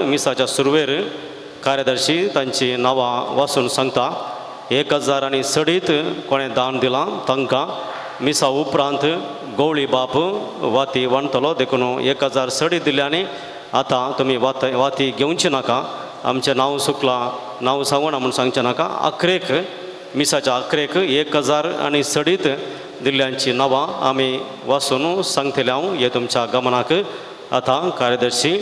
मिसाच्या सुरवेर कार्यदर्शी तांची नांवां वाचून सांगता. 1000 आनी सडीत कोणें दान दिलां तांकां मिसा उपरांत गवळी बाप वाती वांटतलो देखून 1000 सडीत दिल्यांनी आतां तुमी वाती घेवची नाका. आमचें नांव सुकलां नांव सांगूना म्हूण सांगचें नाका. अकरेक मिसाच्या अकरेक 1000 आनी सडीत दिल्ल्यांची नांवां आमी वाचून सांगतले. हांव हे तुमच्या गमनाक आतां कार्यदर्शी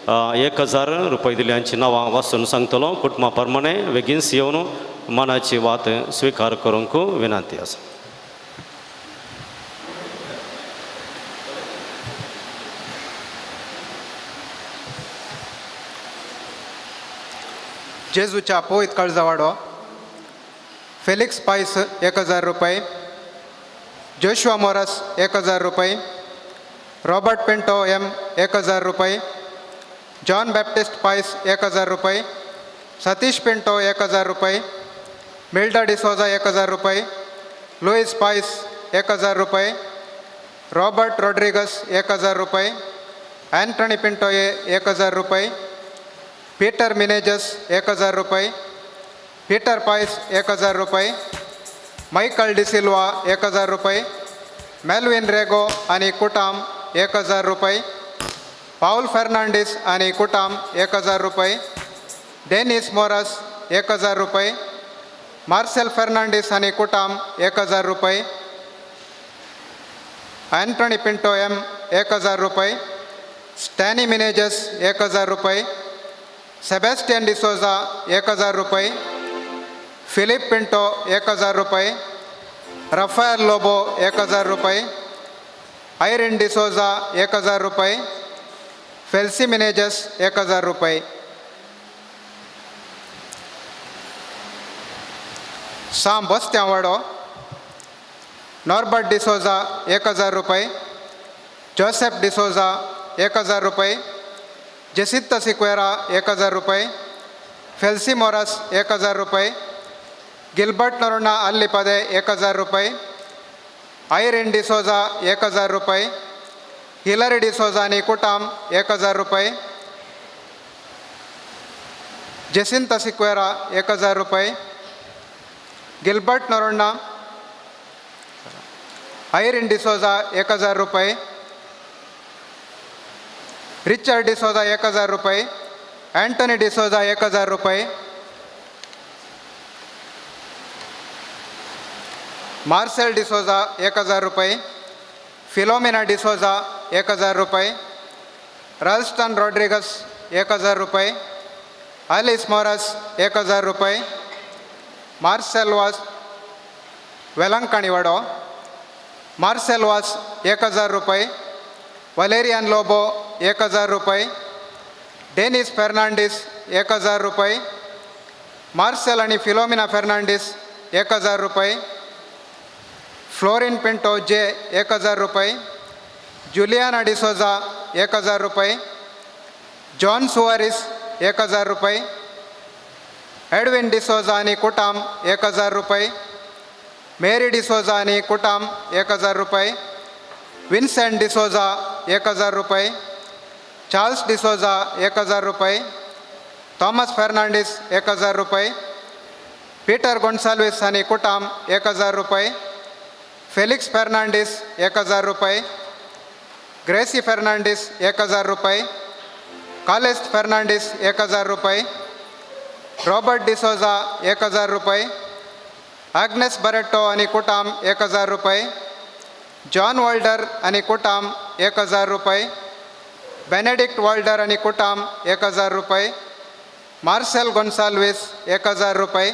1000 रुपये दिल्ल्यांची नांवां वाचून सांगतलो. कुटुंबा प्रमाणे बेगीनच येवन मनाची वात स्विकार करूंक विनंती आसा. जेजूच्या पवित्र काळजावाडो फेलिक्स पायस 1000 रुपये, जोशुआ मोरस 1000 रुपये, रॉबर्ट पिंटो एम 1000 रुपये, जॉन बॅप्टिस्ट पायस 1000 रुपये, सतीश पिंटो 1000 रुपये, मिल्डा डिसोजा 1000 रुपये, लुईस पायस 1000 रुपये, रॉबर्ट रॉड्रिगस 1000 रुपये, अँटनी पिंटो 1000 रुपये, पीटर मिनेजस 1000 रुपये, पीटर पायस 1000 रुपये, मायकल डिसिल्वा 1000 रुपये, मेल्विन रेगो आणि कुटाम 1000 रुपये, पाऊल फर्नांडिस आणि कुटाम 1000 रुपये, डेनिस मोरस 1000 रुपये, मार्सेल फर्नांडिस आणि कुटाम 1000 रुपये, अँटनी पिंटो एम 1000 रुपये, स्टॅनी मिनेजस 1000 रुपये, सेबॅस्टियन डिसोजा 1000 रुपये, फिलिप पिंटो 1000 रुपये, रफायल लोबो 1000 रुपये, आयरिन डिसोजा 1000 रुपये, फेल्सी मिनेजस 1000 रुपये. साम बस्त्यावाडो नॉर्बर्ट डिसोजा 1000 रुपये, जोसेफ डिसोजा 1000 रुपये, जेसित्ता सिक्वेरा 1000 रुपये, फेल्सी मोरस 1000 रुपये, गिल्बर्ट नरोना अल्लीपदे 1000 रुपये, आयरिन डिसोजा 1000 रुपये, हिलरी डिसोजा आणि कुटाम 1000 रुपये, जेसिंता सिक्वेरा 1000 रुपये, गिल्बर्ट नरोना, आयरिन डिसोजा 1000 रुपये, रिचर्ड डिसोजा 1000 रुपये, अँटनी डिसोजा 1000 रुपये, मार्सेल डिसोजा 1000 रुपये, फिलोमिना डिसोजा 1000 रुपये, रल्स्टन रॉड्रिगस 1000 रुपये, अलिस मोरस 1000 रुपये, मार्सेल वास वेलंकणीवाडो, मार्सेल वास 1000 रुपये, वलेरियन लोबो 1000 रुपये, डेनिस फर्नांडिस 1000 रुपये, मार्सेल आणि फिलोमिना फर्नांडिस 1000 रुपये, फ्लोरिन पिंटो जे 1000 रुपये, जुलियाना डिसोजा 1000 रुपये, जॉन सुवारिस 1000 रुपये, एडविन डिसोजा आणि कुटाम 1000 रुपये, मेरी डिसोजा आणि कुटाम 1000 रुपये, विन्सेंट डिसोजा 1000 रुपये, चार्ल्स डिसोजा 1000 रुपये, थॉमस फर्नांडिस 1000 रुपये, पीटर गोन्साल्विस आणि कुटाम 1000 रुपये, फेलिक्स फर्नांडिस 1000 रुपये, ग्रेसी फर्नांडिस 1000 रुपये, कालेस्ट फर्नांडिस 1000 रुपये, रॉबर्ट डिसोजा 1000 रुपये, आग्नेस बरेटो आणि कुटाम 1000 रुपये, जॉन वॉल्डर आणि कुटाम 1000 रुपये, बेनेडिक्ट वॉल्डर आणि कुटाम 1000 रुपये, मार्सेल गोन्साल्विस 1000 रुपये,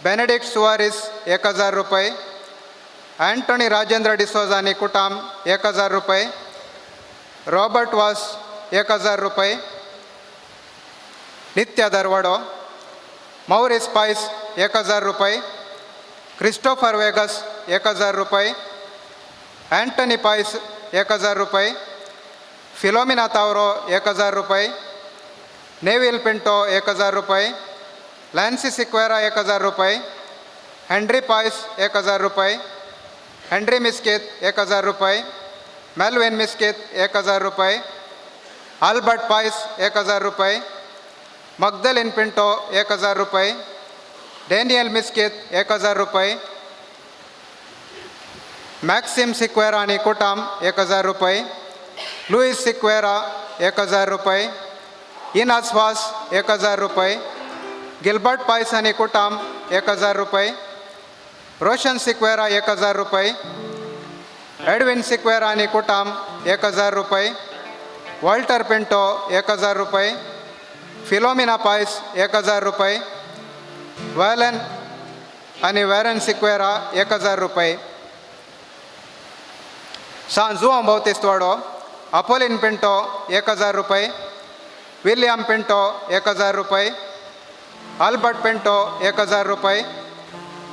बेनेडिक्ट सुवारिस 1000 रुपये, अँटनी राजेंद्र डिसोजा आणि कुटाम 1000 रुपये, रॉबर्ट वास 1000 रुपये, नित्या दरवाडो, मौरिस पायस 1000 रुपये, क्रिस्टोफर वेगस 1000 रुपये, अँटनी पायस 1000 रुपये, फिलोमिना तावरो 1000 रुपये, नेविल पिंटो 1000 रुपये, लॅन्सी सिक्वेरा 1000 रुपये, हेनरी पायस 1000 रुपये, हेनरी मिस्केत 1000 रुपये, मेल्विन मिस्केत 1000 रुपये, आल्बर्ट पायस 1000 रुपये, मगदलिन पिंटो 1000 रुपये, डॅनियल मिस्कित 1000 रुपये, मॅक्सिम सिक्वेरा आणि कुटाम 1000 रुपये, लुईस सिक्वेरा 1000 रुपये, इनास वास 1000 रुपये, गिल्बर्ट पायस आणि कुटाम 1000 रुपये, रोशन सिक्वेरा 1000 रुपये, एडविन सिक्वेरा आणि कुटाम 1000 रुपये, वॉल्टर पिंटो 1000 रुपये, फिलोमिना पायस 1000 रुपये, वॅलन आणि वॅरन सिक्वेरा 1000 रुपये. सांजुआ बावतिस्तवाडो अपोलिन पिंटो 1000 रुपये, विलियम पिंटो 1000 रुपये, आल्बर्ट पिंटो 1000 रुपये,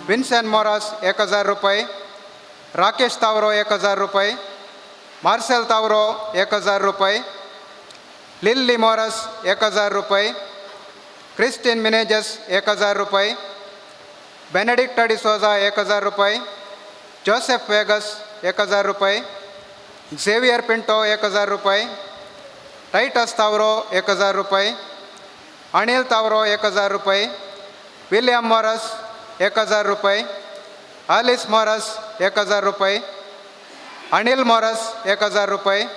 विन्सेंट मोरास 1000 रुपये, राकेश तावरो 1000 रुपये, मार्सेल तावरो 1000 रुपये, लिल्ली मोरस 1000 रुपये, क्रिस्टिन मिनेजस 1000 रुपये, बेनेडिक्ट डिसोजा 1000 रुपये, जोसेफ वेगस 1000 रुपये, झेवियर पिंटो 1000 रुपये, टाइटस तावरो 1000 रुपये, अनिल तावरो 1000 रुपये, विलियम मोरस 1000 रुपये, आलिस मोरस 1000 रुपये, अनिल मोरस 1000 रुपये,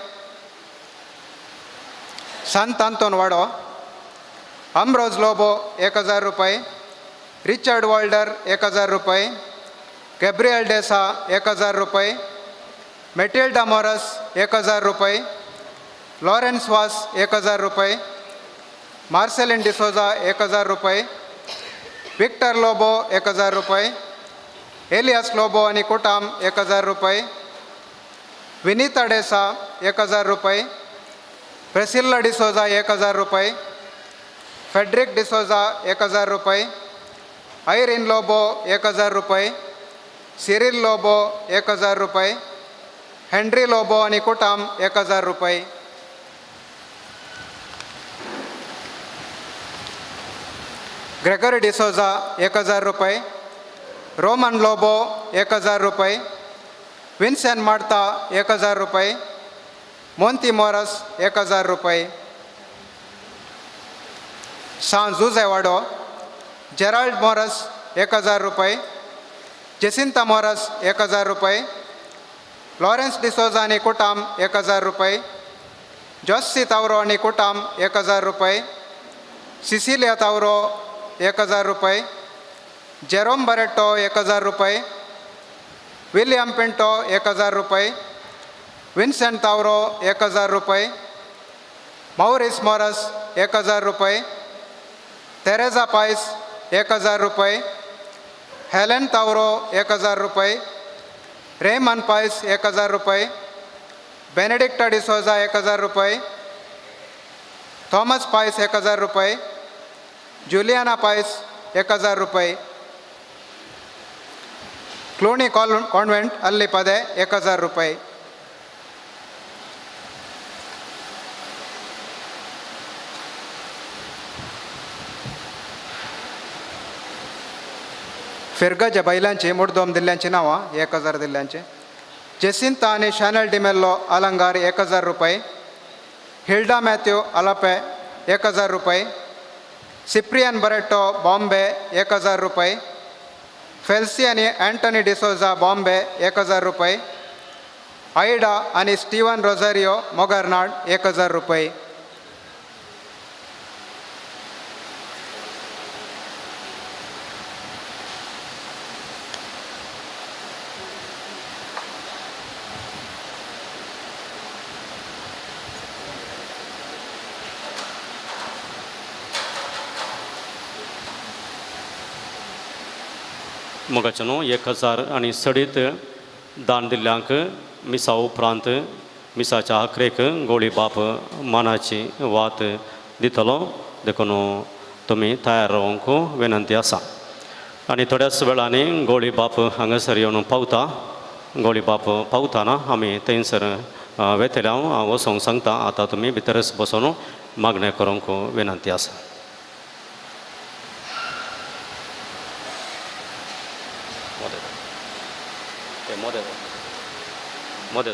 संत अंतोन वाडो, अम्ब्रोज लोबो 1000 रुपये, रिचर्ड वॉल्डर 1000 रुपये, गॅब्रियल डेसा 1000 रुपये, मेटिल्डा मोरस 1000 रुपये, लॉरेन्स वास 1000 रुपये, मार्सेलिन डिसोजा 1000 रुपये, विक्टर लोबो 1000 रुपये, एलियास लोबो आणि कुटाम 1000 रुपये, विनीता डेसा 1000 रुपये, प्रेसिल्ला डिसोजा 1000 रुपये, फेड्रिक डिसोजा 1000 रुपये, आयरिन लोबो 1000 रुपये, सिरिल लोबो 1000 रुपये, हेनरी लोबो आणि कुटाम 1000 रुपये. ग्रेगरी डिसोजा 1000 रुपये, रोमन लोबो 1000 रुपये, विन्सेंट मार्ता 1000 रुपये, मोंती मोरस 1000 रुपये. सान जुजेवाडो जेराल्ड मोरस 1000 रुपये, जेसिंता मोरस 1000 रुपये, लॉरेन्स डिसोजा आणि कुटाम 1000 रुपये, जोस्सी तावरो आणि कुटाम 1000 रुपये, सिसिलिया तावरो 1000 रुपये, जेरोम बरेटो 1000 रुपये, विलियम पिंटो 1000 रुपये, विन्सेंट तावरो 1000 रुपये, मौरिस मोरस 1000 रुपये, तेरेजा पायस 1000 रुपये, हेलेन तावरो 1000 रुपये, रेमन पायस 1000 रुपये, बेनेडिक्ट डिसोजा 1000 रुपये, थॉमस पायस 1000 रुपये, जुलियाना पायस 1000 रुपये. क्लूनी कॉन्वेंट अल्लीपदे 1000 रुपये. फिरगज बैलांची मुडदोम दिल्ल्यांची नावां 1000 दिल्ल्यांचे. जेसिंता आणि शॅनल डिमेल्लो अलंगार 1000 रुपये, हिल्डा मॅथ्यू अलापे 1000 रुपये, सिप्रियन बरेटो बॉम्बे 1000 रुपये, फेल्सी आणि अँटनी डिसोजा बॉम्बे 1000 रुपये, आयडा आणि स्टीवन रोझारियो मोगर्नाड 1000 रुपये. मोगाच्यानो 1000 आणि सडीत दान दिल्ल्यांक मिसा उपरांत मिसाच्या आखरेक गोळी बाप मानाची वात दितलो देखून तुम्ही तयार रावंक विनंती आसा. आणि थोड्याच वेळांनी गोळी बाप हांगासर येवन पावता. गोळी बाप पावताना आमी थंयसर वेतेल्या हांव वचोंक सांगता. आतां तुमी भितरच बसून मागणें करूंक विनंती आसा. मध्ये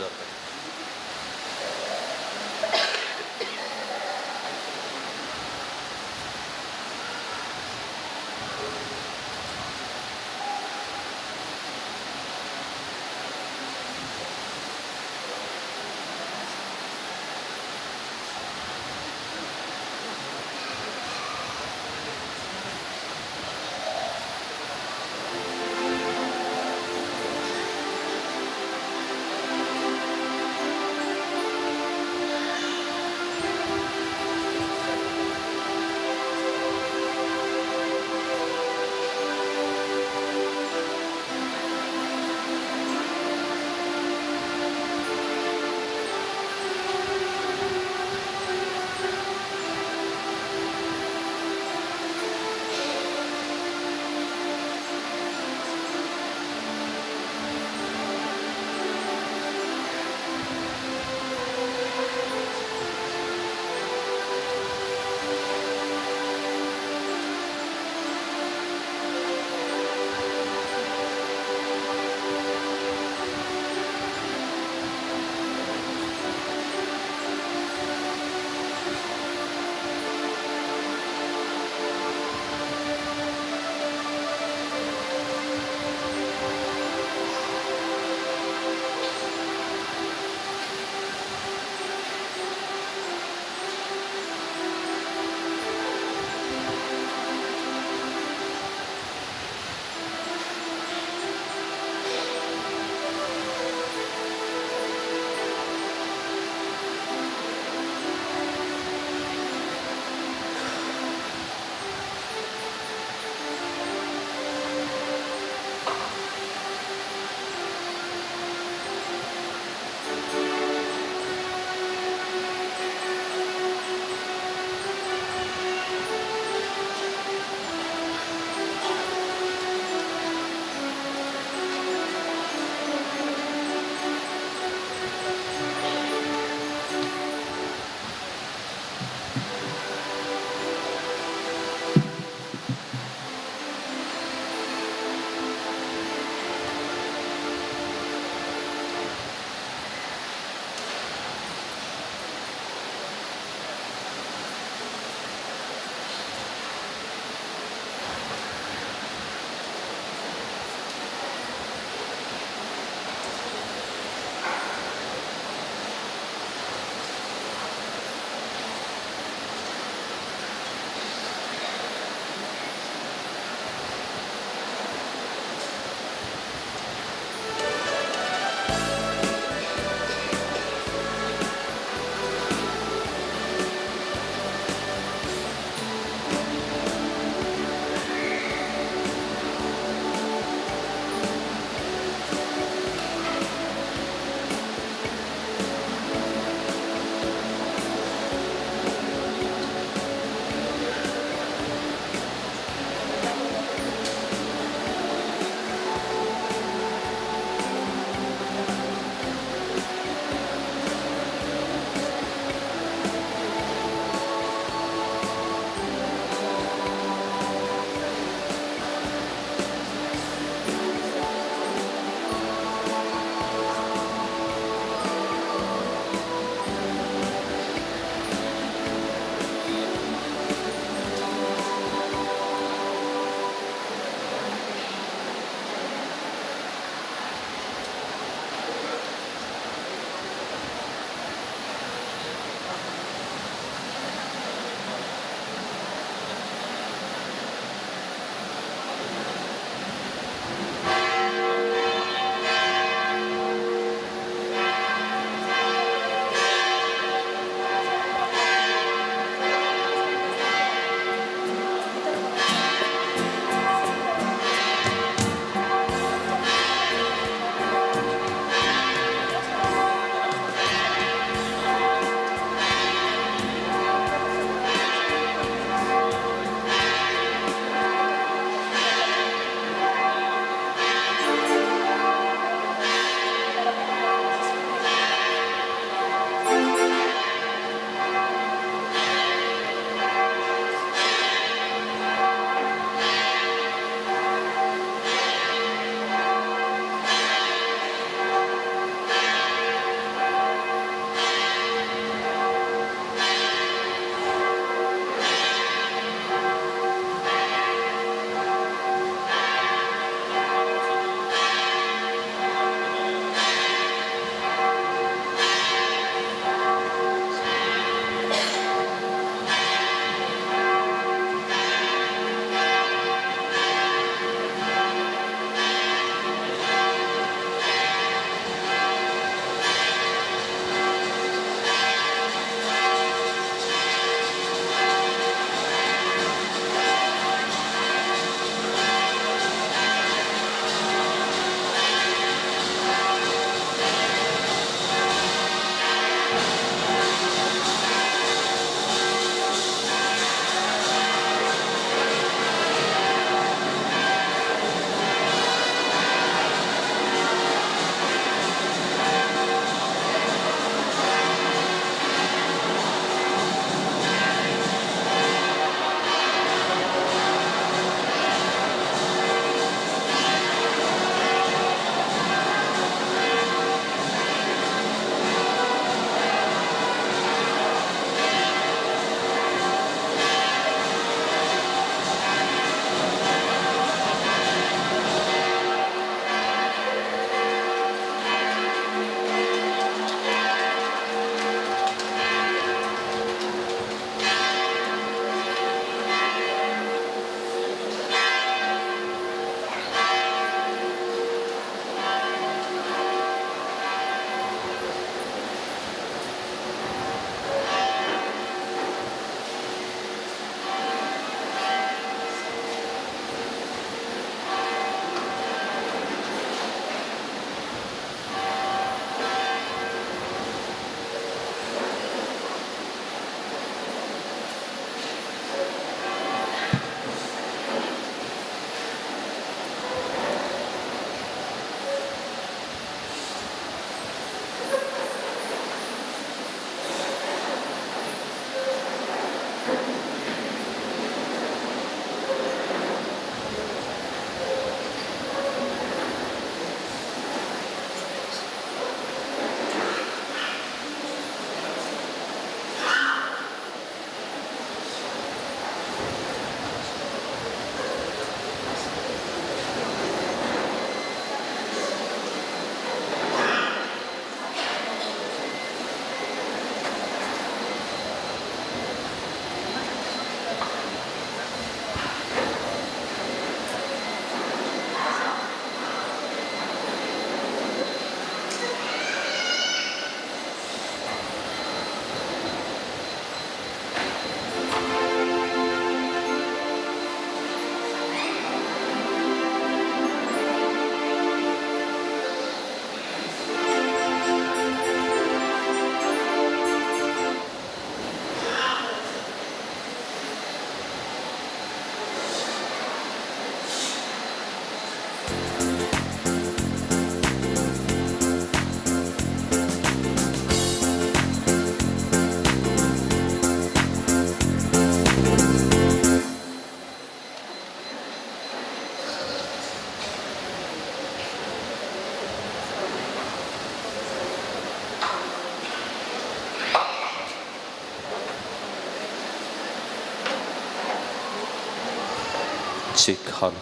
직한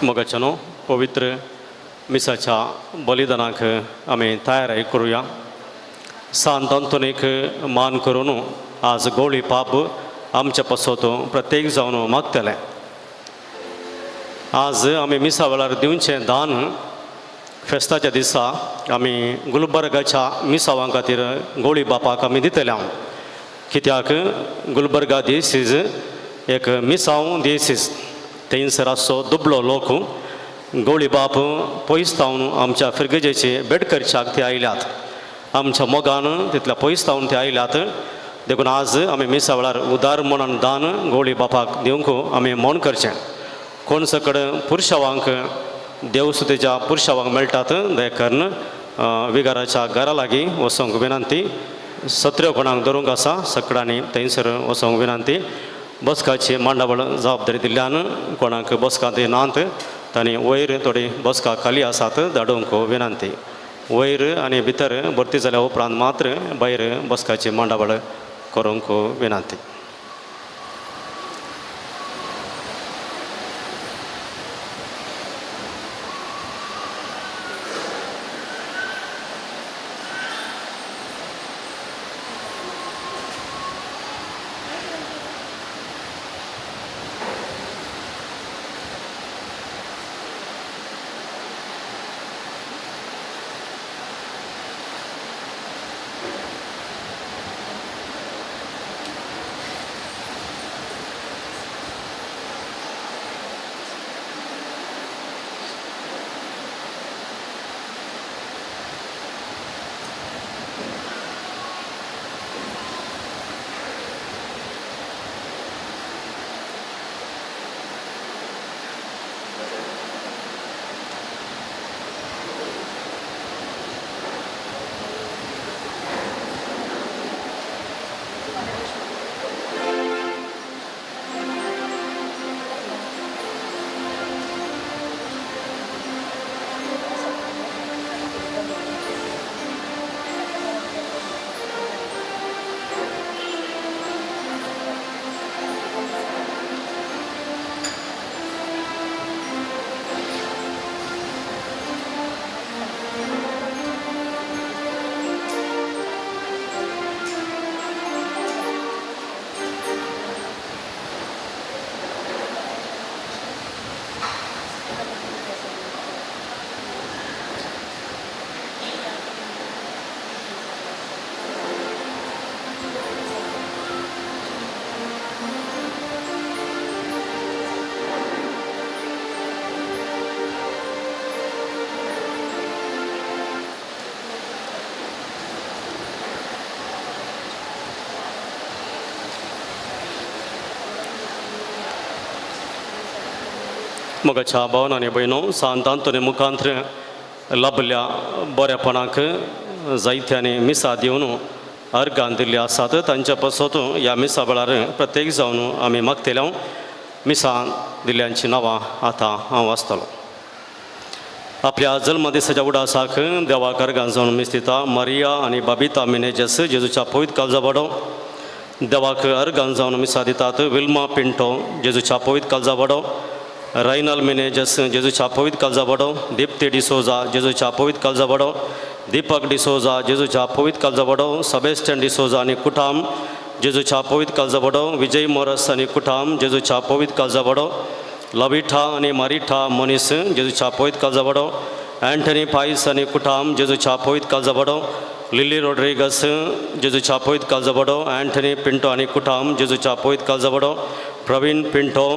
मग चनो पवित्र मिसाच्या बलिदानाक आमी तयारी करूया. सांत अंतोनीक मान करून आज गवळी पाप आमच्या पासत प्रत्येक जावन मागतले. आज आमी मिसा वेळार दिवचें दान फेस्ताच्या दिसा आमी गुलबर्गाच्या मिसावां खातीर गवळी बापाक आमी दितले. कित्याक गुलबर्गा दीस इज एक मिसांव दीस. थंयसर आसो दुबळो लोक गवळी बाप पयस तावन आमच्या फिरगजेची भेट करच्याक ते आयल्यात. आमच्या मोगान तितल्या पयस तावन ते आयल्यात. देखून आज आमी मिसा वेळार उदार मनान दान गवळी बापाक दिवंक आमी मौन करचें. कोण सकड पुरुशावांक देवसुतेच्या पुरुशावांक मेळटात देखून विगाराच्या घरा लागीं वचोंक विनंती. सत्र्यो कोणाक धरूंक आसा सकडांनी थंयसर वचोंक विनंती. बसकाची मांडावळ जबाबदारी दिल्ल्यान कोणाक बसका दिनात तांणी वयर थोडी बसका खाली आसात धाडूंक विनंती. वयर आनी भितर भरती जाल्या उपरांत मात्र भायर बसकाची मांडावळ करूंक विनंती. मगाच्या भावन आनी भयणो सांत आंतोनी मुखांतर लाभल्या बरेपणाक जायत्यांनी मिसा दिवन अर्गां दिल्ली आसात. तांच्या पासत ह्या मिसा वेळार प्रत्येक जावन आमी मागतले मिसा दिल्ल्यांची नांवां आतां हांव वाचतलों. आपल्या जल्म दिसाच्या उडासाक देवाक अर्गां जावन मिस्तिता मारिया आनी बाबिता मिनेजस जेजूच्या पवित्र काळजा देवाक अर्गां जावन मिसा दितात. विल्मा पिंटो जेजूच्या पवित्र काळजा रायनल मिनेजस जेजूच्या पवित्र काळजा दिप्ती डिसोजा जेजूच्या पवित्र काळजा दीपक डिसोजा जेजूच्या पवित्र काळजा सबेस्टन डिसोजा आनी कुटाम जेजूच्या पवित्र काळजा विजय मोरस आनी कुटाम जेजूच्या पवित्र काळजा लविठा आनी मारिठा मोनिस जेजूच्या पवित्र काळजा एंटनी पायस आनी कुटाम जेजूच्या पवित्र काळजा लिली रोड्रिगस जेजूच्या पवित्र काळजा एंटनी पिंटो आनी कुटाम जेजूच्या पवित्र काळजा प्रवीण पिंटो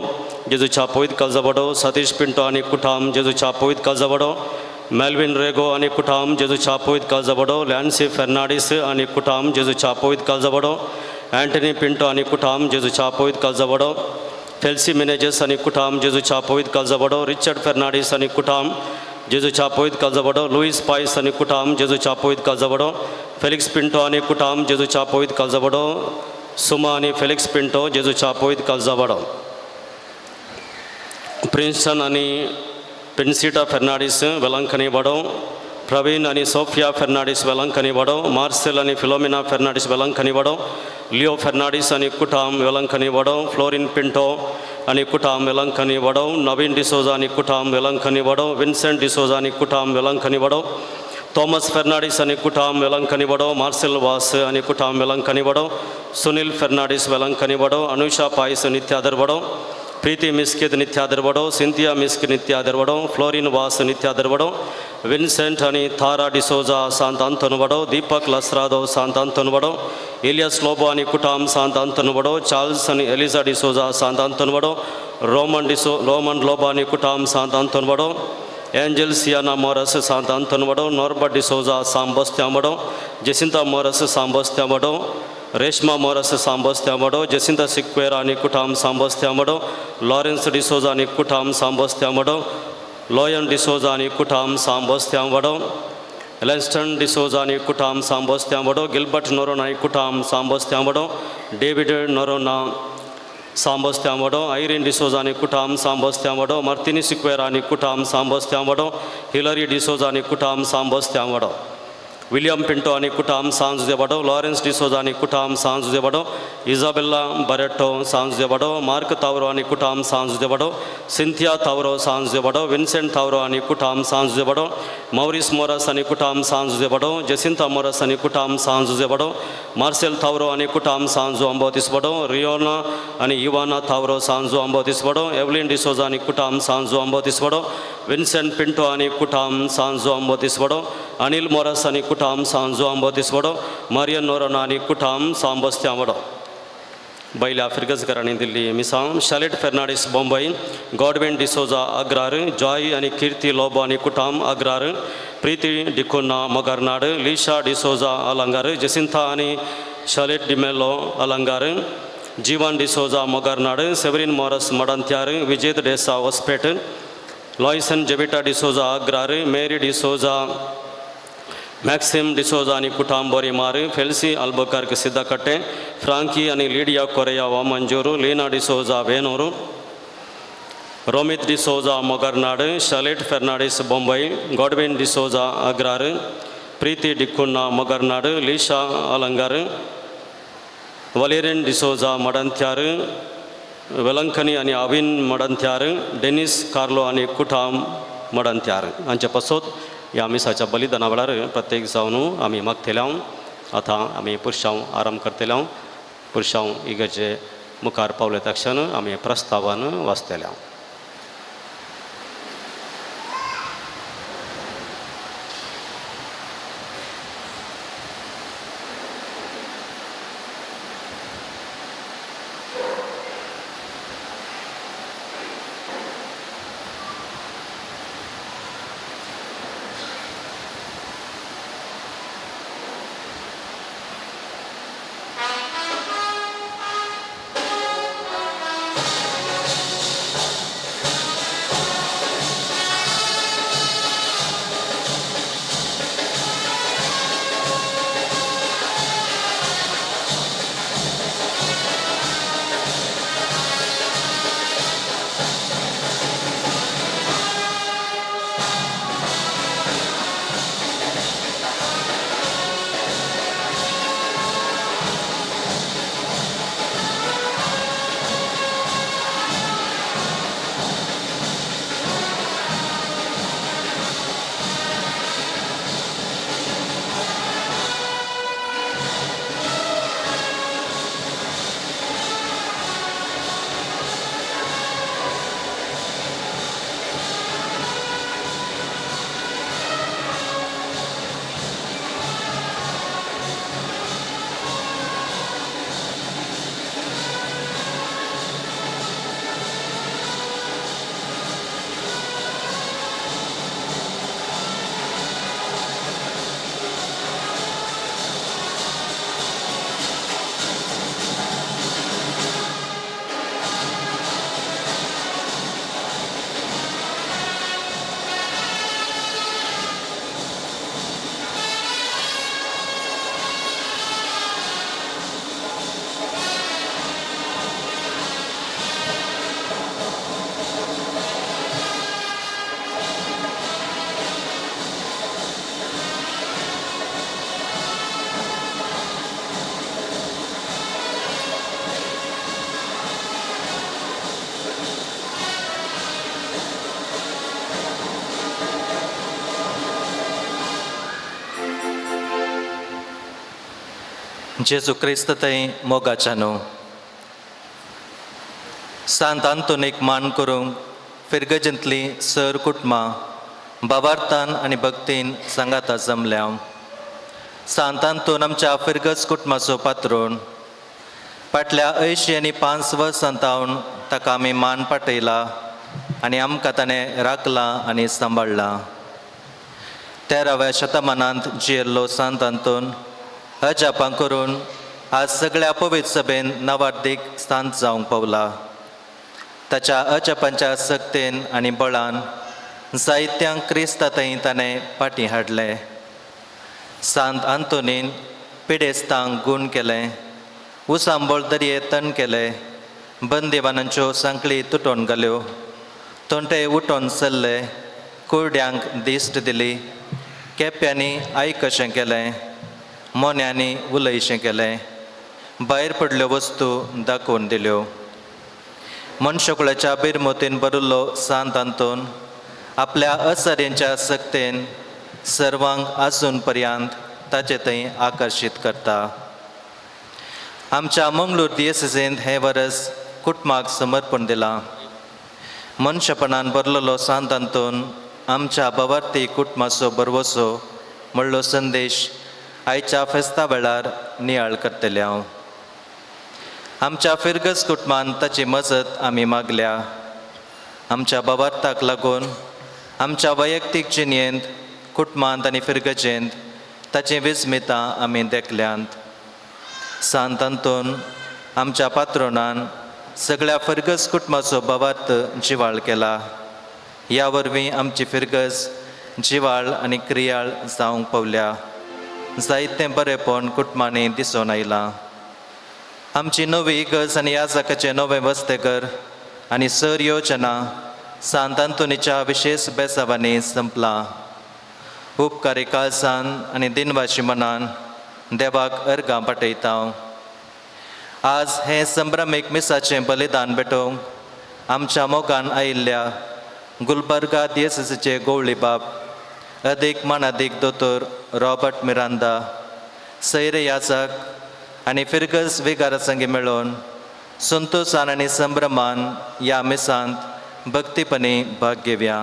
जेजूच्या पवित्र काळजा सतीश पिंटो आनी कुटाम जेजूच्या पवित्र काळजा मेल्विन रेगो आनी कुटाम जेजूच्या पवित्र काळजा लॅन्सी फेर्नांडीस आनी कुटाम जेजूच्या पवित्र काळजा एंटनी पिंटो आनी कुटाम जेजूच्या पवित्र काळजा फेल्सी मिनेजस आनी कुटाम जेजूच्या पवित्र काळजा रिचर्ड फेर्नांडीस आनी कुटाम जेजूच्या पवित्र काळजा लुईस पायस आनी कुटाम जेजूच्या पवित्र काळजा फेलिक्स पिंटो आनी कुटाम जेजूच्या पवित्र काळजा सुमा आनी फेलिक्स पिंटो जेजूच्या पवित्र काळजा प्रिन्स्टन आनी पेन्सिटा फेर्नांडीस वेलंकनी प्रवीण आनी सोफिया फेर्नांडीस वेलंकनी मार्सेल आनी फिलोमिना फेर्नांडीस वेलंकनी लिओ फेर्नांडीस आनी कुटाम वेलंकनी फ्लोरिन पिंटो आनी कुटाम वेलंकनी नवीन डिसोजा आनी कुटाम वेलंकनी विन्सेंट डिसोजा आनी कुटाम वेलंकनी थॉमस फेर्नांडीस आनी कुटाम वेलंकनी मार्सेल वास आनी कुटाम वेलंकनी सुनील फेर्नांडीस वेलंकनी अनुषा पायस नित्यादर प्रीति मिस्किद नित्यादर सिंथिया मिस्क नित्यादर फ्लोरिन वास नित्यादर विन्सेंट आनी थारा डिसोजा सांत आंतोन दीपक लसरादो सांत आंतोन इलियस लोबो आनी कुटाम सांत आंतोन चार्ल्स आनी एलिजा डिसोजा सांत आंतोन रोमन लोबो आनी कुटाम सांत आंतोन एंजल सियाना मोरस सांत आंतोन नॉर्बर्ट डिसोजा सांबोस्त्या जेसिंता मोरस सांबोस्त्या रेश्मा मोरस सांबोस्त्या जेसिंता सिक्वेरा आनी कुटाम सांबोस्त्या लॉरेंस डिसोजा आनी कुटाम सांबोस्त्या लॉयन डिसोजा आनी कुटाम सांबोस्त्या एलेस्टन डिसोजा आनी कुटाम सांबोस्त्या गिल्बर्ट नोरोना आनी कुटाम सांबोस्त्या डेविड नोरोना सांबोस्त्या आयरीन डिसोजा आनी कुटाम सांबोस्त्या मार्टिनी सिक्वेरा आनी कुटाम सांबोस्त्या हिलरी डिसोजा आनी कुटाम सांबोस्त्या विलियम पिंटो आनी कुटाम सांजुजे लॉरेंस डिसोजा आनी कुटाम सांजुजे इजाबेला बरेटो सांजुजे मार्क तावरो आनी कुटाम सांजुजे सिंथिया तावरो सांजुजे विन्सेंट तावरो आनी कुटाम सांजुजे मौरिस मोरस आनी कुटाम सांजुजे जेसिंता मोरस आनी कुटाम सांजुजे मार्सेल तावरो आनी कुटाम सांजू अंबोतीस रियोना आनी इवाना तावरो सांजू अंबोतीस एवलिन डिसोजा आनी कुटाम सांजू अंबोतीस विन्सेंट पिंटो आनी कुटाम सांजू अंबोतीस अनिल मोरस आनी कुटाम सांजू अंबोतीस मारियन नोरोना आनी कुटाम सांबोस्त्या बैल्या फिरगजकरांनी दिल्ली मिसां शालेट फेर्नांडीस बॉम्बई गॉडविन डिसोजा अग्रार जॉय आनी कीर्ती लोबो आनी कुटाम अग्रार प्रीति डिकोना मोगारनाड लिशा डिसोजा अलंगार जेसिंथा आनी शालेट डिमेलो अलंगार जीवन डिसोजा मोगारनाड सेवरिन मोरस मडंत्यार विजेत डेसा ओस्पेट लॉयसन जेबिटा डिसोजा अग्रार मेरी डिसोजा मैक्सिम डिसोजा आनी कुटाम बोरीमार फेल्सी अल्बुकर्क सिद्धकट्टे फ्रांकी आनी लीडिया कोरेया वामंजूरू लीना डिसोजा वेनूरू रोमित डिसोजा मोगरनाड शालेट फेर्नांडीस बॉम्बई गॉडविन डिसोजा अग्रार प्रीति डिकुन्ना मोगरनाड लीशा अलंगार वलेरिन डिसोजा मडंत्यार वेलंकनी आनी अविन मडंत्यार डेनिस कार्लो आनी कुटाम मडंत्यार हांचे पासत ह्या मिसाच्या बलिदाना वेळार प्रत्येक जावन आमी मागतले आतां आमी पुरुशांव आराम करतले पुरुशांव इगर्जे मुखार पावले तक्षण आमी प्रस्तावान वाचतले जेजू क्रिस्त थंय मोगाच्या न्हू. सांत आंतोनीक मान करूंक फिरगजेंतली सर कुटुंबां भावार्थान आनी भक्तीन सांगाता जमल्या. सांत आंतोन आमच्या फिरगज कुटुंबाचो पात्रोन. फाटल्या 85 वर्सांतावन ताका आमी मान पाटयला आनी आमकां ताणें राखलां आनी सांबाळ्ळां. 13व्या शतमानांत जियेल्लो सांत आंतोन अजापां करून आज सगळ्या पवित्र सभेन नवार्दीक सांत जावंक पावला. ताच्या अजापांच्या सक्तेन आनी बळान जायत्यांक क्रिस्ता थंय ताणें फाटीं हाडलें. सांत आंतोनीन पिडेस्तांक गूण केलें, उसांबोळ दर्ये तण केले, बंदिवानांच्यो सांखळी तुटोवन घाल्यो, तोंटे उठोवन सरले, कुरड्यांक दिश्ट दिली, केप्यांनी आयकशें केलें, मोन्यांनी उलयशें केलें, भायर पडल्यो वस्तू दाखोवन दिल्यो. मनशकुळाच्या बिरमोतीन भरिल्लो सांत आंतोन आपल्या असर्यांच्या सक्तेन सर्वांक आजून पर्यंत ताचे थंय आकर्शीत करता. आमच्या मंगळूर दियेसीसेंत हे वर्स कुटुंबाक समर्पण दिलां. मनशापणान भरलेलो सांत आंतोन आमच्या भावार्थी कुटुंबाचो बरवसो म्हणलो संदेश आयच्या फेस्ता वेळार नियाळ करतले हांव. आमच्या फिरगज कुटुंबान ताची मजत आमी मागल्या. आमच्या भावार्थाक लागून आमच्या वैयक्तीक जिणेंत, कुटुंबांत आनी फिरगजेंत ताची विस्मितां आमी देखल्यांत. सांत आंतोन आमच्या पात्रोनान सगळ्या फिरगज कुटुंबाचो भावार्थ जिवाळ केला. ह्या वरवीं आमची फिरगज जिवाळ आनी क्रियाळ जावंक पावल्या. जायतें बरेंपण कुटुंबांनी दिसून आयलां. आमची नवी इगर्ज आनी याजकाचें नवें वस्तेकर आनी सर योजना सांत आंतोनीच्या विशेष बेसावांनी संपलां. उपकारी काळजान आनी दिनवाशी मनान देवाक अर्गां पाठयता. आज हें संभ्रमीक मिसाचें बलिदान भेटोवंक आमच्या मोगान आयिल्ल्या गुलबर्गा दियेसीसीचे गवळी बाब अदीक मानादीक दोतोर रॉबर्ट मिरांदा, सैर याजक आनी फिरगज विगारासंगी मेळोवन संतोशान आनी संभ्रमान ह्या मिसांत भक्तीपणी भाग घेवया.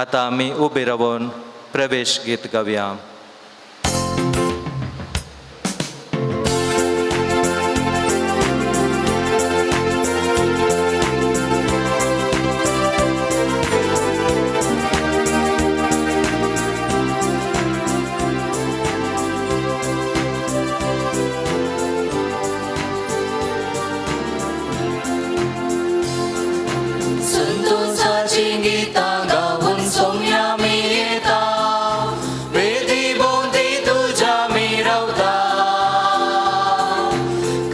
आतां आमी उबी रावून प्रवेश गीत गावया. संतोषाची गीतां गावून सोम्या मी येता, वेदी भोवती तुझ्या मी रावता.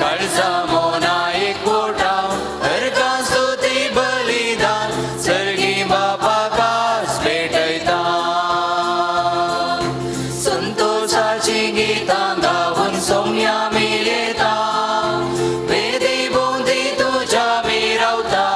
काळजा मोना एकवटा अर्गां स्तुती बलिदान सर्गी बापाकाच भेटयता. संतोषाची गीतां गावून सोम्या मी येता, वेदी भोवती तुझ्या मी रावता.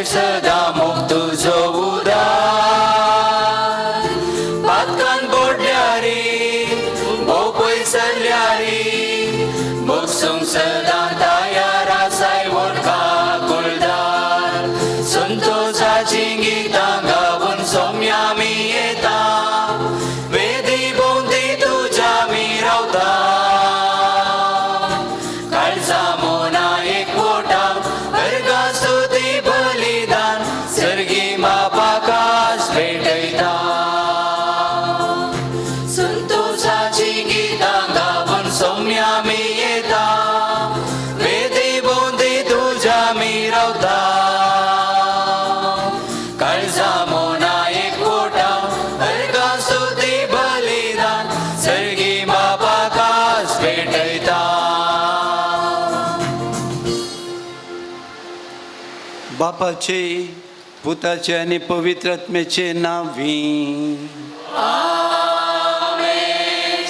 सदा मोग तुझो उदार पातकान बोडल्यारी भोव पयसल्यारी मोगसूंक सदा तयार आसाय वोडका कुलदार. संतोषाची गितां गावून सोम्या मी येता, वेदी भोवती तुझ्या मी रावता. बापाचे पुताचे आणि पवित्र आत्म्याचे नावी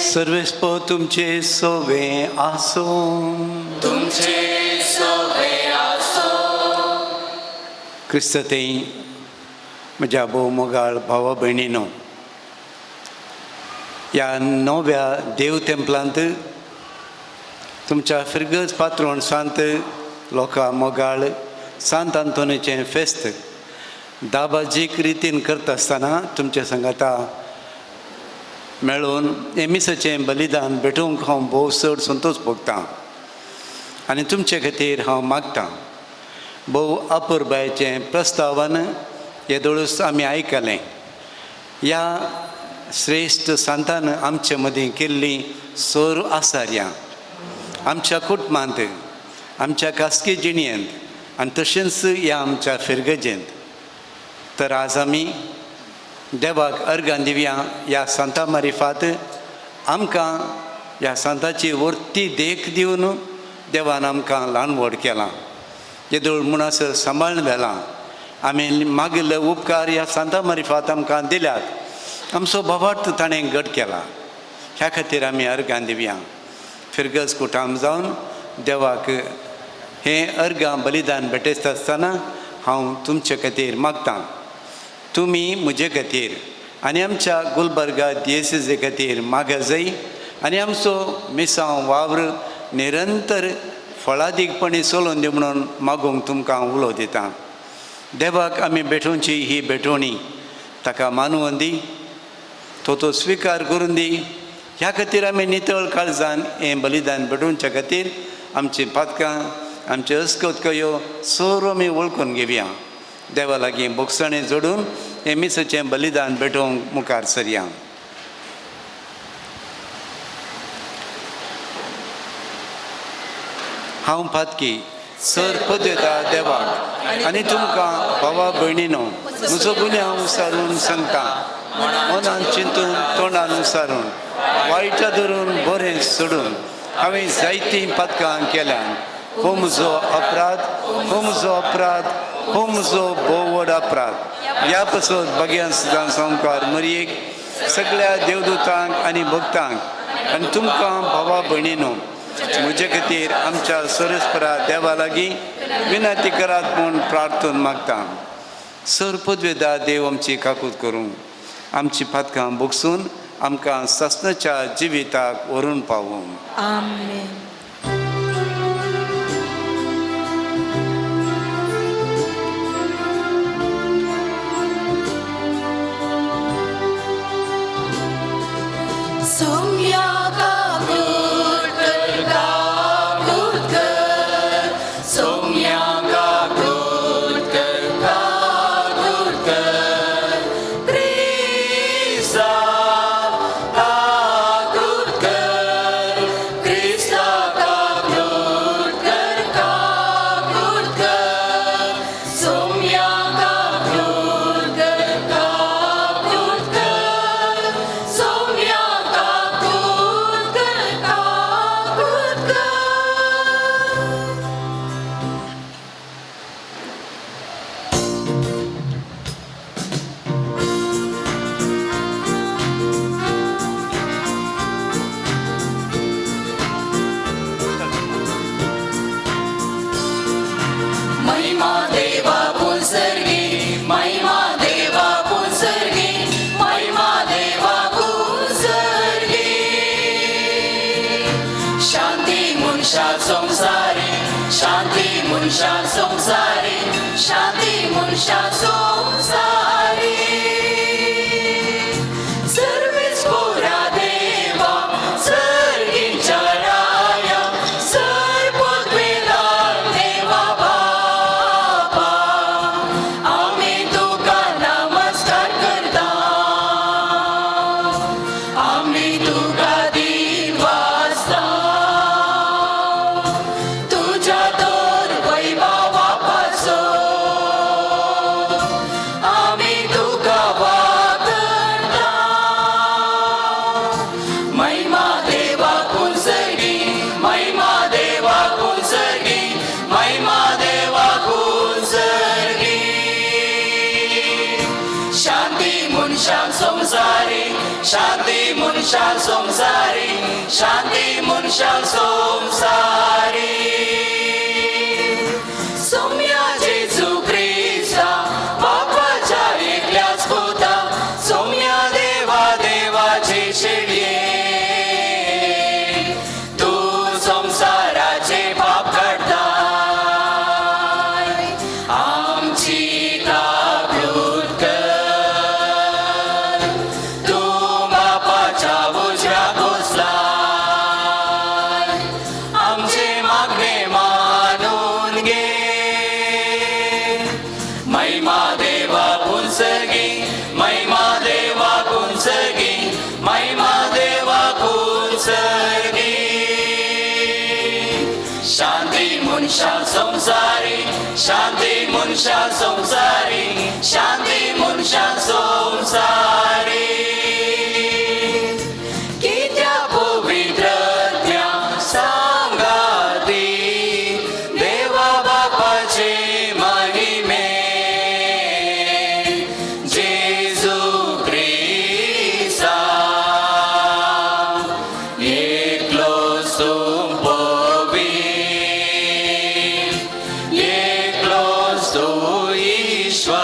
सर्वेस्प तुमचे सोवे आसो. तुमचे सोवे आसो. क्रिस्तते म्हज्या भोव मोगाळ भावा भयणीनो, ह्या नव्या देव तेंपलांत तुमच्या फिरगज पात्रोण सांत लोकां मोगाळ सांत आंतोनीचें फेस्त दाबाजीक रितीन करता आसतना तुमचे संगाता मेळून एमिसाचें बलिदान भेटूंक हांव भोव चड संतोश भोगतां आनी तुमचे खातीर हांव मागतां. भोव अपुरबायेचें प्रस्तावन येदोळूच आमी आयकलें. ह्या श्रेश्ठ सांतान आमचे मदीं केल्ली सोर आसार्यां आमच्या कुटुंबांत, आमच्या खासगी जिणयेंत आनी तशेंच ह्या आमच्या फिरगजेंत. तर आज आमी देवाक अर्गां दिवया ह्या सांता मारिफात आमकां ह्या सांताची वर्ती देख दिवन देवान आमकां ल्हान व्हड केलां, येदोळ म्हणसर सांबाळून व्हेलां. आमी मागिल्ले उपकार ह्या सांता मारिफात आमकां दिल्यात. आमचो भावार्थ ताणें घट केला. ह्या खातीर आमी अर्गां दिवया. फिरगज कुटाम जावन देवाक हें अर्गां बलिदान भेटयता आसतना हांव तुमचे खातीर मागतां. तुमी म्हजे खातीर आनी आमच्या गुलबर्गा दियेसीजे खातीर मागा जाय आनी आमचो मिसांव वावर निरंतर फळादीकपणी चलोवन दी म्हणून मागूंक तुमकां उलो दितां. देवाक आमी भेटोवची ही भेटोवणी ताका मानवून दी, तो स्विकार करून दी. ह्या खातीर आमी नितळ काळजान हें बलिदान भेटोवच्या खातीर आमचीं पातकां, आमच्यो अस्कोतकयो सोर आमी वळखून घेवया. देवा लागीं बोगसणें जोडून हें मिसाचें बलिदान भेटोवंक मुखार सरया. हांव पातकी सर पदयता देवाक आनी तुमकां भावा भयणीनो म्हजो गुन्यांव विचारून सांगता. मनान चिंतून तोंडान विचारून वायटा धरून बरें सोडून हांवें जायतीं पातकां केल्यान. हो म्हजो अपराध, हो म्हजो अपराध, हो म्हजो भोव व्हड अपराध. ह्या पासून भगयान सुद्दां संवकार मरयेक सगळ्या देवदूतांक आनी भक्तांक आनी तुमकां भावा भयणीनो म्हजे खातीर आमच्या सरस्परा देवा लागीं विनंती करात म्हूण प्रार्थून मागतां. सर पदवेदार देव आमची काकूत करूं, आमची पातकां भोगसून आमकां ससनाच्या जिविताक व्हरून पावूं. आमेन. सौम्या काकूट कर, काकूट कर. सौम्या काकूट कर, काकूट कर. क्रिस्ता काकूट कर. क्रिस्ता काकूट कर, काकूट कर. सौम्या काकूट कर, काकूट कर. सौम्या महिमा देवा पुंसर्गी, महिमा देवा पुंसर्गी, महिमा देवा पुंसर्गी. शांती मनशा संसारी, शांती मनशा संसारी, शांती मनशा संसारी. सर्वेस कोरा देवा सर्गींच्या राया, सर पदवेदार देवा बापा. आमी तुका नमस्कार करता, आमी तुका दिन वाजता. तुझ्या तोर वैभवा पासो शांती मनशा संसारी शांती मनशा संसारी सोम्या जेजू क्रिस्ता बापाच्या एकल्याच पुता सोम्या देवा देवाचे शेडये तू संसाराचे पाप काढताय आमची काबूत कर तू बापाच्या उजव्याक बसलाय आमचे मागणे मानून घे महिमा देवा कुंसगी महिमा देवा कुंसगी महिमा देवा कुंसगी शांती मनशा संसारी शांती मनशा संसारी शांती मनशा संसारी कित्या पवित्रत्या सांगाती देवा बापाचे महिमे जेजू क्रिस्ता एकलोच तूं पवित्र एकलोच तूं ईश्वर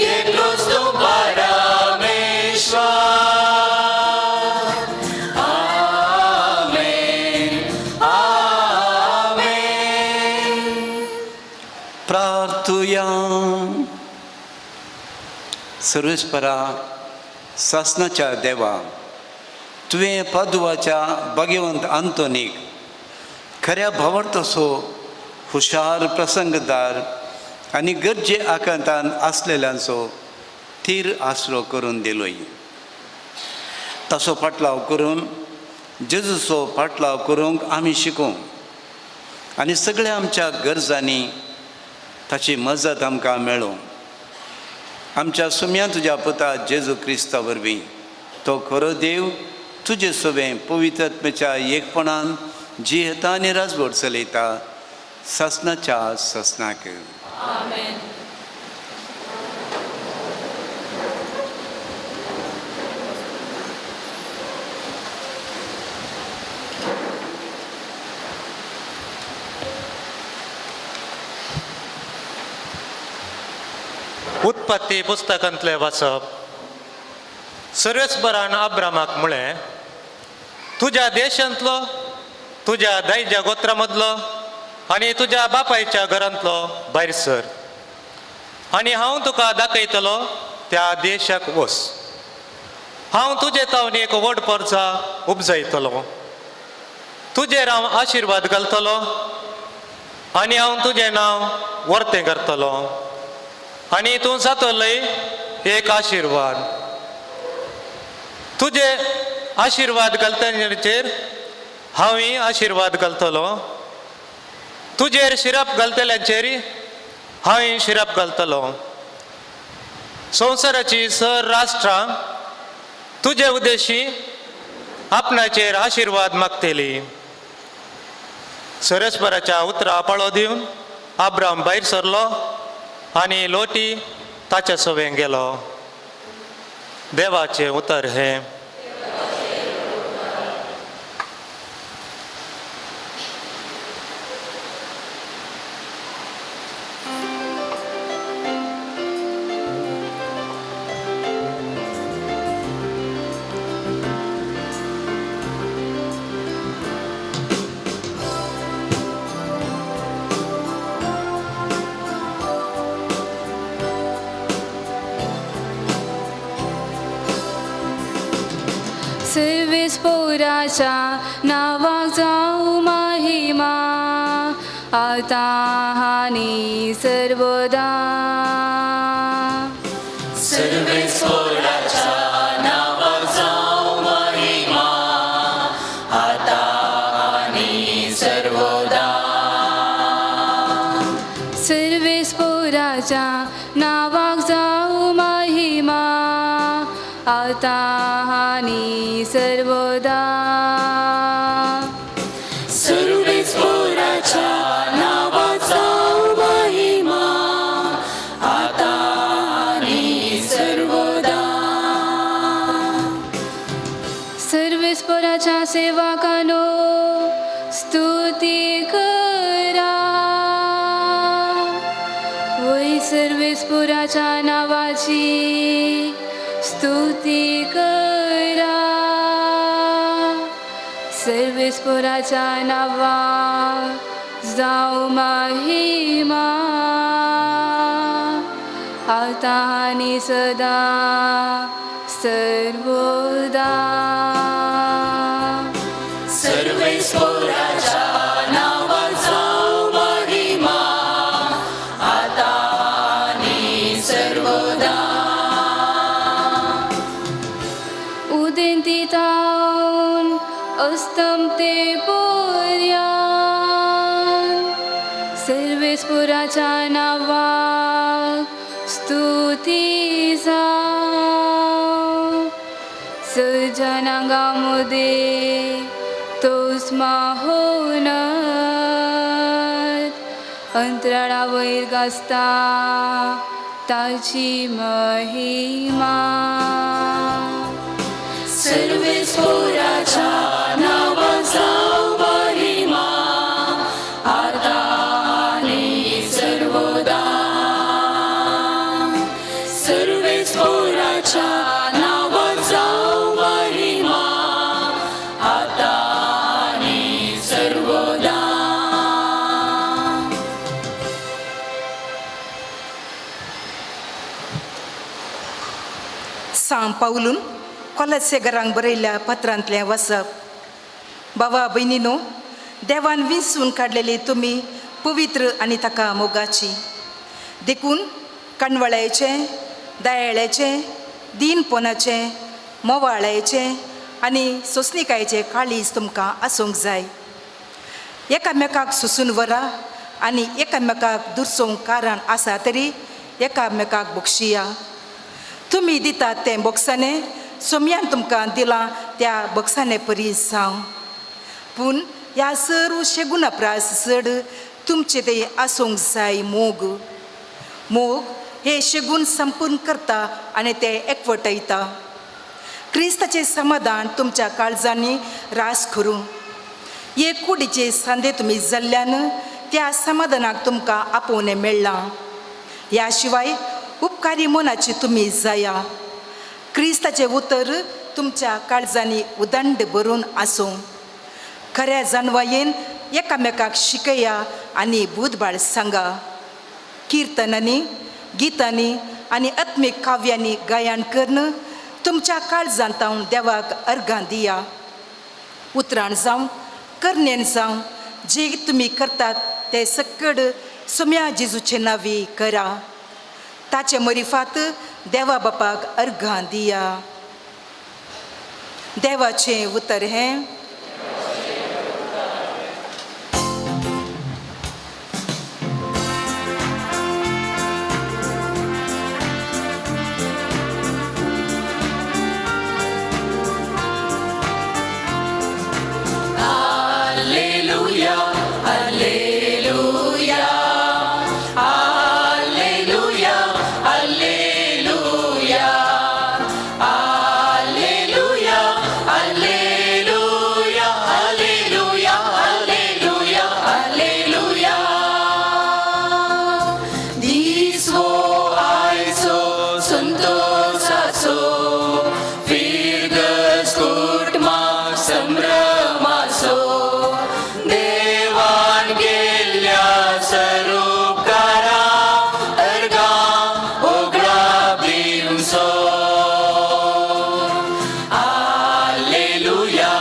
एकलोच तूं परमेश्वर आमेन आमेन प्रार्थुया सर्वेस्परा शासनाच्या देवा तुवें पादुवाच्या भाग्यवंत आंतोनीक खऱ्या भावार्थसो हुशार प्रसंगदार आनी गरजे आकांतान आसलेल्यांचो थीर आसरो करून दिलोय तसो फाटलाव करून जेजूचो फाटलाव करूंक आमी शिकूं आनी सगळ्या आमच्या गरजांनी ताची मजत आमकां मेळूं आमच्या सुम्या तुज्या पुता जेजू क्रिस्ता वरवीं तो खरो देव तुजे सोबे पवित्रत्मेच्या एकपणान जियेता आनी राजवट चलयता ससनाच्या ससनाक उत्पत्ती पुस्तकांतले वाचप सर्वेस्परान अब्रामाक म्हळें तुज्या देशांतलो तुज्या दायजा गोत्रा मदलो आनी तुज्या बापायच्या घरांतलो भायर सर आनी हांव तुका दाखयतलो त्या देशाक वच हांव तुजे तावन एक व्हड पर्जा उपजयतलो तुजेर हांव आशिर्वाद घालतलो आनी हांव तुजें नांव वर्तें करतलो आनी तूं जातलय एक आशिर्वाद तुजे आशिर्वाद घालतल्याचेर हांवय आशिर्वाद घालतलो तुजेर शिरप घालतल्यांचेर हांवय शिरप घालतलो संवसाराची सर राष्ट्रां तुजे उद्देशी आपणाचेर आशिर्वाद मागतली सर्वेस्पराच्या उतरां पाळो दिवन अब्राम भायर सरलो आनी लोटी ताच्या सोबें गेलो देवाचें उतर हें सर्वेस्पराच्या नावाक जाऊ महिमा आता आणि सर्वदा सर्वेस्पराच्या नावाक जाऊ महिमा आता आणि सर्वदा सर्वेस्पराच्या नावाक जाऊ महिमा आता आणि सर्वदा सर्वेस्पराच्या नावाक जाऊ महिमा आता आणि सर्वदा सेवकानो स्तुती करा. वै सर्वेस्पुराच्या नावाची स्तुती करा. सर्वेस्पुराच्या नावा जाऊ महिमा आता आणि सदा सर्वदा. सर्वेस्वराच्या नावाचा महिमा आता आणि सर्वदा. उदेंतिताऊन अस्तमते पर्यंत सर्वेस्पुराच्या नावा स्तुती जाव. सजनांगामध्ये तोच माहोनत अंतराळावैर गाजता ताची महिमा. सर्वेस्वराच्या नावाचा महिमा आता आणि सर्वदा. सर्वेस्वराच्या नावाचा महिमा आता आणि सर्वदा. सांग पावलून कोलसेगरांक बरयल्ल्या पत्रांतलें वचप. बाबा भयणीनो, देवान विंचून काडलेली तुमी पवित्र आनी ताका मोगाची. देखून कणवळ्याचें, दयाळ्याचें, दिनपणाचें, मोवाळ्याचें आनी सोंसणिकायेचें काळीज तुमकां आसूंक जाय. एकामेकाक सुसून व्हरा आनी एकामेकाक दुरसोंक कारण आसा तरी एकामेकाक बक्षिया. तुमी दितात तें बोगसाने सोम्यान तुमकां दिलां त्या बोगसाने परीस जावं. पूण ह्या सर्व शेगुणाप्रास चड तुमचे ते आसूंक जाय मोग. मोग हे शेगून संपूर्ण करता आनी ते एकवटयता. क्रिस्ताचें समाधान तुमच्या काळजांनी रास करूं. एक कुडीचे सांदे तुमी जाल्ल्यान त्या समाधानाक तुमकां आपोवणें मेळ्ळां. ह्या शिवाय उपकारी मनाची तुमी जाया. क्रिस्ताचें उतर तुमच्या काळजांनी उदंड भरून आसूं. खऱ्या जानवायेन एकामेकाक शिकया आनी बुधबाळ सांगा. किर्तनांनी, गितांनी आनी आत्मीक काव्यांनी गायन करून तुमच्या काळजांतावन देवाक अर्गां दिया. उतराण जावं, करण्यान जावं, जे तुमी करतात ते सकड सोम्या जेजूचे नांवी करा. ताचे मरिफात देवा बापाक अर्गां दिया. देवाचें उतर हें. Alleluia, alleluia, alleluia, alleluia, alleluia, alleluia, alleluia, alleluia, alleluia. Disvo aiso संतोषाचो फिरगस कुटमा संभ्रमाचो देवान गेल्ल्या सरूपकारा अर्गा ओगळा दिवसो. Alleluia,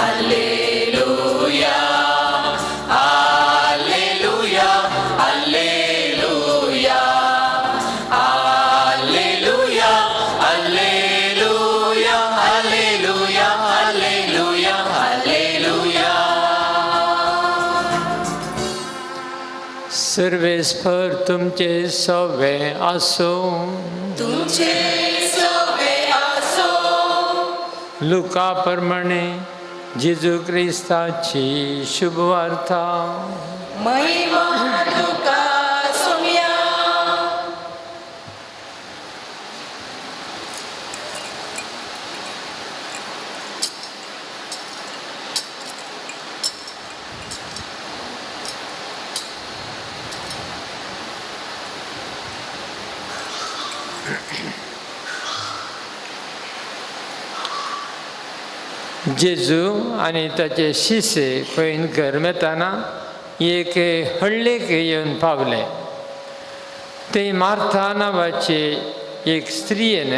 alleluia, alleluia, alleluia, alleluia, alleluia, alleluia, alleluia, alleluia. सर्वेस्पर तुमचे सवे आसो. तुमचे सवे आसो. लुका प्रमाणे जेजू क्रिस्ताची शुभवार्ता. महिमा तुका सोम्या. जेजू आनी ताचे शिशे पळयन घर मेताना एक हळ्ळेक येवन पावले. थंय मार्था नांवाची एक स्त्रीयेन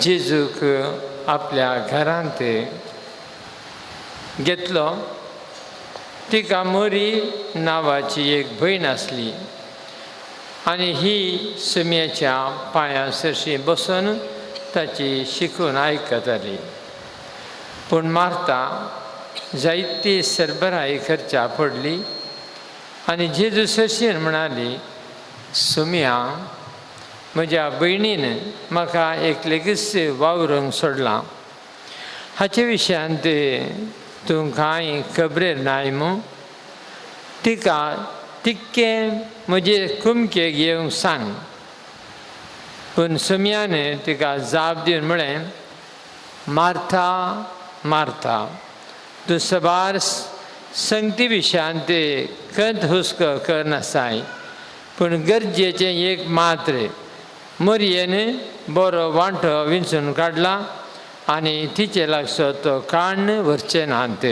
जेजूक आपल्या घरांत घेतलो. तिका मोरी नांवाची एक भयण आसली आनी ही सुम्याच्या पांयां सरशी बसून ताची शिकून आयकताली. पूण मार्ता जायती सरबराई खर्चा पडली आनी जेजू सरशीन म्हणाली, सुम्या, म्हज्या भयणीन म्हाका एकलेगीच वावरूंक सोडलां. हाचे विशयांत तूं कांय खबरेर नाय मू? तिका तिक्कें म्हजे कुमकेक येवंक सांग. पूण सुम्यान तिका जाप दिवन म्हळें, मार्था मार्था, तूं सबार संगती विशयांत खंत हुस्को करनासाय, पूण गरजेचें एक मात्र. मोरयेन बरो वांटो विंचून काडला आनी तिचे लागसो तो काडून व्हरचें नात.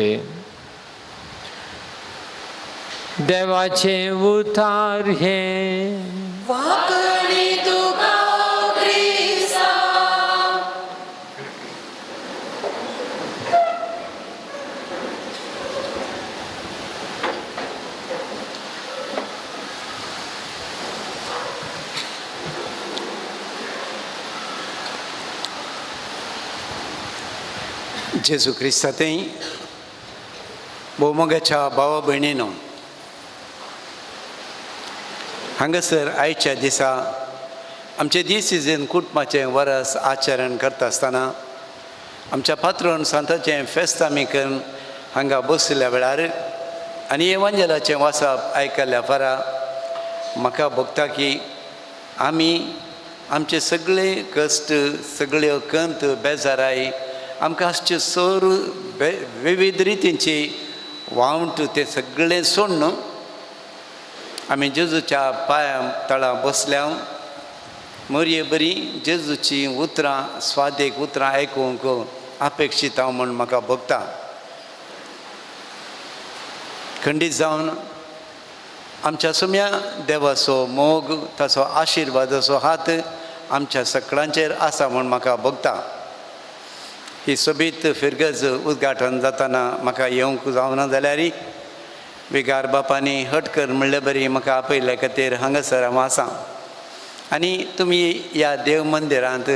देवाचें उतार हें. वाकडी तुका क्रिस्ता. जेजू क्रिस्तांतय भोवमोगाच्या भावा भयणीनो, हांगासर आयच्या दिसा आमचे दिसीजन कुटुंबाचें वरस आचरण करता आसतना आमच्या पात्रोन सांताचें फेस्त आमी करून हांगा बसल्या वेळार आनी एवांजलाचें वाचप आयकल्ल्या फरा म्हाका भोगता की आमी आमचे सगळे कश्ट, सगळ्यो कंत, बेजाराय आमकां आसच्यो सर विविध रितींची वावंट ते सगळें सोडून आमी जेजूच्या पांयां तळा बसल्या. मोरये बरी जेजूची उतरां, स्वादेक उतरां आयकूंक अपेक्षीत हांव म्हूण म्हाका भोगता. खंडीत जावन आमच्या सुम्या देवाचो मोग, ताचो आशिर्वादाचो हात आमच्या सगळ्यांचेर आसा म्हूण म्हाका भोगता. ही सोबीत फिरगज उद्घाटन जाताना म्हाका येवंक जावना जाल्यार विगार बापांनी हटकर म्हणले बरी म्हाका आपयल्या खातीर हांगासर हांव आसां. आनी तुमी ह्या देव मंदिरांत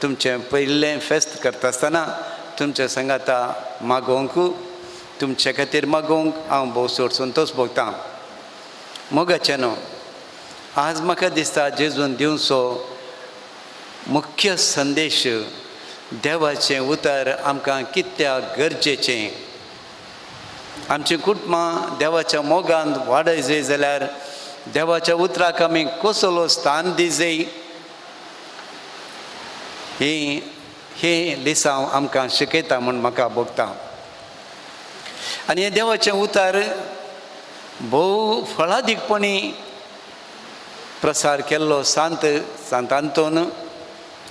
तुमचें पयलें फेस्त करता आसतना तुमच्या संगाता मागोवंक, तुमचे खातीर मागोवंक हांव भोव चड संतोश भोगतां. मोगाचें न्हू, आज म्हाका दिसता जेजून दिवचो मुख्य संदेश देवाचें उतर आमकां कित्याक गरजेचें. आमचीं कुटुंबां देवाच्या मोगान वाडय जाय जाल्यार देवाच्या उतराक आमी कसलो स्थान दी जाय हे लिसांव आमकां शिकयता म्हूण म्हाका भोगता. आनी हें देवाचें उतर भोव फळादीकपणी प्रसार केल्लो सांत आंतोन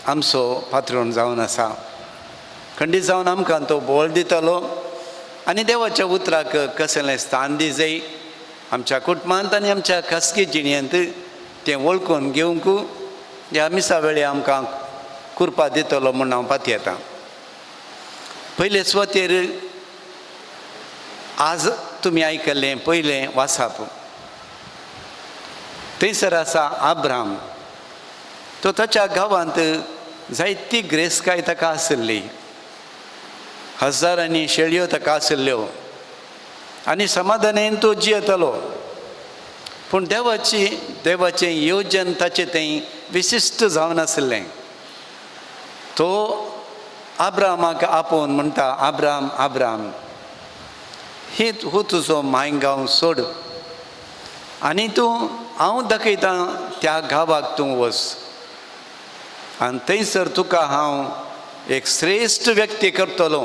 आमचो पात्रोन जावन आसा. खंडीत जावन आमकां तो बोळ दितलो आनी देवाच्या उतराक कसलें स्थान दी जाय आमच्या कुटुंबांत आनी आमच्या खासगी जिणेंत तें वळखून घेवंक ह्या मिसा वेळी आमकां कृपा दितलो म्हूण हांव पातयेतां. पयले सुवातेर आज तुमी आयकल्लें पयलें वाचप. थंयसर आसा आब्राम. तो ताच्या गांवांत जायती ग्रेसकाय ताका आसली, हजारांनी शेळयो ताका आशिल्ल्यो आनी समाधानान तो जियेतालो. पूण देवाचें येवजन ताचें थंय विशिश्ट जावन आसलें. तो आब्रामाक आपोवन म्हणटा, आब्राम आब्राम, हो तुजो मायगांव सोड आनी तूं हांव दाखयतां त्या गांवाक तूं वच आनी थंयसर तुका हांव एक श्रेश्ठ व्यक्ती करतलो.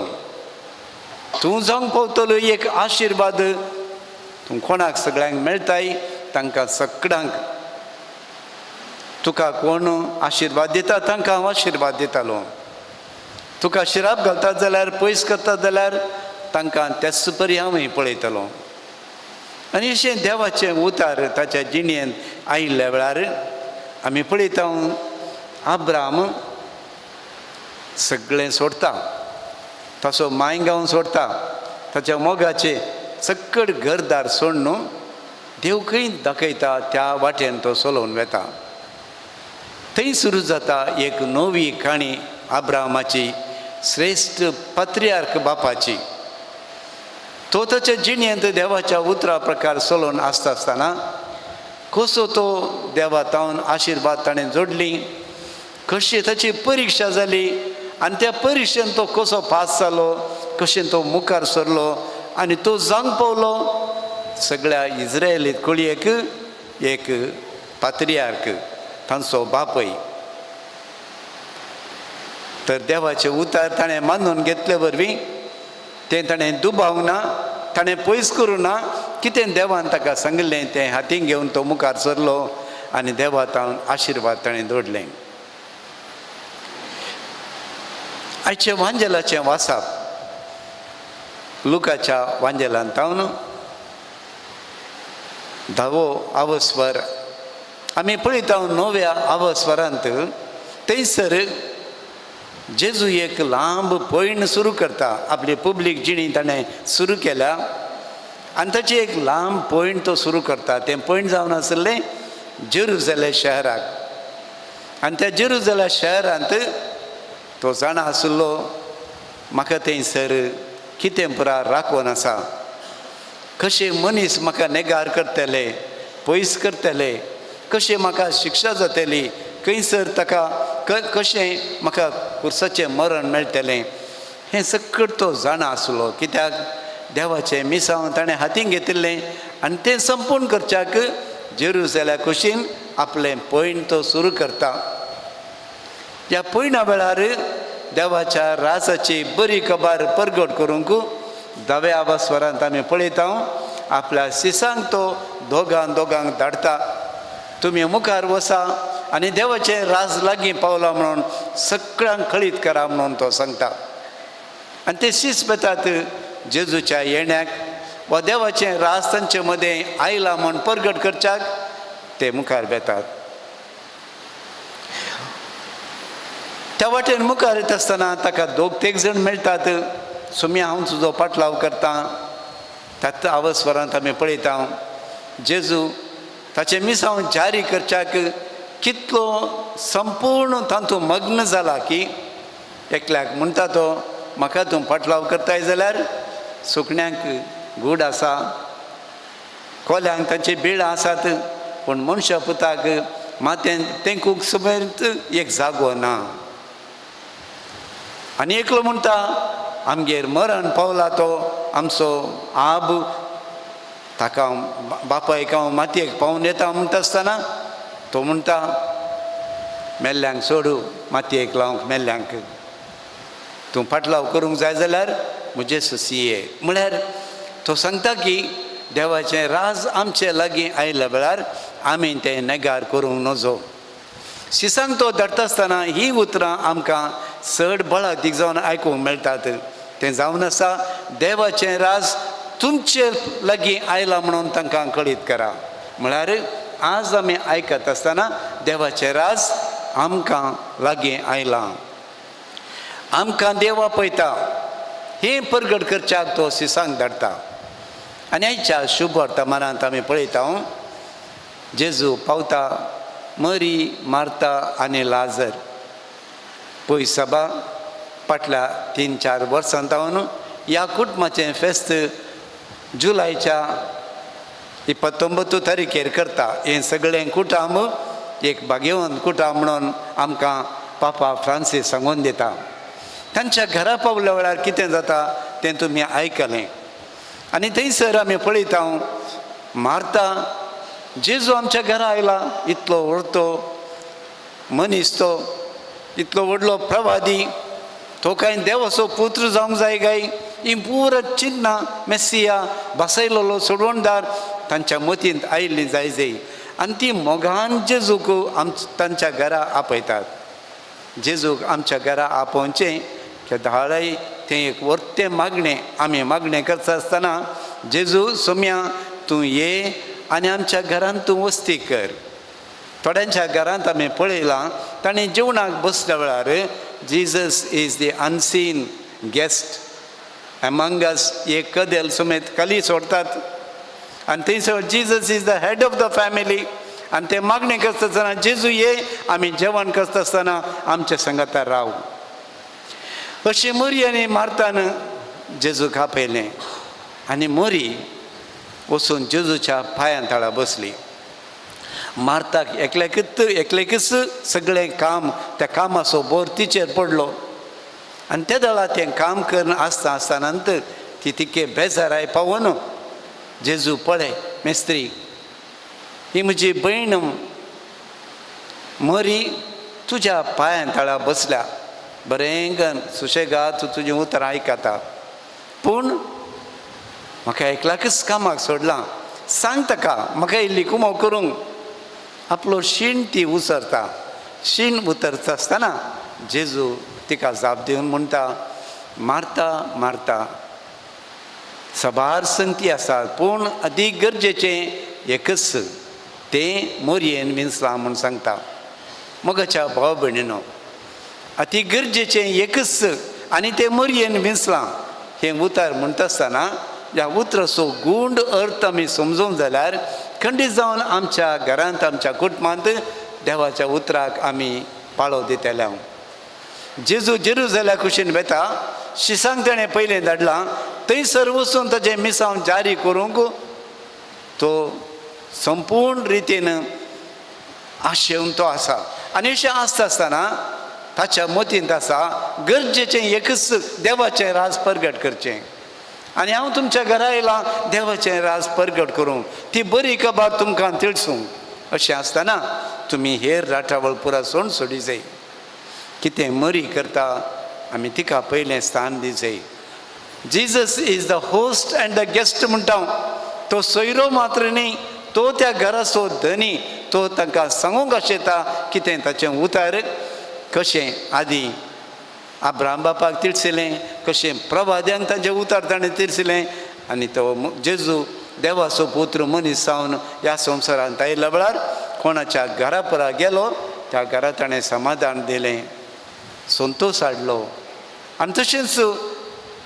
तूं जावंक पावतलो एक आशिर्वाद. तूं कोणाक सगळ्यांक मेळटाय तांकां सगळ्यांक तुका कोण आशिर्वाद दिता तांकां हांव आशिर्वाद दितालो. तुका शिराप घालतात जाल्यार पयस करतात जाल्यार तांकां तेच परी हांवूय पळयतलो. आनी अशें देवाचें उतार ताच्या जिणेंत आयिल्ल्या वेळार आमी पळयता अब्राम सगळें सोडता, ताचो मायगांव सोडता, ताच्या मोगाचें सक्कड घरदार सोडून देव खंय दाखयता त्या वाटेन तो चलोवन वेता. थंय सुरू जाता एक नवी काणी अब्रामाची, श्रेश्ठ पत्रियार्क बापाची. तो ताच्या जिणेंत देवाच्या उतरा प्रकार चलोवन आसतना कसो तो देवा तावन आशिर्वाद ताणें जोडली, कशी ताची परिक्षा जाली आनी त्या परिक्षेन तो कसो पास जालो, कशें तो मुखार सरलो आनी तो जावंक पावलो सगळ्या इज्रायली कुळयेक एक पात्रियार्क, तांचो बापय. तर देवाचे उतार ताणें मानून घेतले वरवीं तें ताणें दुबावंक ना, ताणें पयस करूं ना. कितें देवान ताका सांगिल्लें तें हातीन घेवन तो मुखार सरलो आनी देवा तावन आशिर्वाद ताणें जोडलें. आयचे वांजेलाचें वाचप लुकाच्या वांजेलांत तावन 10वो आवस्वर आमी पळयता 9व्या आवस्वरांत थंयसर जेजू एक लांब पयण सुरू करता. आपली पब्लीक जिणी ताणें सुरू केल्या आनी ताची एक लांब पयण तो सुरू करता. तें पयण जावन आसलें जेरुसलेम शहराक. आनी त्या जेरुसलेम शहरांत तो जाणा आसलो म्हाका थंयसर कितें पुरा राखून आसा, कशें मनीस म्हाका नेगार करतले, पयस करतले, कशें म्हाका शिक्षा जातली, खंयसर ताका कशें म्हाका कुर्साचें मरण मेळटलें, हें सकट तो जाणा आसलो. कित्याक देवाचें मिसांव ताणें हातीन घेतिल्लें आनी तें संपूर्ण करच्याक जेरुसलेम कुशीन आपलें पयण तो सुरू करता. ह्या पयणा वेळार देवाच्या राजाची बरी खबर परगट करूंक 10व्या आवस्वरांत आमी पळयता आपल्या शिसांक तो दोगांक धाडटा. तुमी मुखार वसा आनी देवाचें राज लागीं पावलां म्हणून सगळ्यांक कळीत करा म्हणून तो सांगता. आनी ते शीस बेतात जेजूच्या येण्याक वा देवाचें राज तांचे मदें आयलां म्हूण परगट करच्याक ते मुखार बेतात. त्या वाटेन मुखार येता आसतना ताका 2-3 जाण मेळटात. सुमी हांव तुजो पाटलाव करता. त्याच आवस्वरांत आमी पळयता जेजू ताचें मिसांव जारी करच्याक कितलो संपूर्ण तातूंत मग्न जाला की एकल्याक म्हणटा तो म्हाका तूं पाटलाव करताय जाल्यार सुकण्यांक गूड आसा, कोल्यांक तांची बीळ आसात, पूण मनशा पुताक मातेन तेंकूंक सुमेर एक जागो ना. आनी एकलो म्हणटा आमगेर मरण पावला तो आमचो आब, ताका बापायक हांव मातयेक पावून येता म्हणटा आसतना तो म्हणटा मेल्ल्यांक सोडू, मातयेक लावंक मेल्ल्यांक. तूं पाटलाव करूंक जाय जाल्यार म्हजे सुसिये. म्हळ्यार तो सांगता की देवाचें राज आमचे लागीं आयल्या वेळार आमी तें नेगार करूंक नजो. शिसांक तो धाडटा आसतना ही उतरां आमकां चड बळातीक जावन आयकूंक मेळटात. तें जावन आसा देवाचें राज तुमचे लागीं आयलां म्हणून तांकां कळीत करा. म्हळ्यार आज आमी आयकत आसतना देवाचें राज आमकां लागीं आयलां, आमकां देवा पळयता हें परगट करच्याक तो शिसांक धाडटा. आनी आयच्या शुभ वर्तमानांत आमी पळयता जेजू पावता. मरी, मार्ता आनी लाजर पयस सभा फाटल्या 3-4 वर्सां जावन ह्या कुटुंबाचें फेस्त जुलायच्या 29 तारीखेर करता. हें सगळें कुटाम एक भाग्यवंत कुटाम म्हणून आमकां पापा फ्रांसीस सांगून दिता. तांच्या घरा पावल्या वेळार कितें जाता तें तुमी आयकलें. आनी थंयसर आमी पळयता मार्ता जेजू आमच्या घरा आयला, इतलो व्हडलो मनीस, तो इतलो व्हडलो प्रवादी, तो कांय देवाचो पुत्र जावंक जाय काय, ही पुरा चिन्ना मेस्सिया बसयलोलो सोडवणदार तांच्या मतींत आयिल्ली जाय. आनी ती मोगान जेजूक तांच्या घरा आपयतात. जेजूक आमच्या घरा आपोवचें की धाळय तें एक वर्तें मागणें आमी मागणें करता आसतना जेजू सोम्या तूं ये आनी आमच्या घरांत तूं वस्ती कर. थोड्यांच्या घरांत आमी पळयलां ताणीं जेवणाक बसल्या वेळार Jesus is the unseen guest among us एक कदेल समेत खाली सोडतात आनी थंयसर Jesus is the head of the family आनी ते मागणी करता आसतना जेजू ये आमी जेवण करता आसतना आमच्या संगता राव. अशें मोरी आनी मार्तान जेजूक आपयलें आनी मोरी वचून जेजूच्या पांयां तळा बसली. मार्ताक एकल्याकच सगळें काम त्या कामाचो बोर तिचेर पडलो आनी त्या दळा तें काम करन आसतना ती तिके बेजाराय पावून जेजू पळय मेस्त्री ही म्हजी भयण मोरी तुज्या पांयां तळा बसल्या बरें गन सुशेगाद तूं तुजें उतर आयकता पूण म्हाका एकल्याकच कामाक सोडलां सांग ताका म्हाका इल्ली कुमाव करूंक. आपलो शीण ती उसरता. शीण उतरता आसतना जेजू तिका जाप दिवन म्हणटा मारता मारता सबार संगती आसात पूण अदीक गरजेचें एकच तें मोरयेन विंचलां म्हूण सांगता. मोगाच्या भाव भयणीनो अती गरजेचें एकच आनी तें मोरयेन विंचलां हें उतर म्हणटा आसतना ह्या उतराचो गूंड अर्थ आमी समजूंक जाल्यार खंडीत जावन आमच्या घरांत आमच्या कुटुंबांत देवाच्या उतराक आमी पाळो दितले. जेजू जेरुसलेमा कुशीन वेता शिसांक ताणें पयलें धाडलां थंयसर वचून ताचें मिसांव जारी करूंक तो संपूर्ण रितीन आशेवन तो आसा आनी अशें आसता आसतना ताच्या मतींत आसा गरजेचें एकच देवाचें राज परगट करचें आनी हांव तुमच्या घरा येयलां देवाचें राज परगट करूंक ती बरी खबर तुमकां तिळसूंक अशें आसतना तुमी हेर राठावळ पुरा सोड सोडी जाय. कितें मरी करता आमी तिका पयलें स्थान दी जाय. Jesus is the host end the guest म्हणटा तो सोयरो मात्र न्ही तो त्या घराचो धनी तो तांकां सांगूंक आशेता कितें ताचें उतर कशें आदी अब्राहम बापाक तिडसिलें कशें प्रभाद्यांक ताचें उतर ताणें तिडसिलें आनी तो जेजू देवाचो पुत्र मनीस जावन ह्या संवसारांत आयिल्ल्या वेळार कोणाच्या घरा परा गेलो त्या घरा ताणें समाधान दिलें संतोश हाडलो आनी तशेंच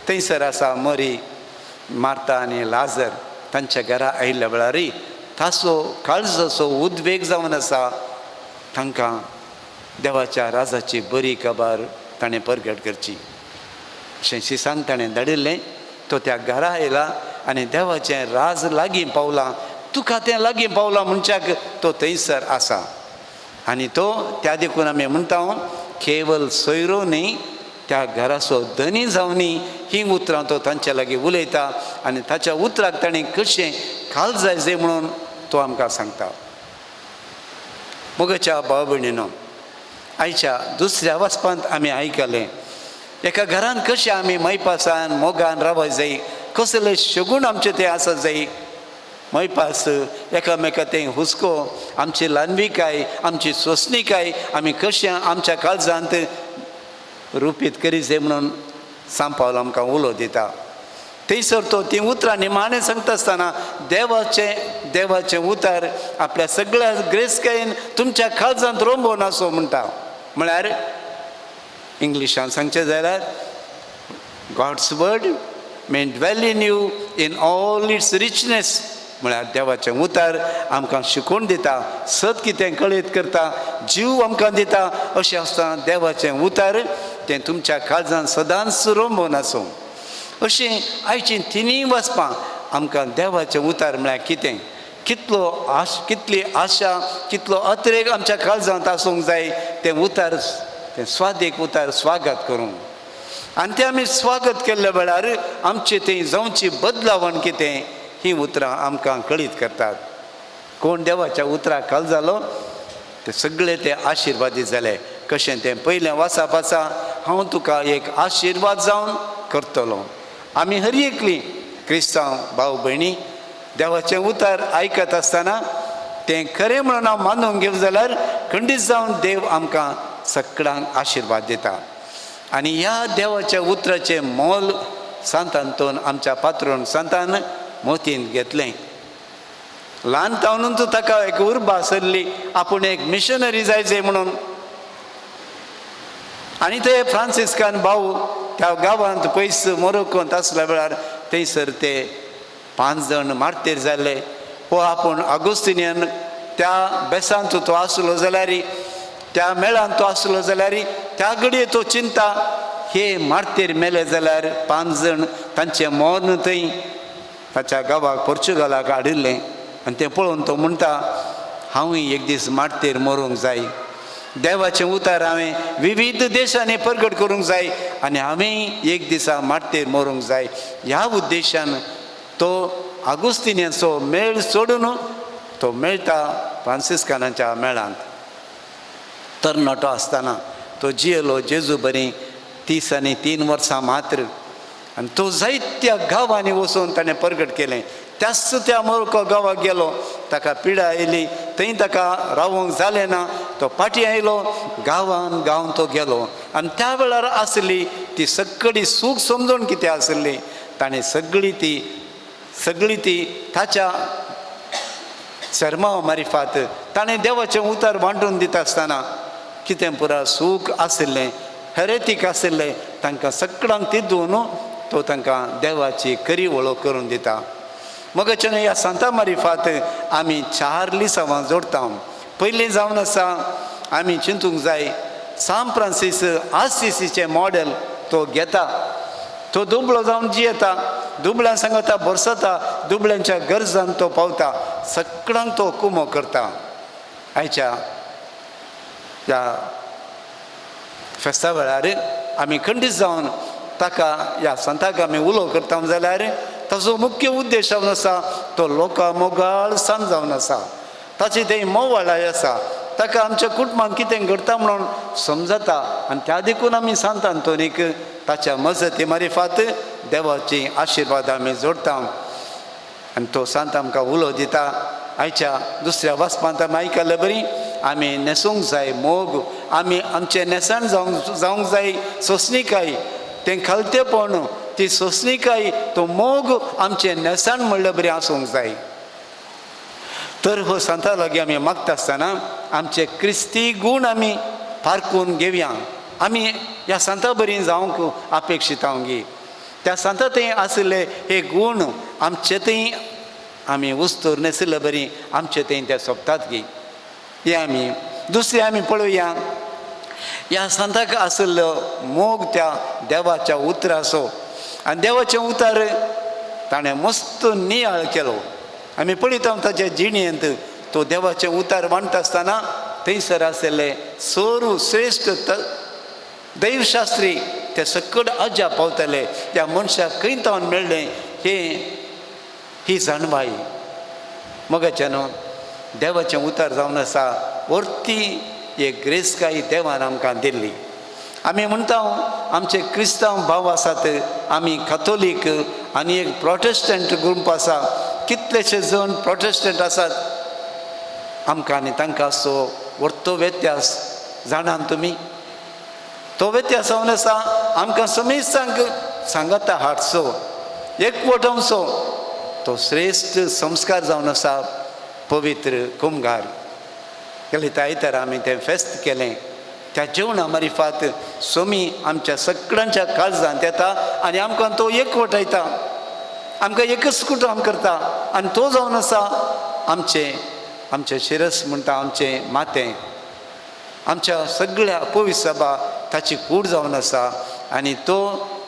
थंयसर आसा मरी मार्ता आनी लाजर तांच्या घरा आयिल्ल्या वेळारय ताचो काळजाचो उद्वेग जावन आसा तांकां देवाच्या राजाची बरी खबर ताणें परगट करची अशें शिसांक ताणें धाडिल्लें. तो त्या घरा आयला आनी देवाचें राज लागीं पावलां तुका तें लागीं पावलां म्हणच्याक तो थंयसर आसा आनी तो त्या देखून आमी म्हणटा केवल सोयरो न्ही त्या घराचो धनी जावनी ही उतरां तो तांच्या लागीं उलयता आनी ताच्या उतराक ताणें कशें खाल जाय म्हणून तो आमकां सांगता. मोगाच्या भाव भयणीनो आयच्या दुसऱ्या वाचपांत आमी आयकलें एका घरांत कशें आमी मैपासान मोगान रावय जाय कसले शगूण आमचे ते आसत जाय. मैपास एकामेका तें हुस्को आमची ल्हानविकाय आमची सोंसणीकाय आमी कशें आमच्या काळजांत रुपीत करी जाय म्हणून सांपावलो आमकां उलो दिता. थंयसर तो तीं उतरां निमाणें सांगता आसतना देवाचें उतर आपल्या सगळ्या ग्रेसकायेन तुमच्या काळजांत रोंबोवन आसो म्हणटा. म्हळ्यार इंग्लिशान सांगचें जाल्यार God's word may dwell in you in all its richness म्हळ्यार देवाचें उतर आमकां शिकोवन दिता सत कितें कळीत करता जीव आमकां दिता अशें आसतना देवाचें उतर तें तुमच्या काळजांत सदांच रोंबोवन आसूं. अशीं आयचीं तिनूय वचपां आमकां देवाचें उतर म्हळ्यार कितें कितली आशा कितलो अतिरेक आमच्या काळजांत आसूंक जाय तें उतर तें स्वादीक उतर स्वागत करूंक आनी तें आमी स्वागत केल्ल्या वेळार आमची थंय जावची बदलावण कितें ही उतरां आमकां कळीत करतात. कोण देवाच्या उतराक काल जालो ते सगळे ते आशिर्वादीत जाले. कशें तें पयलें वाचप आसा हांव तुका एक आशिर्वाद जावन करतलो. आमी हर एकलीं क्रिस्तांव भाव भयणी देवाचें उतर आयकत आसतना तें खरें म्हणून हांव मानून घेवं जाल्यार खंडीत जावन देव आमकां सगळ्यांक आशिर्वाद दिता. आनी ह्या देवाच्या उतराचें मोल सांत आंतोन आमच्या पात्रोन सांतान मोतीन घेतलें. ल्हानपणांतूच ताका एक उर्बा आसली आपूण एक मिशनरी जायचें म्हणून. आनी ते फ्रांसिस्कान भाऊ त्या गांवांत पयस मोरोकोंत आसल्या वेळार थंयसर ते 5 जाण मार्तेर जाल्ले. हो आपूण ऑगस्टिनियन त्या बेसांत तो आसलो जाल्यार त्या मेळान तो आसलो जाल्यार त्या घडये तो चिंता हे मार्तेर मेले जाल्यार 5 जाण तांचें मोन थंय ताच्या गांवाक पोर्चुगालाक हाडिल्लें. आनी तें पळोवन तो म्हणटा हांवूय एक दीस मार्तेर मरूंक जाय. देवाचें उतार हांवें विविध देशांनी प्रगट करूंक जाय आनी हांवें एक दिसा मार्तेर मरूंक जाय. ह्या उद्देशान तो ऑगस्टिनियनचो मेळ सोडून तो मेळटा फ्रांसिस्कानांच्या मेळांत. तरणाटो आसतना तो जियेलो जेजू बरी 30 आनी 3 वर्सां मात्र. आनी तो जायत्या गांवांनी वचून ताणें प्रगट केलें. त्याच त्या मोरको गांवाक गेलो, ताका पिडा येयली, थंय ताका रावूंक जालें ना. तो फाटीं आयलो, गांवान तो गेलो. आनी त्या वेळार आसली ती सगळी सूख समजून कितें आसली ताणें सगळी ती ताच्या शर्मा मारिफात ताणें देवाचें उतर वांटून दिता आसतना कितें पुरा सूख आशिल्लें, हेरेतीक आशिल्लें तांकां सगळ्यांक तिदून तो तांकां देवाची खरी वळख करून दिता. मगच्यान ह्या सांता मारिफात आमी 4 लिसांवां जोडटा. पयलीं जावन आसा आमी चिंतूंक जाय सान फ्रांसीस आसिसीचें मॉडेल तो घेता. तो दुबळो जावन जियेता, दुबळ्यां सांगता बरसता, दुबळ्यांच्या गरजांक तो पावता, सगळ्यांक तो कुमो करता. आयच्या ह्या फेस्ता वेळार आमी खंडीत जावन ताका ह्या संताक आमी उलो करता जाल्यार ताचो मुख्य उद्देश जावन आसा तो लोकां मोगाळ सान जावन आसा. ताची थंय मोवाळाय आसा. ताका आमच्या कुटुंबांत कितें घडटा म्हणून समजता आनी त्या देखून आमी सांत आंतोनीक ताच्या मजती मारिफात देवाची आशिर्वाद आमी जोडटा. आनी तो सांत आमकां उलो दिता. आयच्या दुसऱ्या वाचपांत आमी आयकलें बरी आमी न्हेसूंक जाय मोग, आमी आमचें नेसाण जावंक जाय सोंसणीकाय. तें खालतेपण, ती सोंसणीकाय, तो मोग आमचें नेसाण म्हणलें बरी आसूंक जाय. तर हो सांता लागीं आमी मागता आसतना आमचे क्रिस्ती गूण आमी पारखून घेवया. आमी ह्या सांता बरी जावंक अपेक्षीत आहोंगी. त्या सांता थंय आसले हे गूण आमचे थंय आमी उस्तूर नेसले बरी आमचे थंय ते सोंपतात गी. हे आमी दुसरें आमी पळोवया ह्या सांताक आसलो मोग त्या देवाच्या उतराचो. आनी देवाचें उतर ताणें मस्त नियाळ केलो. आमी पळयता ताच्या जिणेंत तो देवाचें उतार मांडटा आसतना थंयसर आसले सोरू श्रेश्ठ दैवशास्त्री ते सकट अजा पावतले. त्या मनशाक खंय तावन मेळ्ळें ही जाणवाई. मगच्यान देवाचें उतार जावन आसा वर्ती एक ग्रेसकाय देवान आमकां दिल्ली. आमी म्हणटा आमचे क्रिस्तांव भाव आसात, आमी कॅथोलीक आनी एक प्रोटेस्टंट ग्रूप आसा. कितलेशे जण प्रोटेस्टंट आसात. आमकां आनी तांकां असो वर्तो व्यत्यास जाणान तुमी? तो व्यत्यास जावन आसा आमकां समेस्तांक सांगता हाडचो, एकवटवचो. तो श्रेश्ठ संस्कार जावन आसा पवित्र कुमगार. गेले आयतार आमी तें फेस्त केलें. त्या जेवणा मारिफात सोमी आमच्या सगळ्यांच्या काळजांत येता आनी आमकां तो एकवटायता, आमकां एकच कुटुंब करता. आनी तो जावन आसा आमचें शिरस म्हणटा आमचें मातें. आमच्या सगळ्या पवित्र सभा ताची कूड जावन आसा आनी तो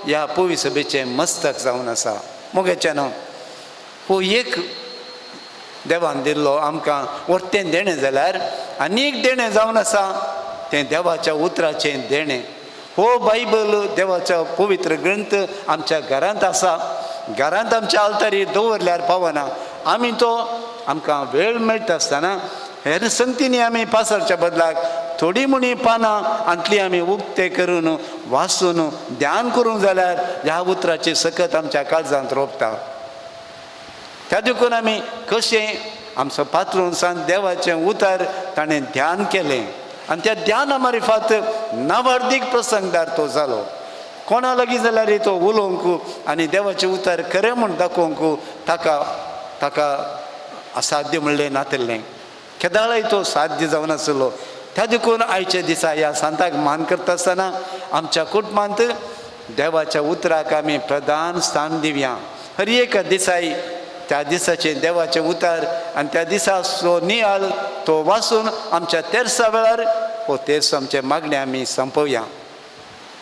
ह्या पवित्र सभेचें मस्तक जावन आसा. मोगेच्यान हो एक देवान दिल्लो आमकां वर्तें देणें जाल्यार आनीक देणें जावन आसा तें देवाच्या उतराचें देणें. हो बायबल देवाचो पवित्र ग्रंथ आमच्या घरांत आसा. घरांत आमच्या आल्तारीर दवरल्यार पावना. आमी तो आमकां वेळ मेळटा आसतना हेर संगतींनी आमी पासरच्या बदलाक थोडी म्हणी पानां आंतली आमी उक्ते करून वाचून ध्यान करूंक जाल्यार ह्या उतराची सकत आमच्या काळजांत रोपता. त्या देखून आमी कशें आमचो पात्रून सांत देवाचें उतर ताणें ध्यान केलें आनी त्या ध्याना मार्फत नवार्दीक प्रसंगदार तो जालो. कोणा लागीं जाल्यार तो उलोवंक आनी देवाचें उतर खरें म्हूण दाखोवंक ताका साध्य म्हणलें नातिल्लें. केदाळय तो साध्य जावन आसलो. त्या देखून आयच्या दिसा ह्या सांताक मान करता आसतना आमच्या कुटुंबांत देवाच्या उतराक आमी प्रधान स्थान दिवया. हर एक दिसाय त्या दिसाचें देवाचें उतर आनी त्या दिसाचो नियाळ तो वाचून आमच्या तेरसा वेळार हो तेरसो आमचे मागणे आमी संपवया.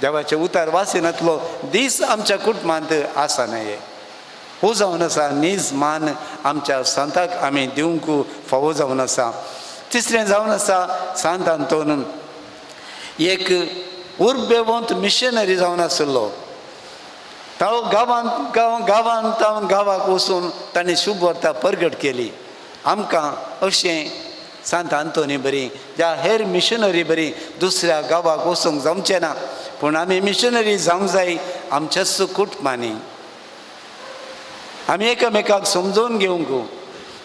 देवाचें उतर वाचिनातलो दीस आमच्या कुटुंबांत आसा न्हय. हो जावन आसा नीज मान आमच्या सांताक आमी दिवंक फावो जावन आसा. तिसरें जावन आसा सांत आंतोन एक उर्बेवंत मिशनरी जावन आसलो. तो गांवाक वचून ताणें शुभ वार्ता परगट केली. आमकां अशें सांत आंतोनी बरी ज्या हेर मिशनरी बरी दुसऱ्या गांवाक वचूंक जमचें ना, पूण आमी मिशनरी जावंक जाय आमच्याच कुटुंबांनी. आमी एकामेकाक समजोवन घेवंक,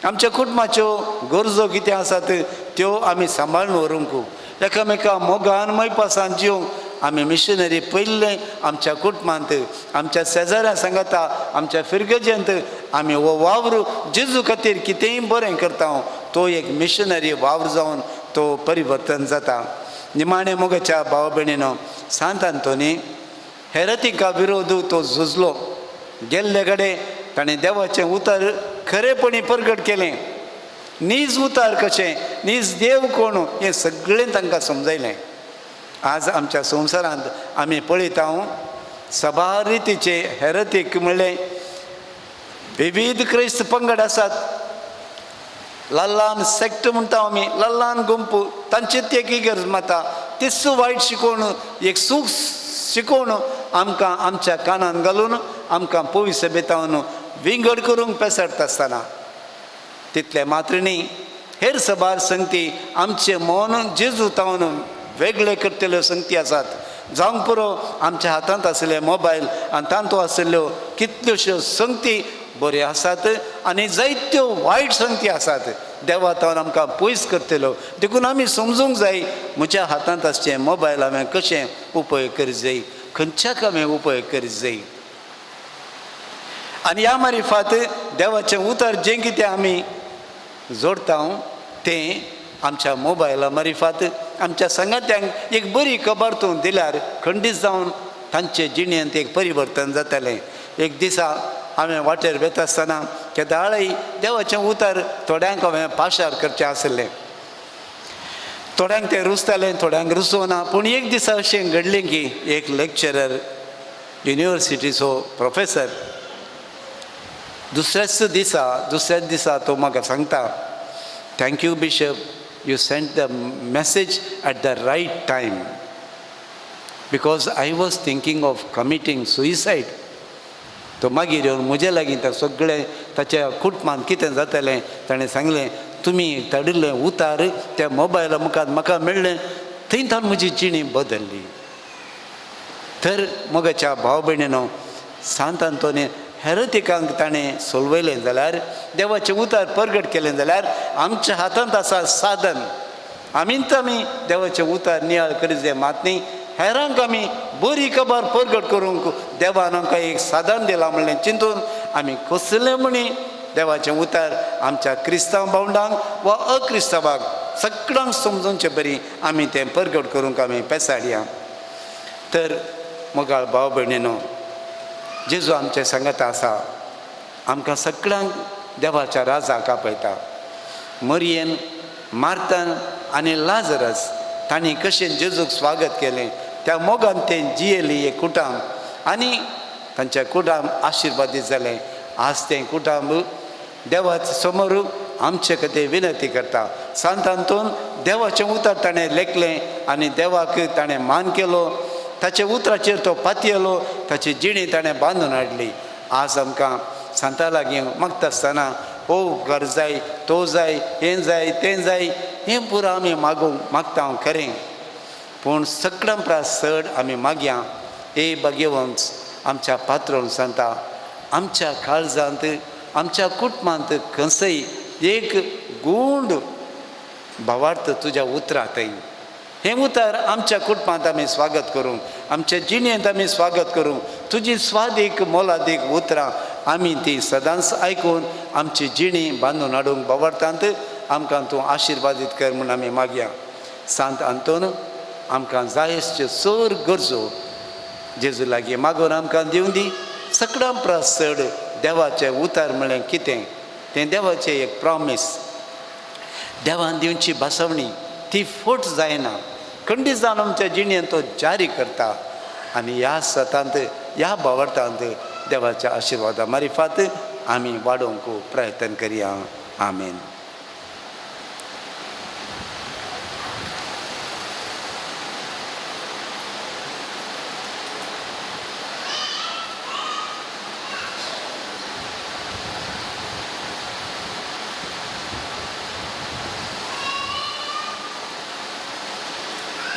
आमच्या कुटुंबाच्यो गरजो कितें आसात त्यो आमी सांबाळून व्हरूंक, एकामेका मोगान मैपासान जिवंक आमी मिशनरी पयलें आमच्या कुटुंबांत, आमच्या शेजाऱ्या सांगाता, आमच्या फिरगजेंत आमी हो वावर जेजू खातीर कितेंय बरें करता तो एक मिशनरी वावर जावन तो परिवर्तन जाता. निमाणे मोगाच्या भाव भयणीनो, सांत आंतोनी हेरेतिका विरोध तो झुजलो. गेल्ले कडेन ताणें देवाचें उतर खरेपणी परगट केलें. नीज उतर कशें, नीज देव कोण हें सगळें तांकां समजयलें. आज आमच्या संवसारांत आमी पळयता सभा रितीचे हेरेतीक म्हणलें विविध क्रिस्त पंगड आसात. ल्हान सेक्ट म्हणटा आमी, ल्हान गुंपू, तांचे ते इगर्ज माता तेच वायट शिकोवन एक सूख शिकोवन आमकां आमच्या कानान घालून आमकां पवी सभेतावन विंगड करूंक पेसडटा आसतना तितले मात्र न्ही, हेर सभार संगती आमचें मन जेजू तावन वेगळे करतल्यो संगती आसात. जावंक पुरो आमच्या हातांत आसले मोबायल आनी तांतू आशिल्ल्यो कितल्योश्यो संगती बऱ्यो आसात आनी जायत्यो वायट संगती आसात. देवा तावन आमकां पयस करतल्यो. देखून आमी समजूंक जाय म्हज्या हातांत आसचें मोबायल हांवें कशें उपयोग करीत जाय, खंयच्याक हांवें उपयोग करीत जाय. आनी ह्या मार्फत देवाचें उतर जें कितें आमी जोडटा तें आमच्या मोबायला मार्फत आमच्या संगात्यांक एक बरी खबर तूं दिल्यार खंडीत जावन तांचे जिणेंत एक परिवर्तन जातलें. एक दिसा हांवें वाटेर वेता आसतना केदाळय देवाचें उतर थोड्यांक हांवें पाशार करचें आसलें. थोड्यांक तें रुचतालें, थोड्यांक रुचोना. पूण एक दिसा अशें घडलें की एक लेक्चरर, युनिवर्सिटीचो प्रोफेसर, दुसऱ्याच दिसा तो म्हाका सांगता, thank you bishop, you sent the message at the right time because I was thinking of committing suicide. तो मागीर येवन म्हजे लागीं तें सगळें ताच्या कुटुंबांत कितें जातालें ताणें सांगलें, तुमी धाडिल्लें उतार त्या मोबायला मुखार म्हाका मेळ्ळें, थंयच्यान म्हजी जिणी बदल्ली. तर मोगाच्या भाव भयणीनो, सांत आंतोनी हेरेतिकांक ताणें सोलवयलें जाल्यार, देवाचें उतर परगट केलें जाल्यार आमच्या हातांत आसा साधन. आमीच आमी देवाचें उतर नियाळ करीत जाय, मात न्ही हेरांक आमी बरी खबर परगट करूंक देवान आमकां एक साधन दिलां म्हणलें चिंतून आमी कसलें म्हणी देवाचें उतर आमच्या क्रिस्तांव भावंडांक वा अक्रिस्तांवाक सगळ्यांक समजोवचें बरी आमी तें परगट करूंक आमी पेसाडया. तर मोगाळ भाव भयणीनो, जेजू आमचे सांगात आसा, आमकां सगळ्यांक देवाच्या राजाक आपयता. मरियेन, मार्तान आनी लाजरस तांणी कशें जेजूक स्वागत केलें, त्या मोगान तें जियेली एक कुटाम आनी तांचें कुटाम आशिर्वादीत जालें. आज तें कुटाम देवाचे समोर आमचे खातीर विनंती करता. सांत आंतोन देवाचें उतर ताणें लेखलें आनी देवाक ताणें मान केलो. ताचे उतराचेर तो पातयेलो, ताची जिणी ताणें बांदून हाडली. आज आमकां सांता लागीं मागता आसतना हो घर जाय, तो जाय, हें जाय, तें जाय, हें पुरो आमी मागता हांव खरें. पूण सगळ्यां परस चड आमी मागया, हे भाग्यवंत आमच्या पात्रोन सांता, आमच्या काळजांत, आमच्या कुटुंबांत खंयसय एक गूढ भावार्थ तुझ्या उतरांतय हें उतर आमच्या कुटुंबांत आमी स्वागत करूं, आमच्या जिणेंत आमी स्वागत करूं. तुजी स्वादीक मोलादीक उतरां आमी ती सदांच आयकून आमची जिणी बांदून हाडूंक भावार्थांत आमकां तूं आशिर्वादीत कर म्हूण आमी मागया. सांत आंतोन आमकां जाय आसच्यो चड गरजो जेजू लागीं मागून आमकां दिवं दी. सगळ्यां परस चड देवाचें उतर म्हळ्यार कितें तें देवाचें एक प्रॉमीस. देवान दिवची भासवणी ती फट जायना, खंडीत जावन आमच्या जिणेंत तो जारी करता. आनी ह्या सतांत ह्या भावार्थांत देवाच्या आशिर्वादा मारिफात आमी वाडोवंक प्रयत्न करया. आमेन.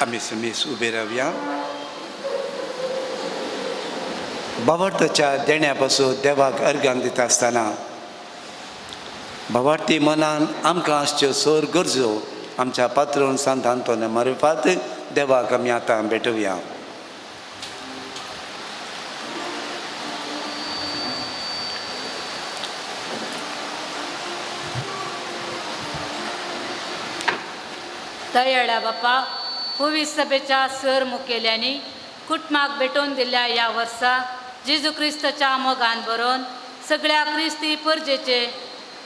आमी समीस उबे रावया. भावार्थाच्या देण्या पासून देवाक अर्गां दिता आसतना भावार्थी मनान आमकां आसच्यो सोर गरजो आमच्या पात्रोन सांत आंतोन मारिफात देवाक आमी आतां भेटोवया. दयाळा बापा, भोवी सभेच्या सर मुखेल्यांनी कुटुंबाक भेटोवन दिल्ल्या ह्या वर्सा जेजू क्रिस्ताच्या मोगान बरोवन सगळ्या क्रिस्ती परजेचे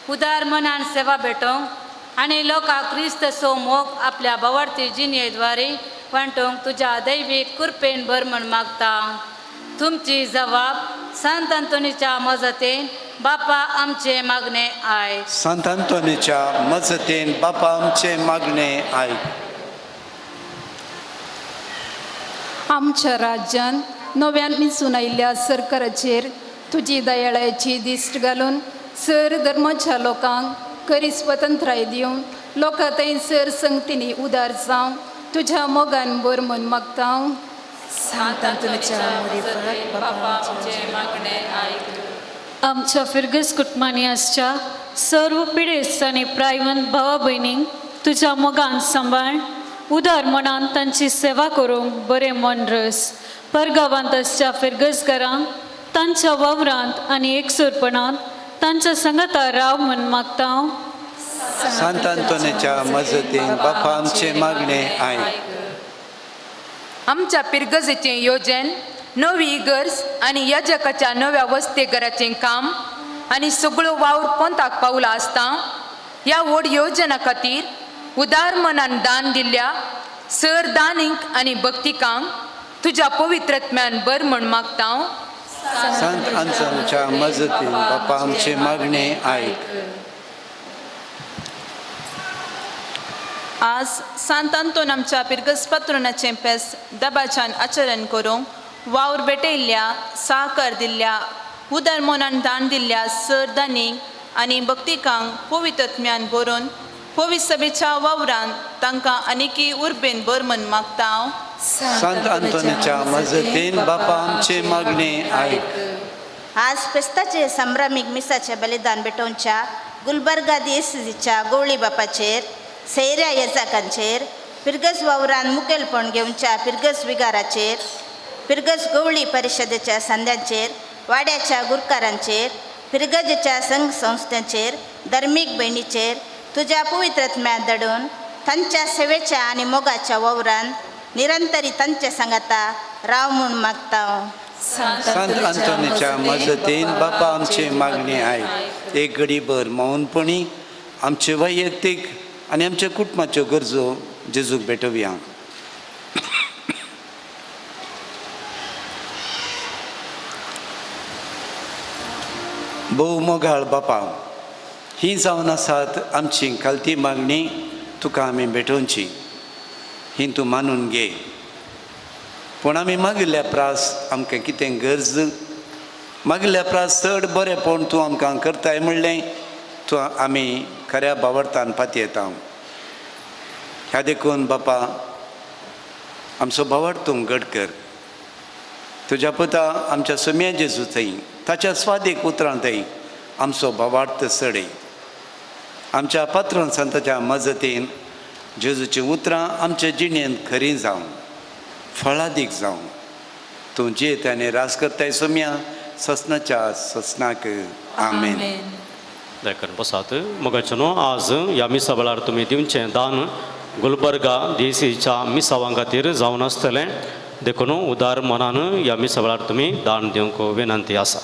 उदार मनान सेवा भेटोवंक आनी लोकांक क्रिस्त सो मोग आपल्या भावार्थी जिणेद्वारे वांटोवंक तुज्या दैवीक कृपेन भर म्हण मागता. तुमची जबाब सांत आंतोनीच्या मजतेन बापा आमचे मागणे आय. सांत आंतोनीच्या मजतेन बापा आमचे मागणे आयक. आमच्या राज्यान नव्यान मिसून आयिल्ल्या सरकाराचेर तुजी दयाळाची दिश्ट घालून सर धर्माच्या लोकांक खरी स्वतंत्राय दिवन लोकां थंयसर संगतींनी उदार जावं तुज्या मोगान बर म्हूण मागता. सांत आंतोनीच्या मरिफात बापा आमचे मागणे आयक. आमच्या फिरगस कुटुंबांनी आसच्या सर्व पिडेस्त आनी प्रायवंत भावा भयणींक तुज्या मोगान सांबाळ उदार मनान तांची सेवा करूंक बरें मन रस. परगांवांत आसच्या फिरगसकारांक तांच्या वावरांत आनी एकसुरपणांत तांच्या संगता राव म्हूण मागता. सांत आंतोनीच्या मजतीन बापा आमचे मागणे आयक. आमच्या पिरगजेचें येवजन, नवी इगर्ज आनी याजकाच्या नव्या वस्तेघराचें काम आनी सगळ्यो वावर पंथाक पावला आसता ह्या व्हड येवजना खातीर उदार मनान दान दिल्ल्या सर दानीक आनी भक्तिकांक तुज्या पवित्रत्म्यान बर म्हण मागता. सांत आंतोनीच्या मजतीन बापा आमचे मागणे आयक. आज सांत आंतोन आमच्या पिरगस पात्रोनाचें पेस दबाच्यान आचरण करूंक वावर भेटयल्ल्या सहकार दिल्ल्या उदार मनान दान दिल्ल्या सर दानीक आनी भक्तिकांक पवित्रत्म्यान बरोवन पवित्र सभेच्या वावरांत तांकां आनिकी उर्बेन बर म्हण मागता. सांत आंतोनीच्या मजतीन बापा आमचे मागणे आयक. आज फेस्ताचे संभ्रामीक मिसाचे बलिदान भेटोवच्या गुलबर्गा दिएससीच्या गवळी बापाचेर सैऱ्या येजाकांचेर पिरगस वावरान मुखेलपण घेवच्या पिरगस विगाराचेर पिरगस गवळी परिशदेच्या संद्यांचेर वाड्याच्या गुरकारांचेर पिरगजेच्या संघ संस्थांचेर धर्मीक भयणीचेर तुज्या पवित्रत्म्यात दडून तांच्या सेवेच्या आनी मोगाच्या वावरांत निरंतरी तांच्या सांगाता राव म्हूण मागता. सांत आंतोनीच्या मजतीन बापा आमचे मागणे आयक. एक घडीभर मौनपणी आमचे वैयक्तीक आनी आमच्या कुटुंबाच्यो गरजो जेजूक भेटोवया. भोव मोगाळ बापा, ही जावन आसात आमची खालती मागणी तुका आमी भेटोवची. ही तूं मानून घे. पूण आमी मागिल्ल्या प्रास आमकां कितें गरज मागिल्ल्या प्रास चड बरेंपण तूं आमकां करताय म्हणलें तूं आमी खऱ्या भावार्थान फाटी येता. ह्या देखून बापा आमचो भावार्थ तूं घट कर. तुज्या पुता आमच्या सुम्या जेजू थंय ताच्या स्वादीक उतरां थंय आमचो भावार्थ चडय. आमच्या पात्रोन संताच्या मजतीन जेजूची उतरां आमच्या जिणेंत खरीं जावं फळादीक जावं तूं जेत आनी रास करताय सोम्या ससनाच्या ससनाक आमेन. देखून बसात मोगाचनो आज ह्या मिसा वेळार तुमी दिवचें दान गुलबर्गा DCच्या मिसावां खातीर जावन आसतलें देखून उदार मनान ह्या मिसा वेळार तुमी दान दिवंक विनंती आसा.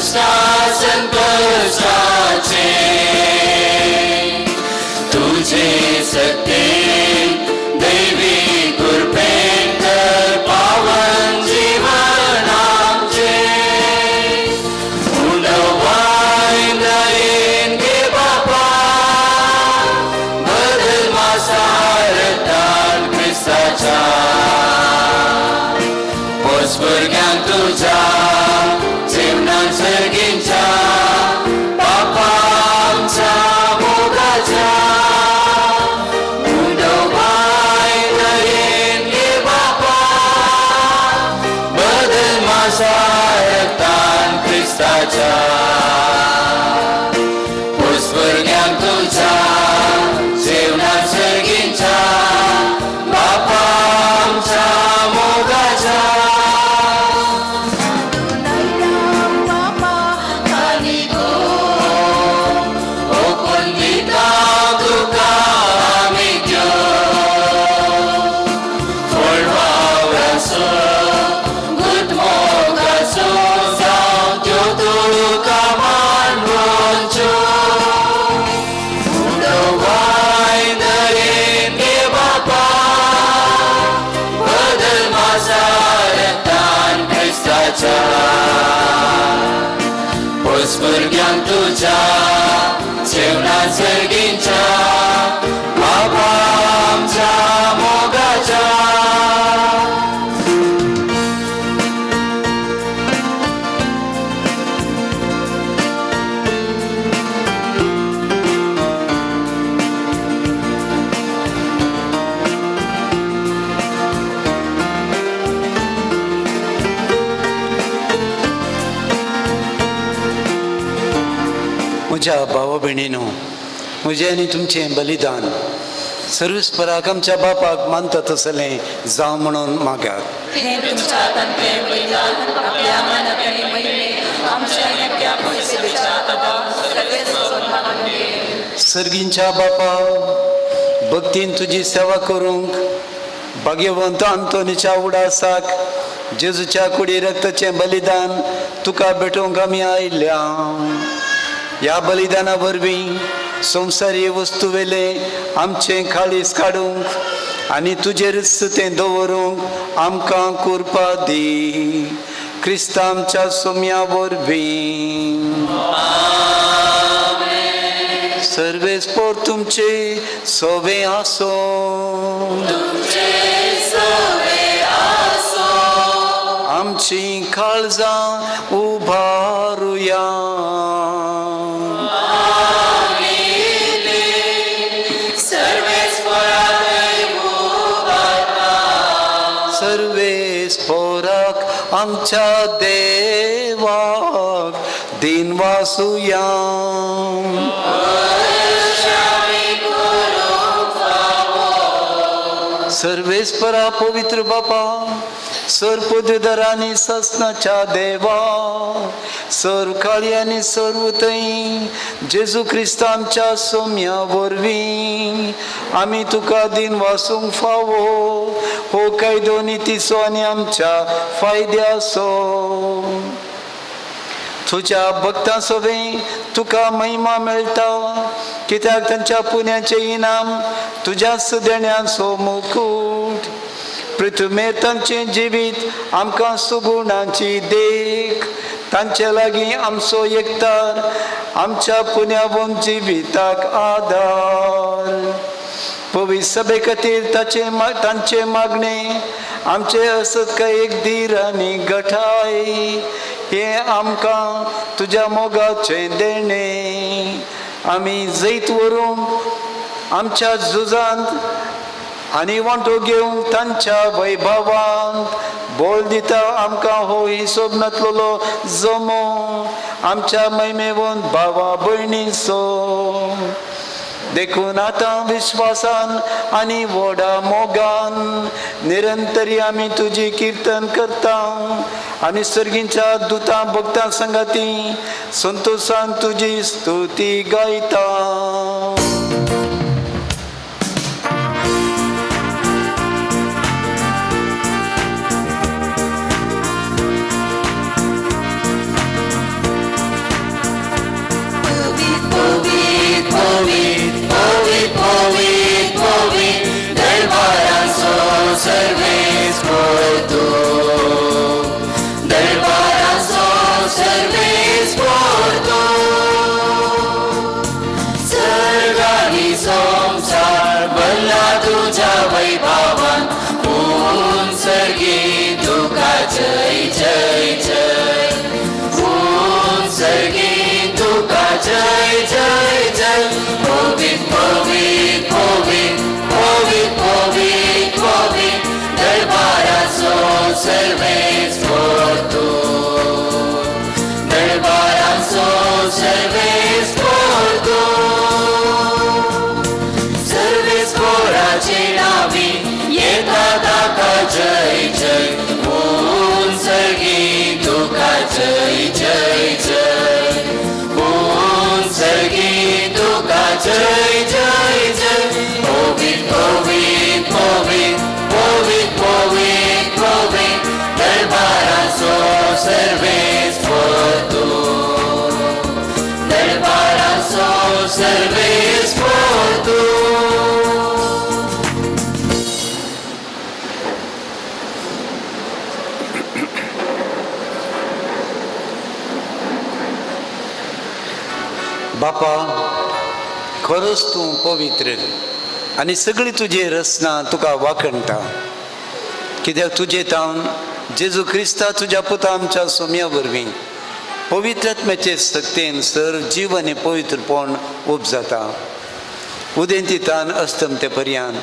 कष्टा संकष्टाचे तुझे सत्य दैवी कृपेत पावन जीवन आमचे उडवाय नयन गे बापा बदल मासारतान ख्रिस्ताच्या पोचभुरग्यांक तुझ्या जीवनात सर्गींच्या बापा आमच्या मोगाच्या उडवाय नयन गे बापा बदल मासारतान ख्रिस्ताच्या पोचभुरग्यांक तुझ्या जीवनात सर्गींच्या बापा आमच्या मोगाच्या पोचभुरग्यांक तुझ्या जीवनात सर्गींच्या बापा आमच्या मोगाच्या म्हज्या भावा भयणीनो, म्हजें आनी तुमचें बलिदान सर्विस्पराक आमच्या बापाक मानता तसलें जावं म्हणून मागात. हे तुमच्या तंत्रें बलिदान आपल्या मानक आनी महिमे आमच्या नेमक्या परिसेवेच्या तबा सगळे सोडपाक घे. सर्गींच्या बापा, भक्तीन तुजी सेवा करूंक भाग्यवंत आंतोनीच्या उडासाक जेजूच्या कुडी रक्ताचें बलिदान तुका भेटोवंक आमी आयल्या. ह्या बलिदाना वरवीं संवसारी वस्तू वेले आमचें काळीज काडूंक आनी तुजेर तें दवरूंक आमकां कुरपा दी. क्रिस्ता आमच्या सोम्या वरवीं. सर्वेस्पोर तुमचे सोवे आसो. आमची काळजां उबारुया. सर्वेस्पोराक आमच्या देवाक दिन वासुया. सर्वेस्परा पवित्र बापा, सर पदवीधरांनी ससनाच्या देवा, सर काळी आनी सर्वतई जेजू क्रिस्त आमच्या सोम्या वरवीं आमी तुका दिन वासूंक फावो. हो कायदो नितीचो आनी आमच्या फायद्याचो. तुझ्या भक्तां सोबे तुका महिमा मेळटा, कित्याक तांच्या पुण्याचें इनाम तुज्याच देण्याचो मुकूट. पृथ्वीमेर तांचें जिवीत आमकां सुगुणांची देख. तांचे लागीं आमचो एकतार आमच्या पुण्यावून जिविताक आदार. पवित्र सभे खातीर तांचे मागणे आमचे असत काय एक धीर आनी गठाय. हे आमकां तुज्या मोगाचें देणे. आमी जैत व्हरूंक आमच्या झुजांत आनी वांटो घेवंक तांच्या वैभवांत बोल दिता आमकां हो हिशोब नातलोलो जमो आमच्या महिमेवून भावा भयणीचो. देखून आतां विश्वासान आनी व्हडा मोगान निरंतरी आमी तुजी कीर्तन करता आनी सर्गींच्या दुतां भक्तां संगाती संतोषान तुजी स्तुती गायता. सर्वेस पोरतो सर्गानी संसार भरला तुझ्या वैभवान ऊन सर्गी तुका जय जय जय ऊन सर्गी तुका जय जय जय पवित पवित पवित पवित पवित पवित दरबाराचो सर्वेस पोरतो दरबाराचो सर्वेस पोरतो सर्वेस पोराचे नावी येता ताका जय जय ऊन सर्गी तुका जय जय जय ऊन सर्गी तुका जय जय जय पवित पवित पवित पवित पवित पवित दरबाराचो सर्वेस पोरतो दरबाराचो सर्वेस पोरतो बापा खरोच तूं पवित्र आनी सगळी तुजी रचना तुका वाखणटा कित्याक तुजे तावन जेजू क्रिस्ता तुज्या पुता आमच्या सोम्या वरवीं पवित्रात्म्याचे सक्तेन सर जीव आनी पवित्रपण उपजाता उदेंतितान अस्तमते पर्यान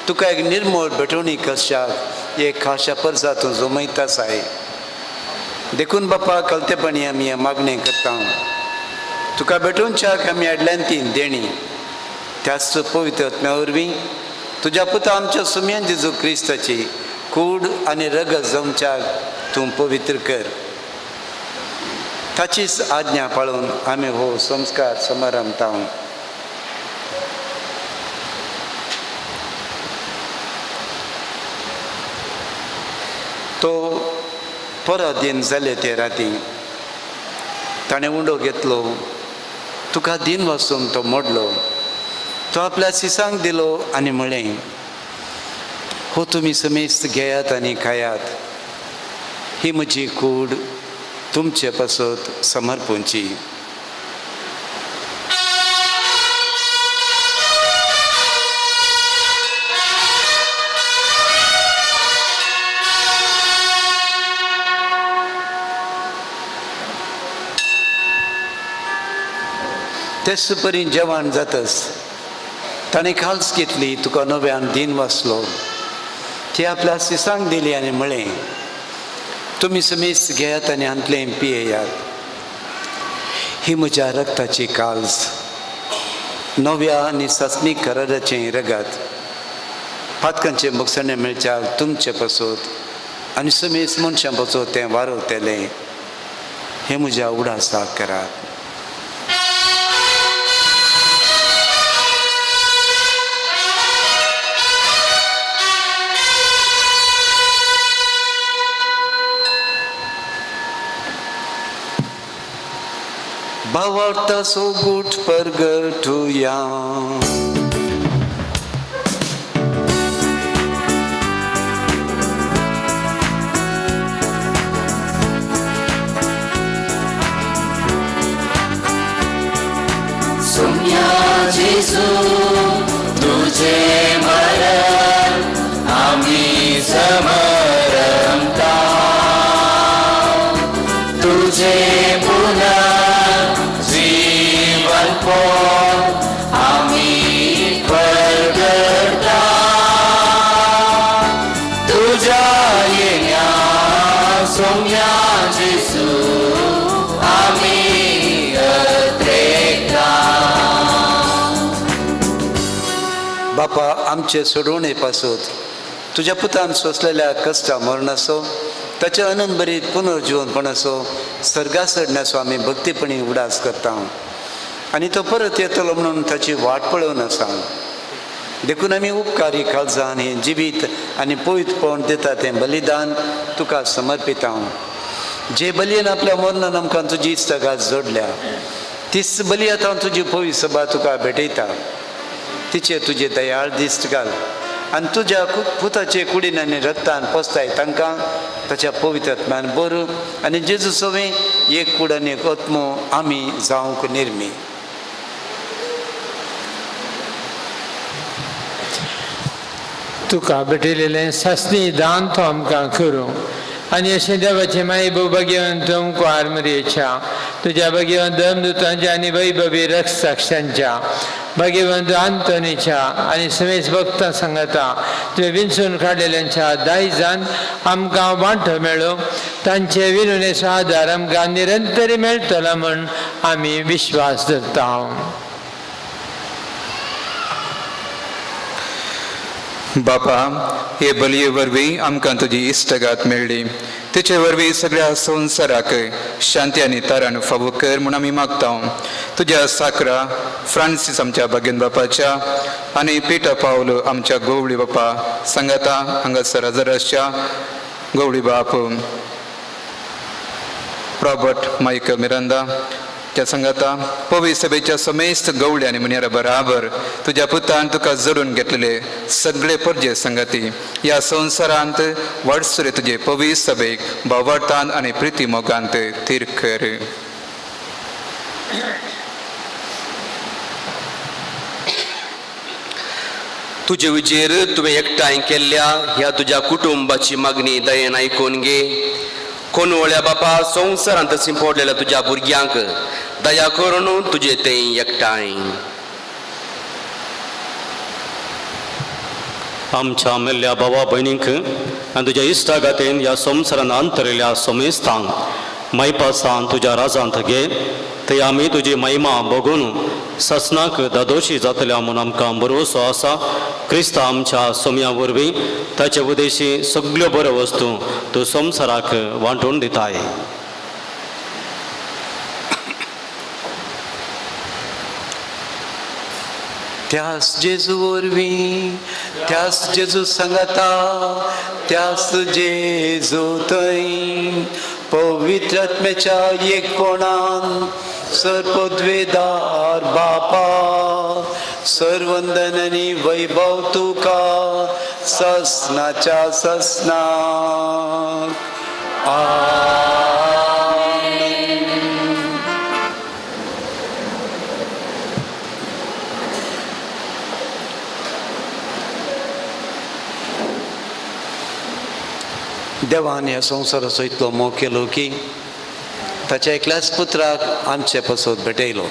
तुका एक निर्मळ भेटवणी कशाक एक खाशा परसा तूं जमयता साय देखून बापा कलतेपणी आमी हें मागणें करता तुका भेटोवच्याक आमी आडल्यान ती देणी त्याच पवित्र आत्म्या वरवीं तुज्या पुता आमच्या सुम्यान जेजू क्रिस्ताची कूड आनी रगत जमच्याक तूं पवित्र कर ताचीच आज्ञा पाळून आमी हो संस्कार समारंभांत तो परत दिन जाले ते राती ताणें उंडो घेतलो तुका दिन वाचून तो मोडलो तो आपल्या सिसांक दिलो आनी म्हळें हो तुमी समेस्त घेयात आनी खायात ही म्हजी कूड तुमचे पासत समर्पूंची तेच परी जेवण जातच ताणें खालस घेतली तुका नव्यान दिन वाचलो ती आपल्या सिसांक दिली आनी म्हळें तुमी समेस्त घेयात आनी हांतलें पियेयात ही म्हज्या रक्ताची काल्स नव्या आनी सस्मीक कराराचें रगत पातकांचे मुखसणे मेळच्याक तुमचे पासत आनी समेस्त मनशां पासत तें वारवतलें हें म्हज्या उडासाक करात भावार्था सोगूट परगटुया सुम्या जेजू तुझे मरण आम्ही समरमता तुझे पुन्हा आम्ही परगटा तुझ्या येण्या सोम्या जेजू आम्ही अत्रेका बापा आमचे सोडवणे पासत तुझ्या पुतान सोसलेल्या कश्टा मरणाचो ताचे आनंद बरीत पुनर्जीवनपणाचो सर्गास चडण्याचो आमी भक्तीपणी उडास करता आनी तो परत येतलो म्हणून ताची वाट पळोवन आसा देखून आमी उपकारी काळजान हें जिवीत आनी पवित्रपण दिता तें बलिदान तुका समर्पिता जे बलयेन आपल्या मरणान आमकां तुजी इस्तगात जोडल्या तीच बली आतां तुजी पवित्र सभा तुका भेटयता तिचे तुजे दयाळ दिश्ट घाल आनी तुज्या पुताचे कुडीन आनी रक्तान पोसताय तांकां ताच्या पवित्र आत्म्यान बर आनी जेजू सवे एक कूड आनी एक आत्मो आमी जावंक निर्मी. तुका भेटलेलें सस्नी दान तो आमकां करूं आनी अशें देवाचे माई भोव भगवंत कुंवार मरयेच्या तुज्या भगवंत धर्मदुतांच्या आनी वैभवी रक्षसाक्षांच्या भगवंत आंतोनीच्या आनी समेज भक्तां सांगता तुवें विंचून काडलेल्यांच्या दायजान आमकां वांटो मेळो तांचे विनुनेचो आदार आमकां निरंतरी मेळटलो म्हूण आमी विश्वास धरता. बापा, हे बलये वरवीं आमकां तुजी इश्टगात मेळ्ळी. तिचे वरवीं सगळ्या संवसाराक शांती आनी तारण फावो कर म्हूण आमी मागता. तुज्या साकरा फ्रांसीस आमच्या भगिन बापाच्या आनी पिटर पावलो आमच्या गवळी बापा सांगाता हांगासर हजर आसच्या गवळी बाप रॉबर्ट मायकल मिरांदा त्या सांगाता पवित्र सभेच्या समेस्त गवळी आनी मुनियारा बराबर तुज्या पुतान तुका जोडून घेतलेले सगळे परजे संगती ह्या संवसारांत वाडसुरे तुजे पवित्र सभेक भावार्थान आनी प्रिती मोगांत थीर कर. तुजे विजेर तुवें एकठांय केल्ल्या ह्या तुज्या कुटुंबाची मागणी दयेन आयकून घे. कोनवळ्या बापा, संवसारांत शिंपडलेल्या तुज्या भुरग्यांक दया करून तुजे तें एकठांय. आमच्या मेल्ल्या भावा भयणींक आनी तुज्या इश्टागातेन ह्या संवसारान अंतरिल्ल्या समेस्तांक मायपासान तुज्या राजांत घे. थंय आमी तुजी महिमा बघून ससनाक दादोशी जातल्या म्हूण आमकां भरवसो आसा. क्रिस्त आमच्या सोम्या वरवीं ताचे उदेशी सगळ्यो बऱ्यो वस्तू तूं संवसाराक वांटून दिताय. त्यास जेजू वरवीं त्यास जेजू सांगता त्यास जेजू थंय पवित्र आत्म्याच्या एकपणान सर्वोद्वेदार बापा सर्वंदन आनी वैभव तुका ससनाच्या ससनाक. देवान ह्या संवसाराचो इतलो मोग केलो की ताच्या एकल्याच पुत्राक आमचे पासत भेटयलो.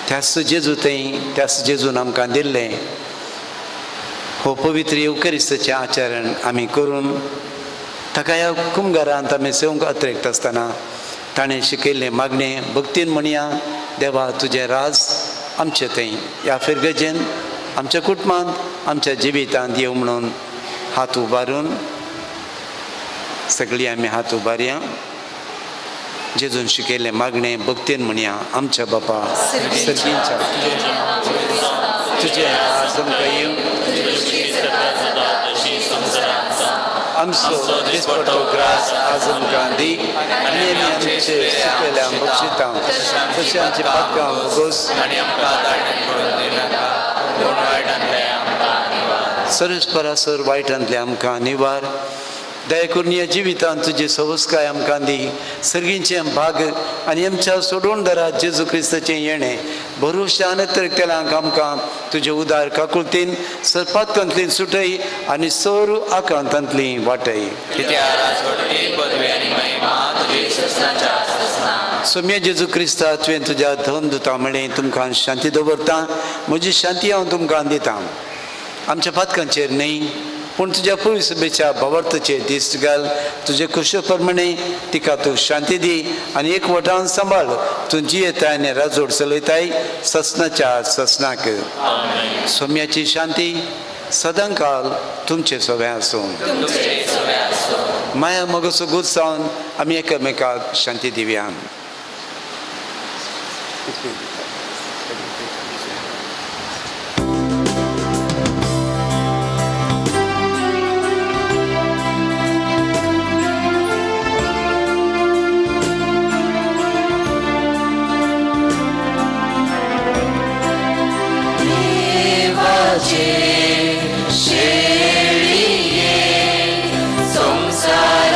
त्याच जेजू थंय त्याच जेजून आमकां दिल्लें हो पवित्र येवकरिस्ताचें आचरण आमी करून ताका ह्या कुंभारांत आमी सेवंक अत्रेक्त आसतना ताणें शिकयल्लें मागणें भक्तीन म्हणया. देवा, तुजें राज आमचे थंय ह्या फिरगजेन आमच्या कुटुंबांत आमच्या जिवितांत येवं म्हणून हात उबारून सगळीं आमी हात उबारया. जेजून शिकयलें मागणें भक्तीन म्हणया. आमच्या बापा सर्गींच्या तुजें राज आमकां येवं. आमचो दिसपट्टो ग्रास आज आमकां दी आनी आमी आमचे सुकयल्यांक बक्षिता तशें आमची पातकां वगोस सरस्परासर वायटांतले आमकां निवार. दया करून ह्या जिवितांत तुजी सवस्काय आमकां दी. सर्गींचें भाग आनी आमच्या सोडून दरात जेजू क्रिस्ताचें येणें भरोशान केल्यांक आमकां तुजे उदार काकुळतीन सरपातकांतली सुटय आनी सर आकांतांतली वाटय. सोम्या जेजू क्रिस्ता तुवें तुज्या धर्मदुतां मेळ्ळें तुमकां शांती दवरता. म्हजी शांती हांव तुमकां दितां. आमच्या पातकांचेर न्हय पूण तुज्या पवित्र सभेच्या भावार्थाचेर दिश्ट घाल. तुजे कुशे प्रमाणे तिका तूं शांती दी आनी एकवटान सांबाळ. तूं जियेताय आनी राजोड चलयताय ससनाच्या ससनाक. सोम्याची शांती सदां काल तुमचे सगळें आसूं. माया मोगाचो गुज जावन आमी एकामेकाक शांती दिवया. शेळिये संसार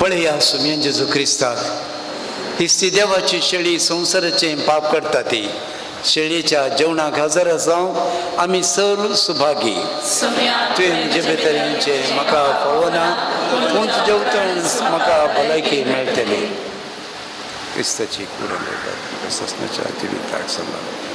बळे या सुमयन जेजू क्रिस्ताक इस्ती देवाची शेळी संवसाराचें पाप करता ती शेळयेच्या जेवणाक हजर जावं आमी सर सुभागी तुवें जे तरेचे म्हाका पळोवना पूण तुज्या उतरण म्हाका भलायकी मेळटली क्रिस्ताची कूड ससनाच्या जिविताक सल्ला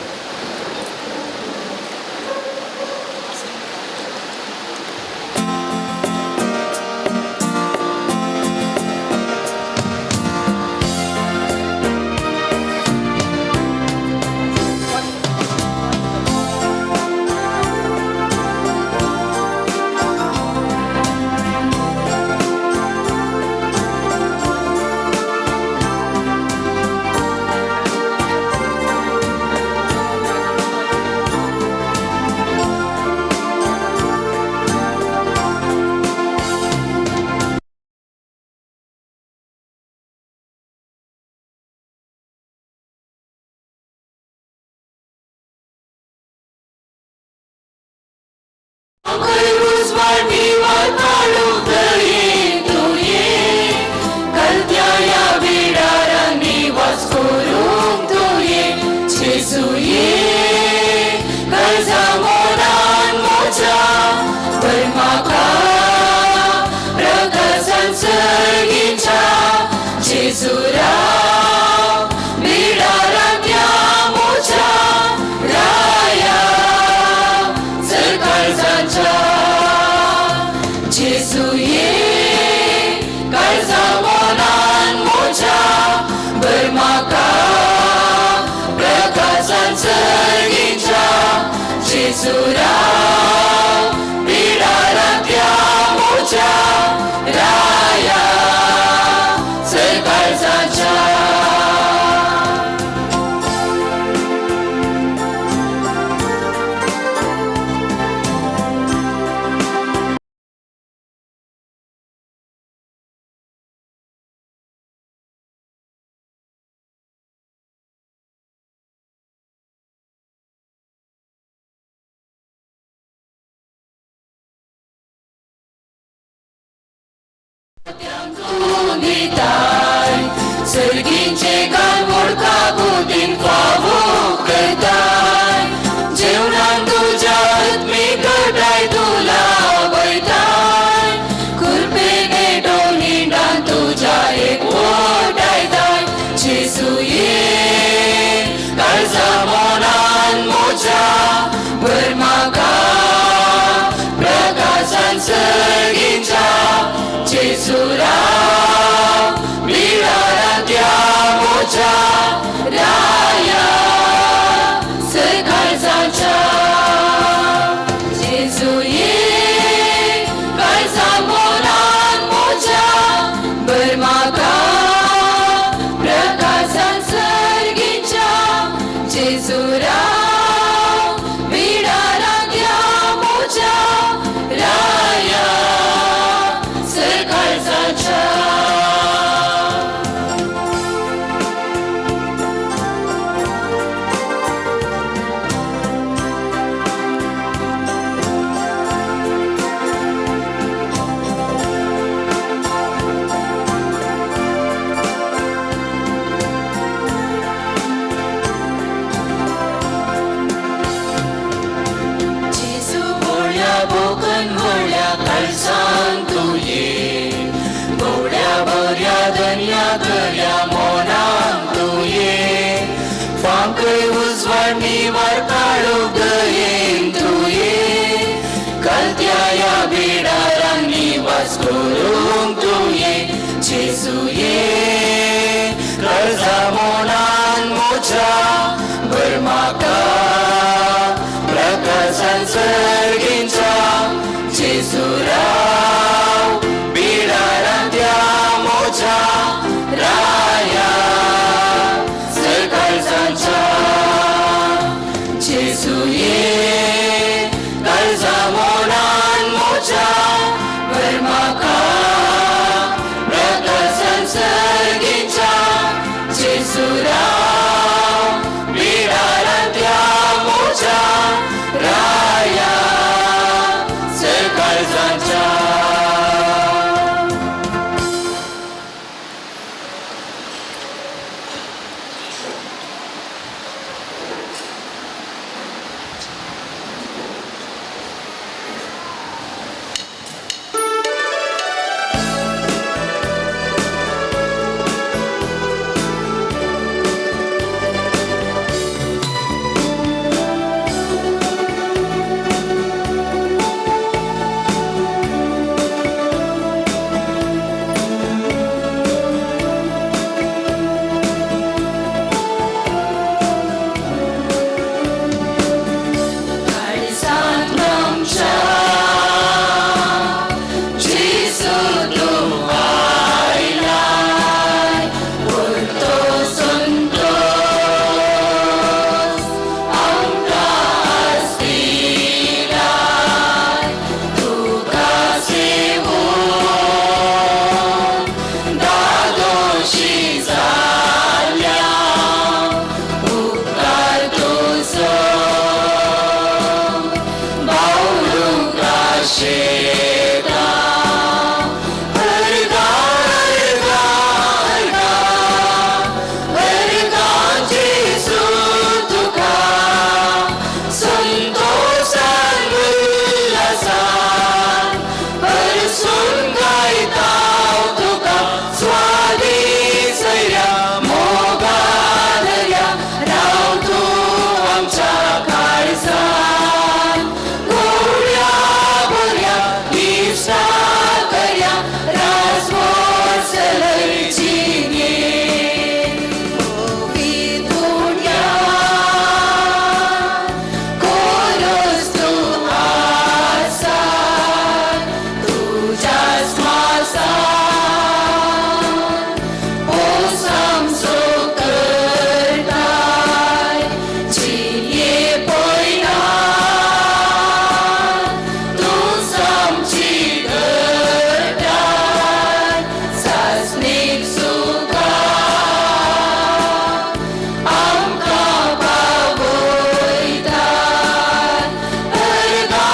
सर्गींचे गान मोडका गोदीन फावो करताय जेवणान तुझ्या आत्मी करताय तुला वयताय कुरपेने डोनिंडान तुझ्या एक ओटायताय जेसू ये काळजा मोनान मोच्या भर म्हाका प्रकाशान सर्गींच्या जेसूरा राया सकाळचा जेजू ये काळजा मोनान मोच्या बर म्हाका प्रकाशान सर्गीच्या जेजूरा बिडारांतल्या मोच्या राया सकाळचा करया मोनान तुये फांकय उजवाडनी वार काळो गयेन तुये कलत्या या बिडारान निवास करूंक तुये जेजू ये कर्जा मोनान मोच्या बर म्हाका प्रकाशान सर्गींच्या जेजू राव बिडारांतल्या मोच्या राया सकाळचा जेजू ये काळजा मोनान मोच्या बर म्हाका प्रकाशान सर्गींच्या जेजू राव बिडारांतल्या मोच्या राया सकाळचा येता अर्गा अर्गा अर्गा अर्गांची सूत तुका संतोषान उल्हासान परसून गायता तुका स्वादी सैर्या मोगादर्या राव तू आमच्या काळजान गोड्या बऱ्या दिवसा कर्या राजवसलयची नेम विदुड्या कोरस तू आसान तुझ्या श्वासान ओसामचो करताय चिये पयनान तूं सामची घडटाय सासणेक सुका आमकां पावयताय अर्गा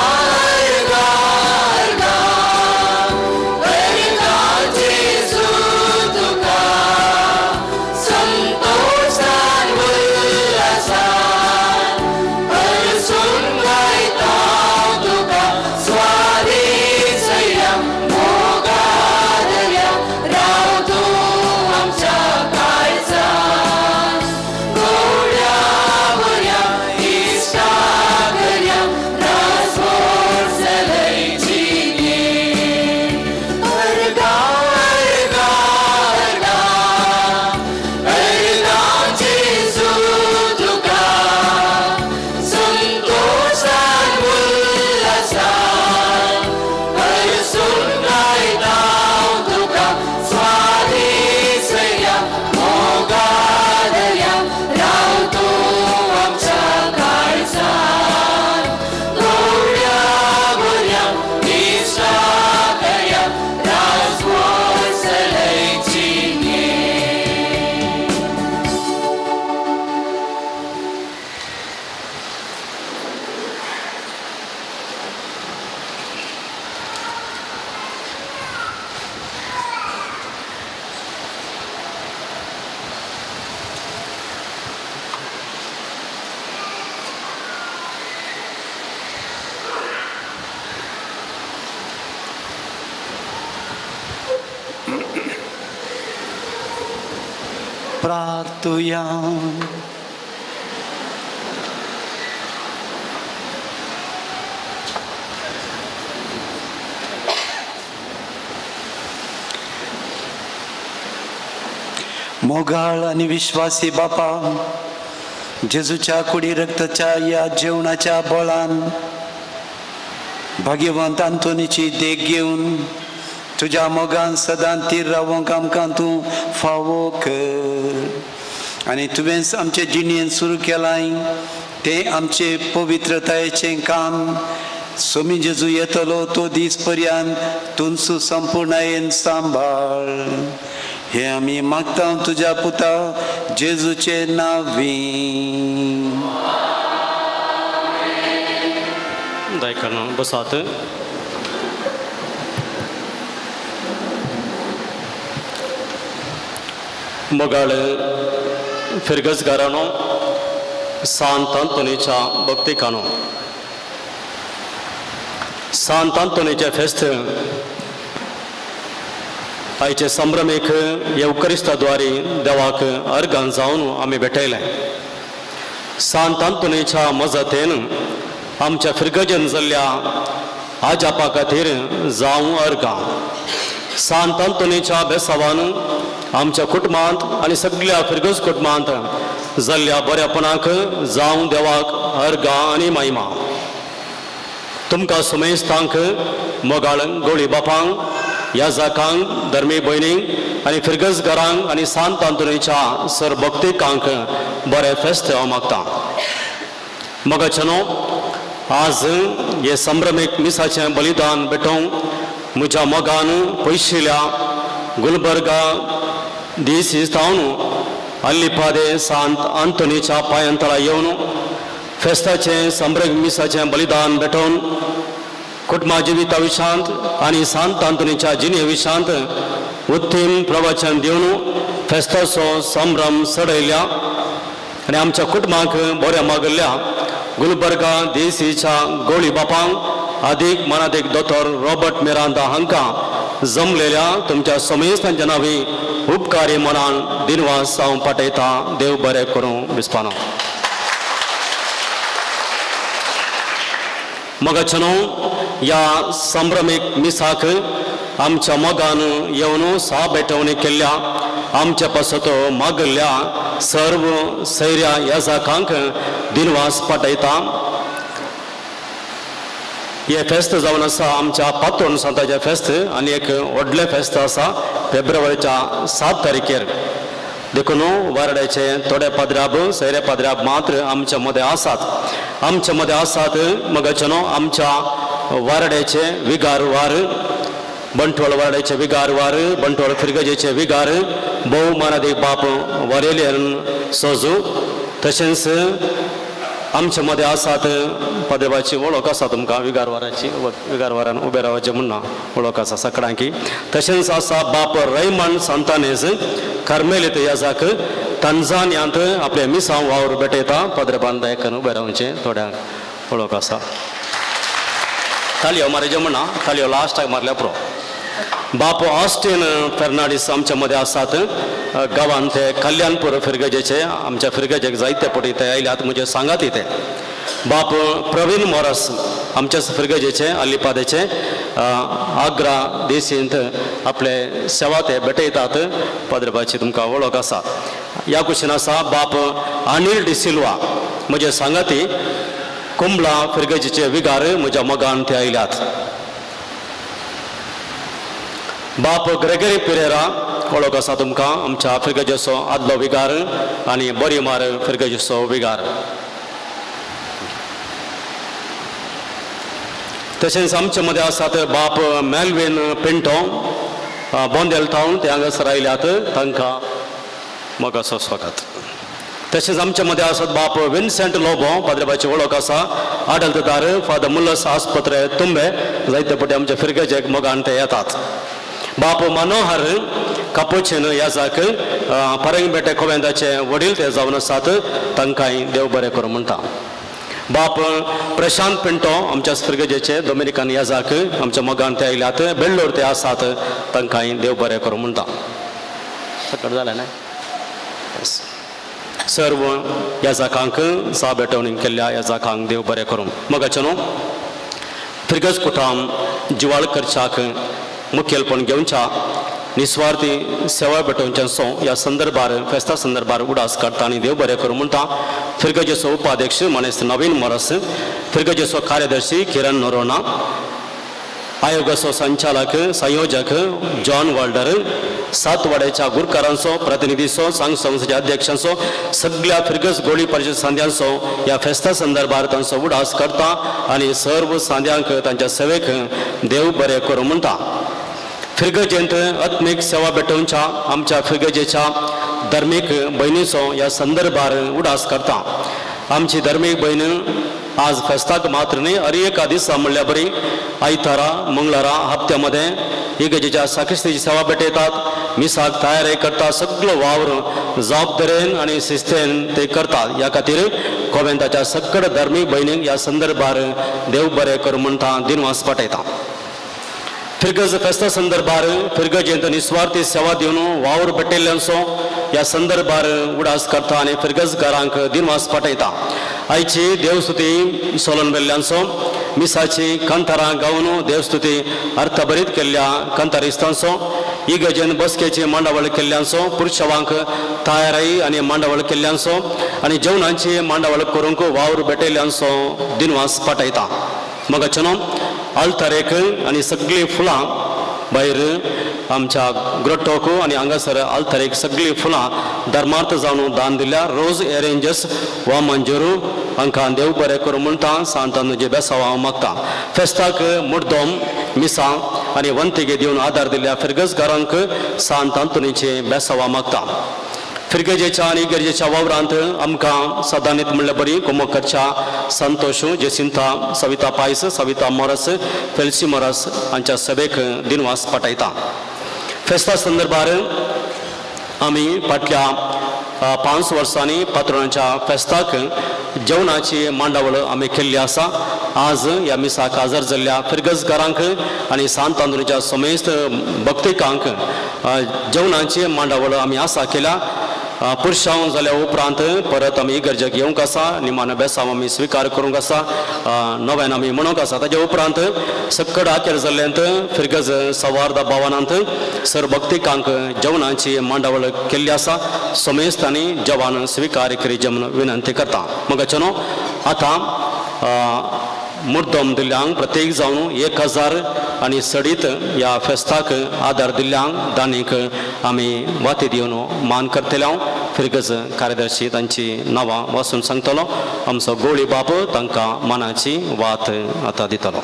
अर्गा अर्गा अर्गांची सूत तुका संतोषान उल्हासान परसून गायता तुका स्वादी सैर्या मोगादर्या राव तूं आमच्या काळजान गोड्या बऱ्या इश्टा कर्या राजवसलयची नेम अर्गा अर्गा अर्गा अर्गांची सूत तुका संतोषान उल्हासान परसून गायता तुका स्वादी सैर्या मोगादर्या राव तूं आमच्या काळजान गोड्या बऱ्या इश्टा कर्या राजवसलयची नेम प्रार्थुया मोगाळ आणि विश्वासी बापा जेजूच्या कुडी रक्ताच्या या जेवणाच्या बळान भाग्यवंत आंतोनीची देख घेवन तुझ्या मोगान सदां तीर रावंक आमकां तूं फावो कर आनी तुवें आमचे जिणेन सुरू केलाय तें आमचे पवित्रतायेचें काम सोमी जेजू येतलो तो दीस पर्यंत तूं सुसंपूर्णयेन सांबाळ हे आमी मागता तुज्या पुता जेजूचे नांवी दायकांनो बसात मोगाळ फिरगजगारानो सांत आंतोनीच्या भक्तिकानो सांत आंतोनीचे फेस्त आयचे संभ्रमेक येवकरिस्ताद्वारे देवाक अर्गां जावन आमी भेटयले सांत आंतोनीच्या मजतेन आमच्या फिरगजेन जाल्ल्या आजापा खातीर जावं अर्गां सांत आंतोनीच्या बेसावान आमच्या कुटुंबांत आनी सगळ्या फिरगज कुटुंबांत जाल्ल्या बऱ्यापणाक जावं देवाक अर्गां आनी महिमा तुमकां सुमेस्तांक मोगाळ गवळी बापांक याजाकांक धर्मी भयणींक आनी फिरगजगारांक आनी सांत आंतोनीच्या सरभक्तिकांक बरें फेस्त हांव मागतां मोगाचेनो आज हे संभ्रमीक मिसाचें बलिदान भेटोवंक म्हज्या मोगान पयशिल्ल्या गुलबर्गा दीस इस्तावन अल्लीपादे सांत आंतोनीच्या पांयांतळा येवन फेस्ताचें संभ्रमीक मिसाचें बलिदान भेटोवन कुटुंबा जिविता विशांत आणि सांत अंतोनीच्या जिने विशांत उत्तीम प्रवचन दिवन फेस्ताचो संभ्रम सडयल्या आणि आमच्या कुटुंबाक बऱ्या मागल्या गुलबर्गा देसीच्या गोळी बापांक अधिक मनाधिक दोतोर रॉबर्ट मिरांदा हांकां जमलेल्या तुमच्या समेस्तांच्या नावी उपकारी मनान दिनवास हांव पाठयता. देव बरें करूं. बिस्पानो मगाचनो या संभ्रमीक मिसाक आमच्या मोगान येवन साबेटवणी केल्ल्या आमच्या पासतो मागल्या सर्व सैर्या येजाकांक दिनवास पाठयता. हे फेस्त जावन आसा आमच्या पातोण सांताचें फेस्त आनी एक व्हडलें फेस्त आसा फेब्रुवारीच्या 7 तारखेर. देखून वारड्याचे थोडे पाद्राब सैरे पाद्राब मात्र आमच्या मदें आसात. आमच्या मदें आसात मगाचनो आमच्या वारड्याचे विगार वार बंटोळ वारड्याचे विगार वार बंटोळ फिरगजेचे विगार भोव मानादी बाप वरेलियन सोजू. तशेंच आमच्या मदें आसात पदेवाची वळख आसा तुमकां विगार वारान उबे रावचें म्हणना वळख आसा सगळ्यांकी. तशेंच आसा बाप रैमन सांतानेज कार्मेलीत याजाक तंजानियांत आपले मिसांव वावर भेटयता. पदरबान दायकन उबे रावचें थोड्यांक वळख आसा. तालयो मारचें म्हणना तालयो लास्टाक मारल्या पुरो. बाप ऑस्टीन फेर्नांडीस आमच्या मदें आसात. गांवांत ते कल्याणपूर फिरगजेचे आमच्या फिरगजेक जायते पटी ते आयल्यात म्हणजे सांगाती ते. बाप प्रवीण मोरस आमच्या फिरगजेचे अल्लीपादेचे आग्रा देसींत आपले सेवा ते भेटयतात. पदरबाची तुमकां वळख आसा. ह्या कुशीन आसा बाप अनिल डिसिल्वा म्हजे सांगाती कुंबळा फिरगजेचे विगार म्हज्या मोगान ते आयल्यात. बाप ग्रेगरी पिरेरा वळख आसा तुमकां आमच्या फिरगजेचो आदलो विगार आनी बोरीमार फिरगजेचो विगार. तशेंच आमचे मदें आसात बाप मेल्विन पिंटो बोंदेल टावन ते हांगासर आयल्यात. तांकां मोगाचो स्वागत. तशेंच आमच्या मदें आसात बाप विन्सेंट लोबो पाद्रेबाची वळख आसा. आडलतदार फादर मुल्लस आस्पत्रे तुंबे जायते पटी आमच्या फिरगजेक मोगान ते येतात. बाप मनोहर कापोचेन याजाक परंगबेटे कोवेंदाचे वडील ते जावन आसात. तांकांय देव बरें करूं म्हणटा. बाप प्रशांत पिंटो आमच्या फिरगजेचे डोमिनिकन याजाक आमच्या मोगान ते आयल्यात. बेल्लोर ते आसात. तांकांय देव बरें करूं म्हणटा. सकट जालें न्हय. सर्व याजाकांक साबेटवणी केल्ल्या याजाकांक देव बरें करूं. मगाचनो फिरगज कुटाम जिवाळकरच्याक मुखेलपण घेवच्या निस्वार्थी सेवा भेटोवच्यांचो ह्या संदर्भार फेस्ता संदर्भार उडास काडटा आनी देव बरें करूं म्हणटा. फिरगजेचो उपाध्यक्ष मनेस्त नवीन मोरस, फिरगजेचो कार्यदर्शी किरण नोरोना, आयोगाचो संचालक संयोजक जॉन वॉल्डर, सातवाड्याच्या गुरकारांचो प्रतिनिधीचो सांग संस्थेच्या अध्यक्षांचो सगळ्या फिरगज गोळी परिषद सांद्यांचो ह्या फेस्ता संदर्भार तांचो उडास करता आनी सर्व सांद्यांक तांच्या सेवेक देव बरें करूं म्हणटा. फिरगजेंत आत्मीक सेवा भेटोवच्या आमच्या फिरगजेच्या धर्मीक भयणीचो ह्या संदर्भार उडास करता. आमची धर्मीक भयण आज फेस्ताक मात्र न्ही एका दिसा म्हणल्या बरी आयतारा मंगळारा हप्त्यामध्ये इगजेच्या साखिस्तीची सेवा भेटयतात. मिसाक तयारी करता. सगळो वावर जबाबदारेन आनी शिस्तेन ते करतात. ह्या खातीर कोवेंताच्या सगळ धर्मीक भयणीक ह्या संदर्भार देव बरें करूं म्हणटा दिनवास पाठयता. फिरगज फेस्ता संदर्भार फिरगजेंत निस्वार्थी सेवा दिवन वावर भेटयल्ल्यांचो ह्या संदर्भार उडास करता आनी फिरगजकारांक दिनवास पाठयता. आयची देवस्तुती सोलन वेल्ल्यांचो मिसाची कंथारां गावन देवस्तुती अर्थभरीत केल्ल्या कंथारिस्तांचो इगजेन बसकेची मांडावळ केल्ल्यांचो पुरुशवांक तयारी आनी मांडावळ केल्ल्यांचो आनी जेवणाची मांडावळ करूंक वावर भेटयल्ल्यांचो दिनवास पाठयता. मगाचनो आल्तारेक आनी सगळीं फुलां भायर आमच्या ग्रोटोक आनी हांगासर आल्तारेक सगळीं फुलां धर्मार्थ जावन दान दिल्या. रोज एरेंजस वा मंजुरू हांकां देव बरें करूं म्हणटा सांतानुजे बेसांव हांव मागता. फेस्ताक मुर्दोम मिसां आनी वंतिगे दिवन आदार दिल्ल्या फिरगजकारांक सांत अंतोनीचे बेसांव मागता. फिरगेजेच्या आणि गरजेच्या वावरांत आमकां सदांनीत म्हणल्या बरी कुमकरच्या संतोष जेसिंता सविता पायस सविता मोरस फेल्सी मोरस हांच्या सभेक दिनवास पाठयता. फेस्ता संदर्भार आमी फाटल्या 5 वर्सांनी पात्रोनाच्या फेस्ताक जेवणाची मांडावळ आमी केल्ली आसा. आज ह्या मिसाक हजर जाल्ल्या फिरगजकारांक आनी सांत आंदोलनाच्या समेस्त भक्तिकांक जेवणाची मांडावळ आमी आसा केल्या. पुरशांव जाल्या उपरांत परत आमी इगर्जेक येवंक आसा. निमाणें बेसांव आमी स्विकार करूंक आसा. नव्यान आमी म्हणूंक आसा. ताजे उपरांत सक्कड आखेर जाल्ल्यांत फिरगज सवार्द भवनांत सरभक्तिकांक जेवणाची मांडावळ केल्ली आसा. समेस्त आनी जेवण स्विकार करी म्हणून विनंती करता. मगाच्यानो आतां मुद्दम दिल्ल्यांक प्रत्येक जावन 1000 आनी सडीत ह्या फेस्ताक आदार दिल्ल्यांक दानीक आमी वाती दिवन मान करतले. फिरगज कार्यदर्शी तांची नांवां वाचून सांगतलो. आमचो गोळी बाब तांकां मानाची वात आतां दितलो.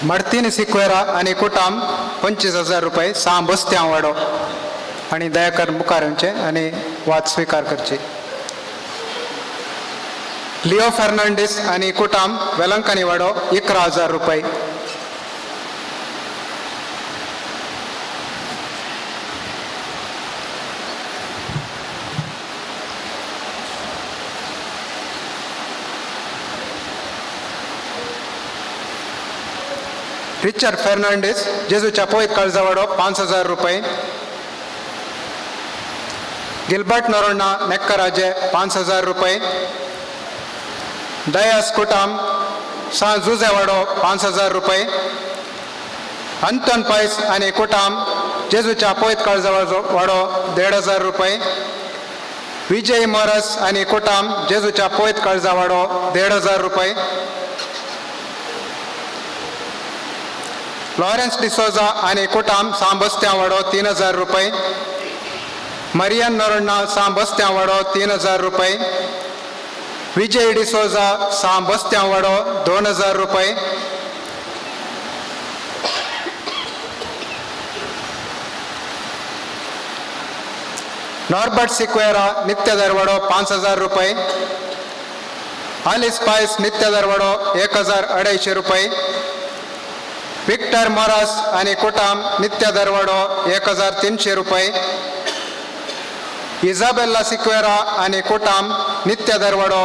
मर्तीन सिक्वेरा आणि कुटाम 25,000 रुपये 6 बस्त्यां वाडो आणि दयाकर मुखारांचे आणि वाद स्वीकार करचे. लिओ फर्नांडीस आणि कुटाम वेलंकनी वाडो 11,000 रुपये. रिचर्ड फर्नांडीस जेजूच्या पोयत काळजावाडो 5,000 रुपये. गिल्बर्ट नरोन्ना नेक्कराजे 5,000 रुपये. दयास कुटाम सा जुजेवाडो 5,000 रुपये. अंतन पैस आणि कुटाम जेजूच्या पोयत काळजावाडो 1,500 रुपये. विजय मोरस आणि कुटाम जेजूच्या पोयत काळजावाडो 1,500 रुपये. लॉरेन्स डिसोजा आणि कुटाम सांबस्त्यां वाडो 3,000 रुपये. मरियन नरोन्ना सांबस्त्यां वाडो 3,000 रुपये. विजय डिसोजा सांबस्त्यां वाडो 2,000 रुपये. नॉर्बर्ट सिक्वेरा नित्य दरवाडो 5,000 रुपये. आलिस पायस नित्य दरवाडो 1,250 रुपये. विक्टर मोरास आणि कुटाम नित्य दरवाडो 1,300 रुपये. इजाबेल्ला सिक्वेरा आणि कुटाम नित्य दरवाडो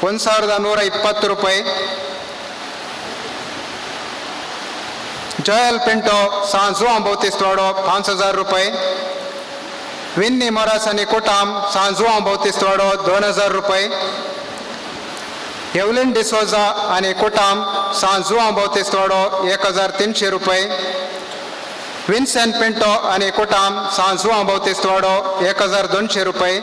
1,120 रुपये. जोएल पिंटो सान जुआन बाउतिस्ता 5,000 रुपये. विन्नी मोरास आणि कुटाम सान जुआन बाउतिस्ता 2,000 रुपये. एवलिन डिसोजा आणि कुटाम सान जुआन बाउतिस्ता 1,300 रुपये. विन्सेंट पिंटो आणि कुटाम सान जुआन बाउतिस्ता 1,200 रुपये.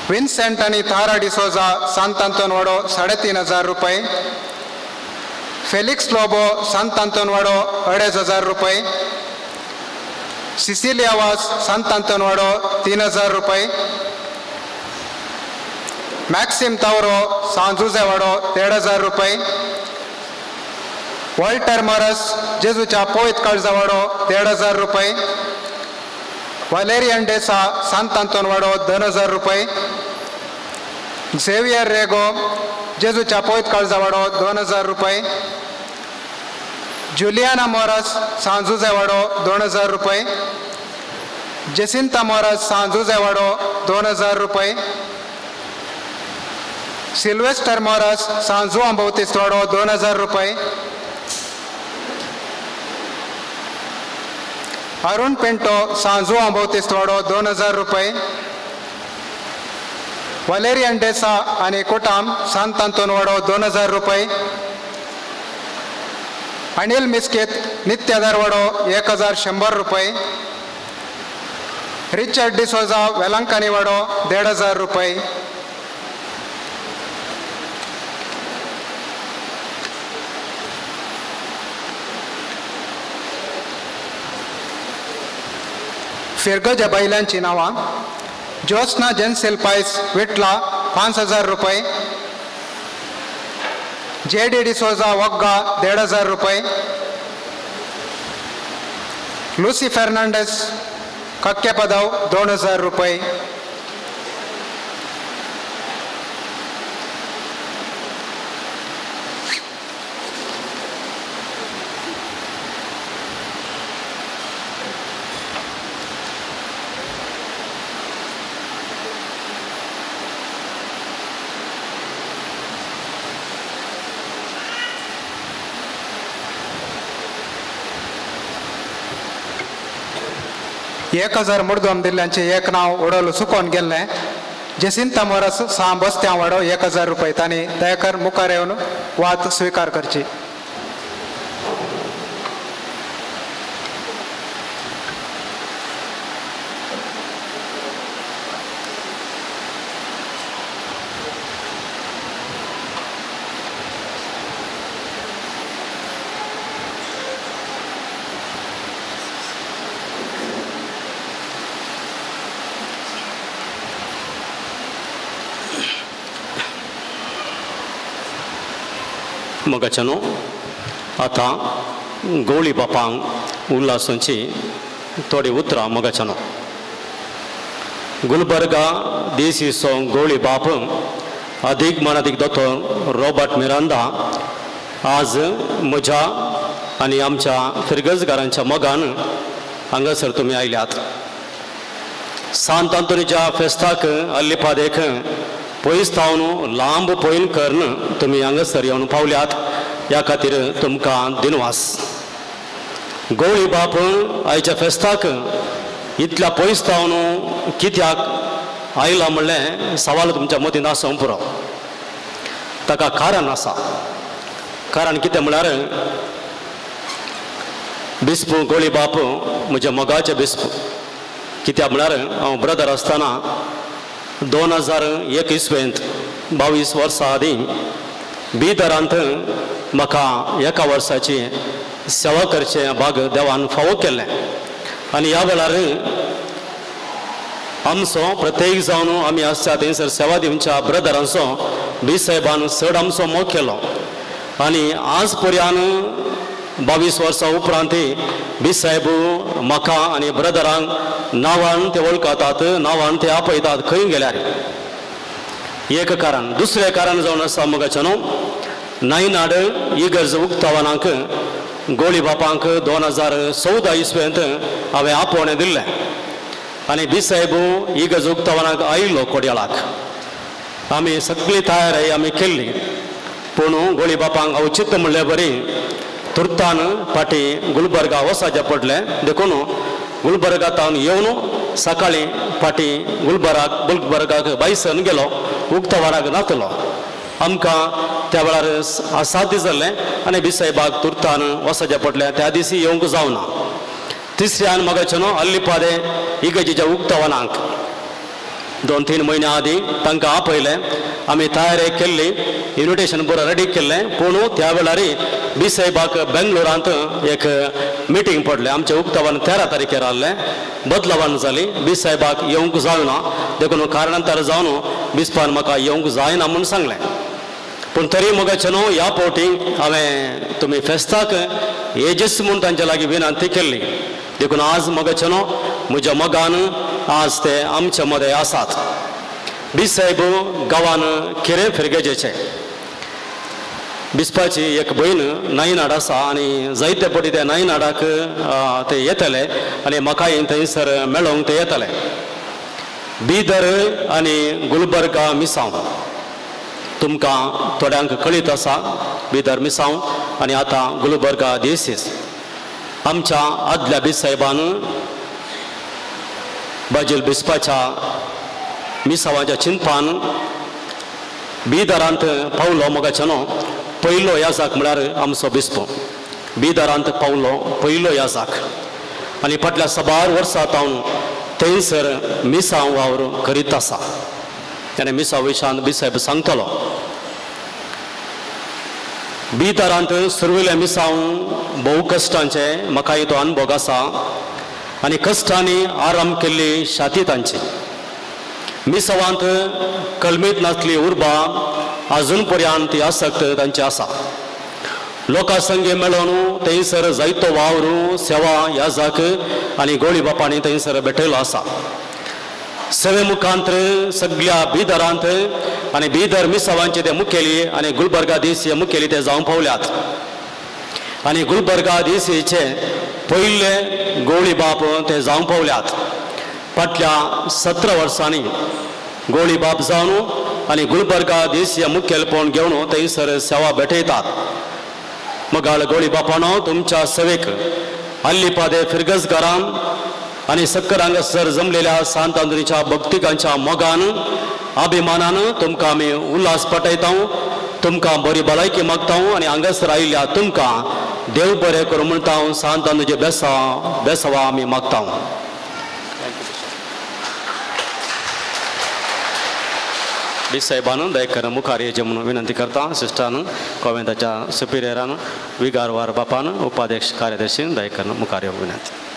विन्सेंट आणि थारा डिसोजा सांत आंतोनवाडो 3,500 रुपये. फेलिक्स लोबो सांत आंतोनवाडो 2,500 रुपये. सिसिलिया वास सांत आंतोनवाडो 3,000 रुपये. मॅक्सिम तावरो सांजुजेवाडो 1,500 रुपये. वॉल्टर मोरस जेजूच्या पोयत काळजावाडो 1,500 रुपये. वलेरियन डेसा सांत आंतोनवाडो 2,000 रुपये. झेवियर रेगो जेजूच्या पोयत काळजावाडो 2,000 रुपये. जुलियाना मोरस सांजुजेवाडो 2,000 रुपये. जेसिंता मोरस सांजुजेवाडो 2,000 रुपये. सिल्वेस्टर मोरस सान जुआन बाउतिस्ता 2,000 रुपये. अरुण पिंटो सान जुआन बाउतिस्ता 2,000 रुपये. वलेरियन डेसा आणि कुटाम सांत आंतोनवाडो 2,000 रुपये. अनिल मिस्केत नित्य दरवाडो 1,100 रुपये. रिचर्ड डिसोजा वेलंकनी वाडो 1,500 रुपये. फिरगज बैलांची नावां ज्योत्स्ना जेन्सेल पायस विटला 5,000 रुपये, JD डिसोजा वग्गा 1,500 रुपये, लुसी फर्नांडस कक्केपदव 2,000 रुपये, एक 1,000 मुडदोम दिल्ल्यांचे एक नाव उडवलं चुकोवन गेल्लें. जसिंता मोरस 6 बस्त्यां वाडो 1,000 रुपये. तांणी दयाकर मुखार येवन वाद स्विकार करची. मोगाचनो आता गवळी बापांक उल्हासांची थोडी उतरां मोगाचनो. गुलबर्गा देसीचो गवळी बाप अधीक मनाधीक दोतोर रॉबर्ट मिरांदा आज म्हज्या आनी आमच्या फिरगजगारांच्या मोगान हांगासर तुमी आयल्यात. सांत आंतोनीच्या फेस्ताक अल्लिपादेक पयस थावन लांब पयन कर्ण तुमी हांगासर येवन पावल्यात. ह्या खातीर तुमकां दिनवास. गवळी बाप आयच्या फेस्ताक इतल्या पयस थावन कित्याक आयला म्हणलें सवाल तुमच्या मतींत आसूं पुरो. ताका कारण आसा. कारण कितें म्हळ्यार बिस्प गवळी बाप म्हज्या मोगाचे बिस्प. कित्याक म्हळ्यार हांव ब्रदर आसतना 2001 इसवेंत 22 वर्सां आदीं बिदरांत म्हाका एका वर्साची सेवा करचें भाग देवान फावो केल्लें. आनी ह्या वेळार आमचो प्रत्येक जावन आमी आसता थंयसर सेवा दिवच्या ब्रदरांचो बी साहेबान चड आमचो मोग केलो. आनी आज पर्यान 22 वर्सां उपरांत बी साहेब म्हाका आनी ब्रदरांक नांवान ते वळखतात, नांवान ते आपयतात खंय गेल्यार. एक कारण. दुसरें कारण जावन आसा मोगाचनो नायनाड इगर्ज उक्तावनाक गवळी बापांक 2014 इसवेंत हांवें आपोवणें दिल्लें. आनी बी साहेब इगर्ज उक्तावनाक आयिल्लो कोड्याळाक. आमी सगळी तयारी आमी केल्ली. पूण गवळी बापांक हांव चित्त म्हणलें बरी तुर्तान फाटी गुलबर्गा वसाचें पडलें. देखून गुलबर्गांतावन येवन सकाळीं फाटी गुलबर्गाक बायसन गेलो. उक्तावनाक नातलो. आमकां त्या वेळार साध्य जाल्लें आनी बी साहेबाक तुर्तान वसाचें पडलें. त्या दिसी येवंक जावना. तिसऱ्यान मोगाचनो अल्लिपादे इगर्जेच्या उक्तावनाक 2-3 म्हयन्या आदीं तांकां आपयलें. आमी तयारी केल्ली. इन्विटेशन बरो रेडी केल्लें. पूण त्या वेळार बी साहेबाक बेंगलोरांत एक मिटींग पडलें. आमचें उक्तावण 13 तारखेर आहलें. बदलावण जाली. बी साहेबाक येवंक जावना. देखून कारणांतर जावन बिस्पान म्हाका येवंक जायना म्हूण सांगलें. पूण तरी मोगाचनो ह्या फावटी हांवें तुमी फेस्ताक येजस म्हूण तांचे लागीं विनंती केल्ली. देखून आज मोगाचनो म्हज्या मोगान आज ते आमचे मदें आसात. बी साहेब गांवान खेरे फिरगेजेचे. बिस्पाची एक भयण नायनाड आसा आनी जायते पटी ते नायनाडाक ते येतले आनी म्हाकाय थंयसर मेळोवंक ते येतले. बिदर आनी गुलबर्गा मिसांव तुमकां थोड्यांक कळीत आसा. बिदर मिसांव आनी आतां गुलबर्गा देसीस. आमच्या आदल्या बी साहेबान बाजील बिस्पाच्या मिसांवाच्या चिंतपान बिदरांत पावलो. मोगाचनो पयलो याजाक म्हळ्यार आमचो बिस्प बिदरांत पावलो. पयलो याजाक. आनी फाटल्या 12 वर्सां तावन थंयसर मिसांव वावर करीत आसा. आनी मिसांव विशयान बी साहेब सांगतलो. बिदरांत सुरविल्ले मिसांव भोव कश्टांचे म्हाकाय तो अनुभव आसा. आनी कश्टांनी आराम केल्ली शाती तांची मिसवांत कलमीत नासली उर्बा अजून पर्यंत ती आसक्त तांची आसा लोकां संगे मेळून थंयसर जायतो वावर सेवा याजक आनी गोळी बापांनी थंयसर भेटयलो आसा सेवे मुखांतर सगळ्या बिदरांत आनी बिदर मिसवांचे ते मुखेली आनी गुलबर्गा देसी मुखेली ते जावं पावल्यात आनी गुलबर्गा देसीचे पयले गोळी बाप ते जावं पावल्यात फाटल्या 17 वर्सांनी गोळी बाप जावन आनी गुलबर्गा देसी मुखेलपण घेवन थंयसर सेवा भेटयतात मगाळ गोळी बापानो तुमच्या सेवेक हल्लीपादे फिरगसगारान आनी सक्कर हांगासर जमलेल्या सांत आंदोलीच्या भक्तिकांच्या मोगान अभिमानान तुमकां आमी उल्हास पटयता तुमकां बरी भलायकी मागता आनी हांगासर आयिल्ल्या तुमकां देव बरें करूं म्हणटा सांत आंदोलीचे बेसवा आमी मागता डी साहेबान दयकर मुखार येचे म्हणून विनंती करता सिस्टान कॉवेंताच्या सुपिरियरान विगारवार बापान उपाध्यक्ष कार्यदर्शी दयकर मुखार येवंक विनंती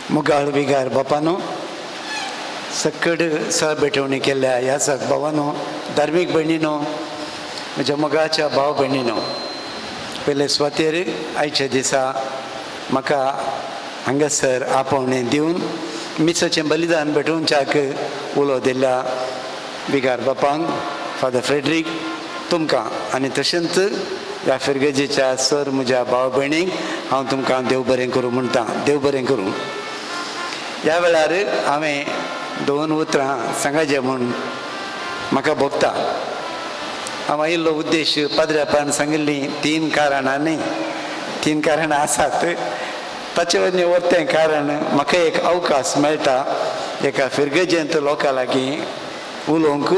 मुगाळ विगार बापानो सकड सहभेटवणी केल्ल्या ह्या भावानो धार्मीक भयणीनो म्हज्या मोगाच्या भाव भयणीनो पयले स्वातेर आयच्या दिसा म्हाका हांगासर आपोवणी दिवन मिसाचें बलिदान भेटोवच्याक उलो दिल्ल्या विगार बापांक फादर फ्रेडरीक तुमकां आनी तशेंच ह्या फिरगजेच्या सर म्हज्या भाव भयणीक हांव तुमकां देव बरें करूं म्हणटा देव बरें करूं ह्या वेळार हांवें 2 उतरां सांगायचें म्हूण म्हाका भोगता हांव आयिल्लो उद्देश पाद्र्यापान सांगिल्लीं 3 कारणांनी 3 कारणां आसात ताचे वरवीं व्हरतें कारण म्हाका एक अवकाश मेळटा एका फिरगजेंत लोकां लागीं उलोवंक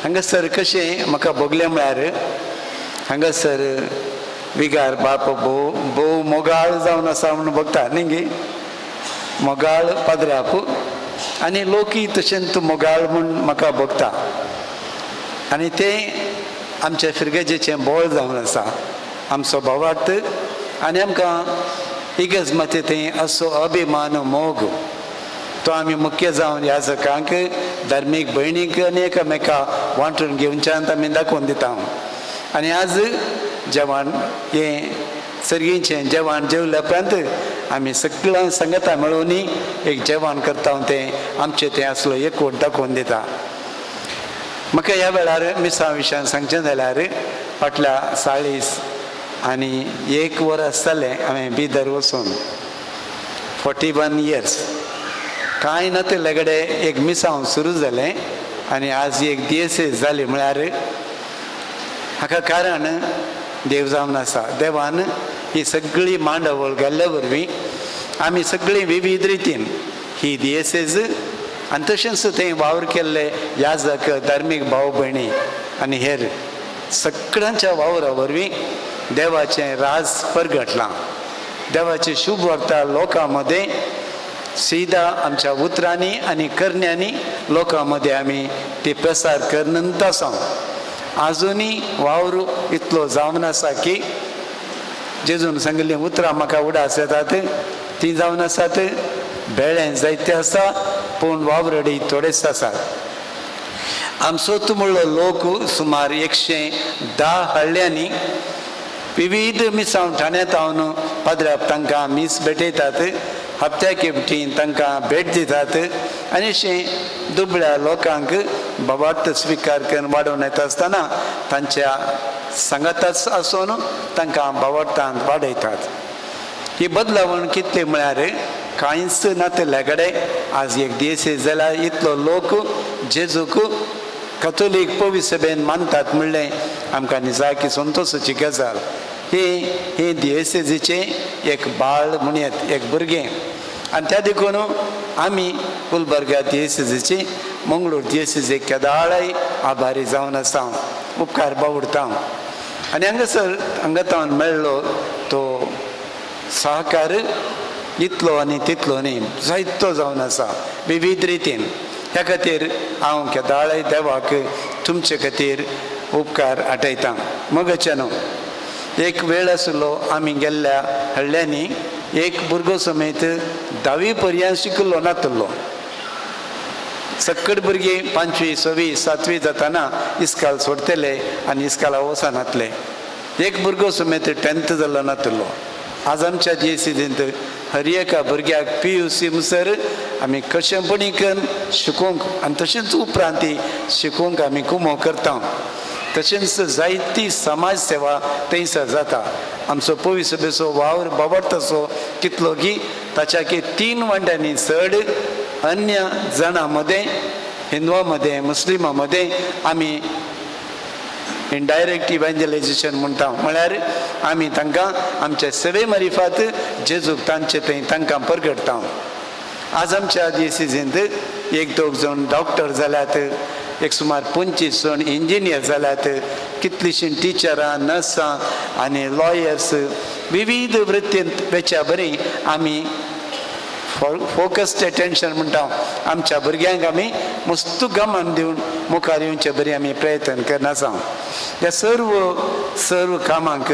हांगासर कशें म्हाका भोगलें म्हळ्यार हांगासर विगार बाप भोव मोगाळ जावन आसा म्हणून भोगता न्ही गे मोगाळ पाद्र्याप आनी लोकी तशेंच मोगाळ म्हूण म्हाका भोगता आनी तें आमच्या फिरगजेचें बोळ जावन आसा आमचो भावार्थ आनी आमकां इगज माते तें असो अभिमान मोग तो आमी मुख्य जावन ह्या जगांक धार्मीक भयणीक आनी एकामेका वांटून घेवच्यान आमी दाखोवन दिता आनी आज जेवण हें सर्गीचें जेवण जेवल्या उपरांत आमी सगळ्यां संगता मेळून एक जेवण करता तें आमचें तें आसलो एकवट दाखोवन दिता म्हाका ह्या वेळार मिसा विशयान सांगचें जाल्यार फाटल्या 40 आनी 1 वर्स जालें हांवें बिदर वचून 41 इयर्स कांय ना ते लगडे एक मिसांव सुरू जालें आनी आज एक DSS जाली म्हळ्यार हाका कारण देव जावन आसा देवान ही सगळी मांडवळ घाल्ल्या वरवीं आमी सगळीं विविध रितीन ही DSS आनी तशेंच थंय वावर केल्ले याजक धार्मीक भाव भयणी आनी हेर सगळ्यांच्या वावरा वरवीं देवाचें राज परगटलां देवाची शुभ वार्ता लोकां मदें सीदा आमच्या उतरांनी आनी करण्यांनी लोकां मदें आमी ती प्रसार करनंत आसा आजुनी वावर इतलो जावन आसा की जेजून सांगिल्लीं उतरां म्हाका उडास येतात ती जावन आसात बेळें जायतें आसा पूण वावरडी थोडेच आसात आमचो म्हणलो लोक सुमार 110 हळ्यांनी विविध मिसांव ठाण्यात हांवन पदराप तांकां मीस भेटयतात, हप्त्याक हेवटीन तांकां भेट दितात आनी अशें दुबळ्या लोकांक बाबार्थ स्विकार करून वाडोवन येता आसतना तांच्या सांगाताच आसून तांकां बाबार्थांत वाडयतात. ही बदलावण कितले म्हळ्यार कांयच नातल्या कडेन आज एक दीस जाल्यार इतलो लोक जेजूक कथोलीक पवित्र सभेन मानतात म्हणलें आमकां निजाकी संतोशाची गजाल. हे दिएसेजीचे एक बाळ म्हणयात, एक भुरगें. आनी त्या देखून आमी गुलबर्गा दिएसेजीची मंगळूर दिएसेजीक केदाळय आभारी जावन आसा, उपकार बावडटा. आनी हांगातावन मेळ्ळो तो सहकार इतलो आनी तितलो न्ही, जायतो जावन आसा विविध रितीन. ह्या खातीर हांव केदाळय देवाक तुमचे खातीर उपकार आठयतां. मगच्यानो एक वेळ आसलो आमी गेल्ल्या हळ्यांनी एक भुरगो समेत 10वी पर्यंत शिकलो नातलो. सक्कड भुरगीं 5वी 6वी 7वी जाताना इस्काल सोडतले आनी इस्काला वचनातले. एक भुरगो समेत 10th जाल्लो नातलो. आज आमच्या दिएसींत हर एका भुरग्याक PUC मुसर आमी कशेपणीकन शिकोवंक आनी तशेंच उपरांत शिकोवंक आमी कुमो करता. तशेंच जायती समाज सेवा थंयसर जाता. आमचो पवित्र सभेचो वावर बाबडताचो कितलो की ताच्या की 3 वांट्यांनी चड अन्य जाणां मदें, हिंदुवां मदें, मुस्लिमां मदें आमी इनडायरेक्ट इव्हँजलायझेशन म्हणटा. म्हळ्यार आमी तांकां आमच्या सेवे मारिफात जेजूक तांचे थंय तांकां परगटता. आज आमच्या दिएसींत 1-2 जण डॉक्टर जाल्यात, एक सुमार 25 जण इंजिनियर जाल्यात, कितलीशीं टिचरां, नर्सां आनी लॉयर्स विविध वृत्तींत वेच्या बरी आमी फोकस्ड अटेन्शन म्हणटा. आमच्या भुरग्यांक आमी मस्त गमान दिवन मुखार येवचे बरी आमी प्रयत्न करना आसा. ह्या सर्व कामांक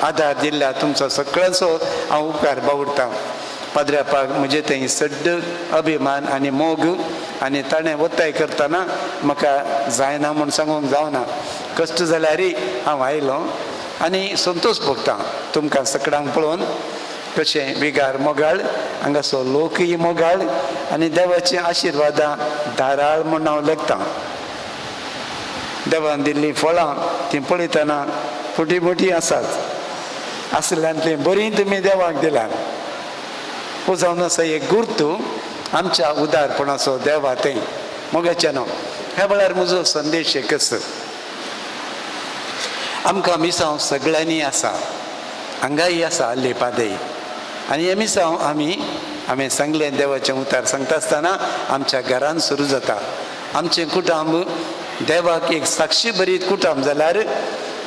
आदार दिल्ल्या तुमचो सगळ्यांचो हांव उपकार बावडटां. पाद्र्यापाक म्हजे थंय सड्ड अभिमान आनी मोग आनी ताणें वताय करतना म्हाका जायना म्हूण सांगूंक जावना. कश्ट जाल्यारय हांव आयलो आनी संतोश भोगता तुमकां सगळ्यांक पळोवन. कशें विगार मोगाळ, हांगासो लोकय मोगाळ आनी देवाची आशिर्वादां धाराळ म्हूण हांव लेखतां. देवान दिल्लीं फळां तीं पळयतना फुटी मोठी आसात, आसल्यांतली बरी तुमी देवाक दिल्यात. हो जावन आसा एक गुर्तू आमच्या उदारपणाचो देवा थंय. मोगाच्या न्हू ह्या वेळार म्हजो संदेश एकच. आमकां मिसांव सगळ्यांनी आसा, हांगाय आसा लेपादय. आनी हे मिसांव आमी सांगलें देवाचें उतार सांगता आसतना आमच्या घरान सुरू जाता. आमचें कुटुंब देवाक एक साक्षी बरीत कुटुंब जाल्यार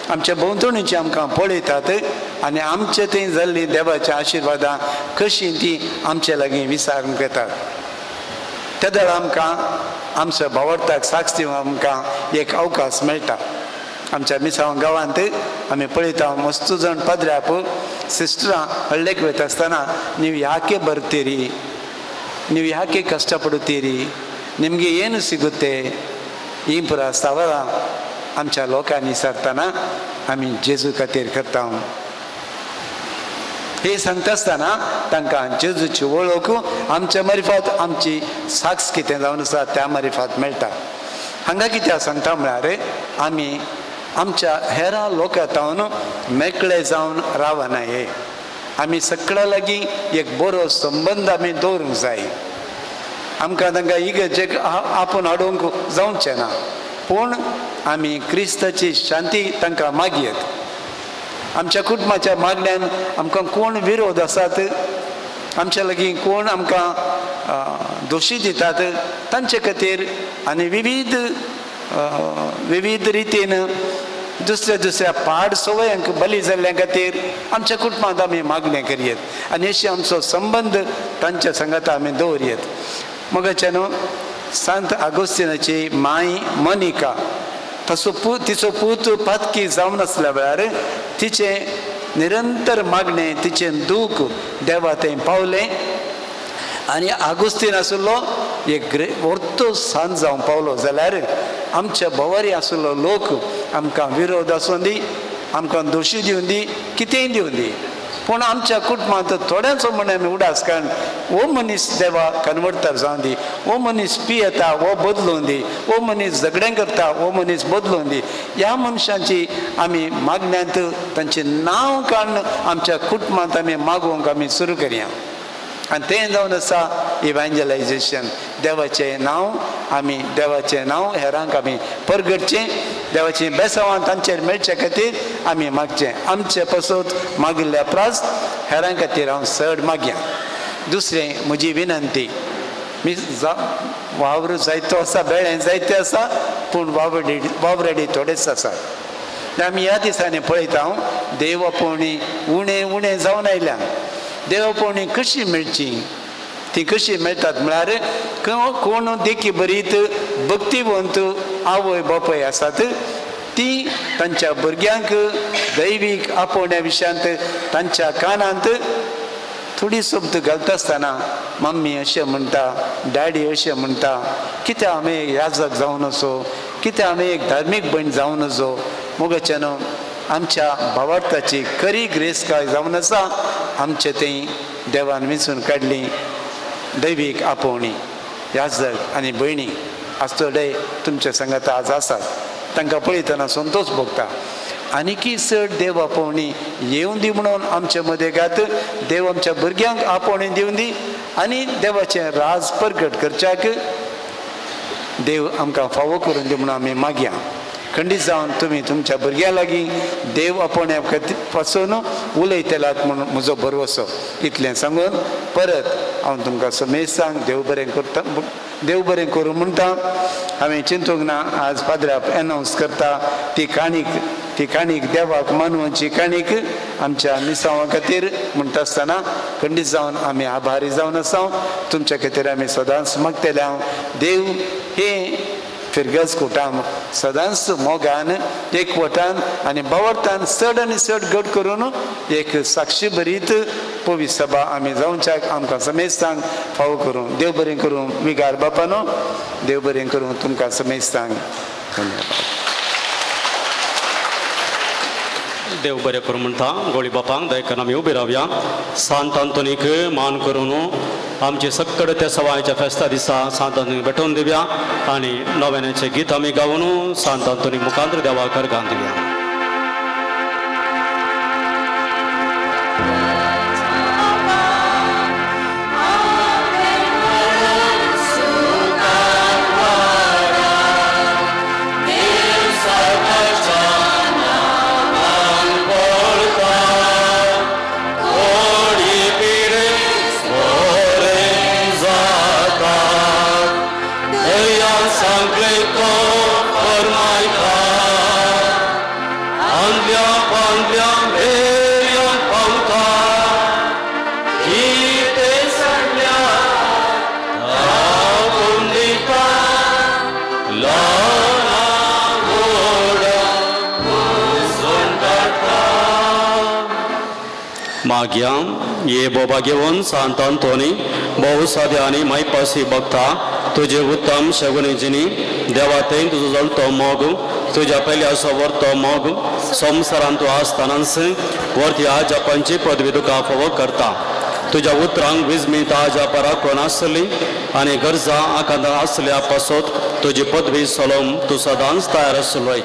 आमच्या भोंवतणीची आमकां पळयतात आनी आमचे थंय जाल्ली देवाच्या आशिर्वादां कशीं ती आमचे लागीं विचारूंक येतात. त्या दळा आमकां आमच्या भावार्थाक साक्ष दिवंक आमकां एक अवकाश मेळटा. आमच्या मिसांव गांवांत आमी पळयता मस्त जण पदऱ्याप सिस्टरां हळ्ळेक वयता आसतना ನೀವು ಯಾಕೆ ಬರ್ತೀರಿ, ನೀವು ಯಾಕೆ ಕಷ್ಟಪಡುತ್ತೀರಿ, ನಿಮಗೆ ಏನು ಸಿಗುತ್ತೆ ಈ ಪುರ ಸವಾಲ आमच्या लोकांनी विचारतना आमी जेजू खातीर करता. हे सांगता आसतना तांकां जेजूची वळख आमच्या मारिफात आमची साक्ष कितें जावन आसा त्या मारिफात मेळटा. हांगा कित्याक सांगता म्हळ्यार आमी आमच्या हेरां लोकांतावन मेकळे जावन रावना. हे आमी सगळ्या लागीं एक बरो संबंद आमी दवरूंक जाय. आमकां तांकां इगर्जेक आपूण हाडूंक जावचें ना, पूण आमी क्रिस्ताची शांती तांकां मागयत. आमच्या कुटुंबाच्या मागण्यान आमकां कोण विरोध आसात, आमच्या लागीं कोण आमकां दोशी दितात तांचे खातीर आनी विविध रितीन दुसऱ्या पाड सवयांक बली जाल्ल्या खातीर आमच्या कुटुंबांत आमी मागणें करयत आनी अशी आमचो संबंद तांच्या संगत आमी दवरयत. मगाच्या न्हू सांत आगोस्तिनाची माय मोनिका तिचो पूत पातकी जावन आसल्या वेळार तिचें निरंतर मागणें, तिचें दूख देवा थंय पावलें आनी आगोस्तीन आसलो एक व्हरतो सांज जावं पावलो जाल्यार आमच्या भोवारी आशिल्लो लोक आमकां विरोध आसूं दी, आमकां दोशी दिवन दी, कितेंय दिवन दी, पूण आमच्या कुटुंबांत थोड्यांचो म्हणून उडास कारण हो मनीस देवा कन्वर्टर जावन दी, हो मनीस पियेता हो बदलून दी, हो मनीस झगडें करता हो मनीस बदलून दी. ह्या मनशांची आमी मागण्यांत तांचें नांव काडून आमच्या कुटुंबांत आमी मागोवंक आमी सुरू करया. आनी तें जावन आसा इव्हँजलायजेशन. देवाचें नांव हेरांक आमी परगटचें, देवाचें बेसांवां तांचेर मेळचे खातीर आमी मागचें. आमचे पासून मागिल्ल्या प्रास हेरां खातीर हांव चड मागया. दुसरें म्हजी विनंती, वावर जायतो आसा, बेळें जायतें आसा, पूण वावरेडी थोडेच आसा. आमी ह्या दिसांनी पळयता देवपोवणी उणें जावन आयल्या. देवपोवणी कशी मेळची, ती कशी मेळटात म्हळ्यार कोण देखी बरीत भक्तिवंत आवय बापूय आसात ती तांच्या भुरग्यांक दैवीक आपोवण्या विशयांत तांच्या कानांत थोडी शब्द घालता आसतना मम्मी अशें म्हणटा, डॅडी अशें म्हणटा, कित्याक आमी एक याजक जावन असो, कित्याक आमी एक धार्मीक भयण जावन असो, मोगाचे न्हू आमच्या भावार्थाची खरी ग्रेस्काय जावन आसा. आमचे तें देवान विंचून काडली दैवीक आपोवणी. याजक आनी भयणी आसतोडे तुमच्या सांगात आज आसात, तांकां पळयतना संतोश भोगता. आनीकी चड देव आपोवणी येवन दी म्हणून आमचे मदेगात देव आमच्या भुरग्यांक आपोवणी दिवन दी आनी देवाचें राज परगट करच्याक देव आमकां फावो करून दी म्हणून आमी मागया. खंडीत जावन तुमी तुमच्या भुरग्यां लागीं देव आपोवण्या खातीर पासून उलयतलात म्हणून म्हजो भरवसो. इतलें सांगून परत हांव तुमकां समेज सांग देव बरें करता, देव बरें करूं म्हणटा. हांवें चिंतूंक ना, आज पाद्राप एनावन्स करता ती काणीक देवाक मानवाची काणीक आमच्या मिसांवा खातीर म्हणटा आसतना खंडीत जावन आमी आभारी जावन आसा. तुमच्या खातीर आमी सदांच मागतले. देव हे फिरगज कुटाम सदांच मोगान एकवटान आनी बावरतान चड आनी चड घट करून एक साक्षी बरीत पवित्र सभा आमी जावच्याक आमकां समेज सांग फावो करूं. देव बरें करूं. विगार बापानो देव बरें करूं. तुमकां समेज सांग. धन्यवाद. देव बरें करूं म्हणटा गोळी बापांक दयेन आमी उबे रावया. सांत आंतोनीक मान करून आमची सक्कड त्या सवायच्या फेस्ता दिसा सांत आंतोनीक भेटोवन दिवया आनी नव्यान्याचें गीत आमी गावन सांत आंतोनी मुखांतर देवाक अर्गां दिवया. माग्या ये बोबा घेवन सांत आंतोनी भोव साद्या आनी मायपासी भक्ता तुजे उत्तम शगुनीजिनी देवा तें तुजो जळतो मोग तुज्या पयल्याचो व्हरतो मोग संवसारांत तूं आसतनाच व्हरती आज जपांची पदवी तुका फावो करता. तुज्या उतरांक विजमिता जापरा कोण आसली आनी गरजा आकांत आसल्या पासत तुजी पदवी सोलोवंक तूं सदांच तयार आसलोय.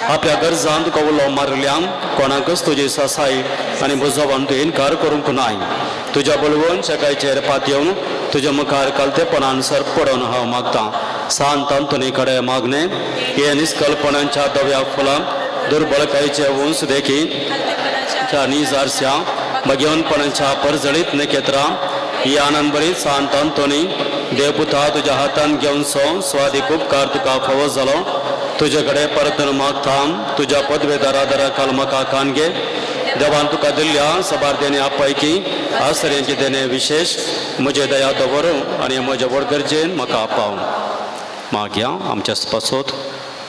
आपल्या गरजांत तुका उलो मारल्या कोणाकच तुजी ससाई आनी बुजोवन तूं इन्कार करूंक नाय. तुज्या बलवून शेकायचेर पातयेवन तुज्या मुखार कलतेपणान सर पडोवन हांव मागतां. सांत आंतोनी कडेन मागणें हे निस्कल्पणांच्या दव्या फुलां दुर्बळकायेचे वंश देखी निजारच्या भगवनपणाच्या परजळीत नखेत्रां ही आनंद बरीत सांत आंतोनी देवपुता तुज्या हातान घेवन स्वादीक उपकार तुका फावो जालो. तुजे कडेन परतून मागता तुज्या पदवेदारा काल म्हाका कानगे देवान तुका दिल्ल्या सबार्देने आपयकी आसरेंचे देणे विशेष म्हजे दया दवर आनी म्हज्या व्हड गरजेन म्हाका पाव. मागया आमच्या पासत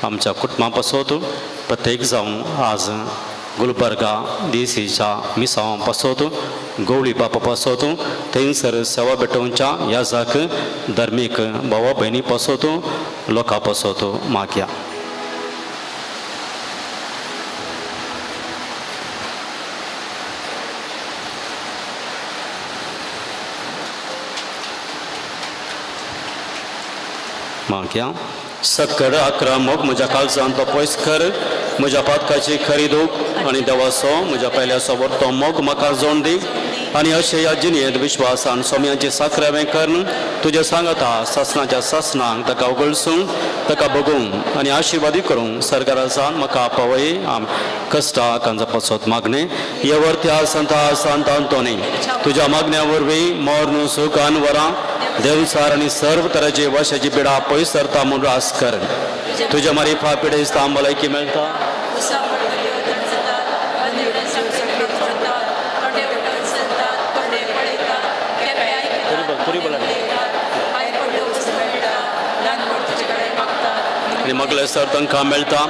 आमच्या कुटुंबा पासत प्रत्येक जावन आज गुलबर्गा देसीच्या मिसांव पासोत गवळी बापा पासोत थंयसर सेवा बेटोवच्या याजाक धर्मीक भावा भयणी पासोत लोकां पासोत मागया. मागया. सक्कड आक्रमक म्हज्या काळजांतलो पयस कर, म्हज्या पातकाची खरीदूक आनी देवाचो म्हज्या पयल्याचो वर्तो मोग म्हाका जोड दी आनी अशें ह्या जिणेंत विश्वासान सोम्यांचे साखरावें करून तुजे सांगता सासणाच्या सासणांक ताका उगळसून ताका बगूंक आनी आशिर्वादी करूंक सर्गराजान म्हाका पावय कश्टा कांजा पासोत मागणे हे वर्त्या संत आंतोनी तुज्या मागण्या वरवीं मोर्न सुखान वरां देवसार आनी सर्व तरांची वशाची पिडा पयस सरता म्हूण रास कर. तुज्या मारिफा पिडेस्त आंबोला की मेळटा आनी मगले सर तांकां मेळटा.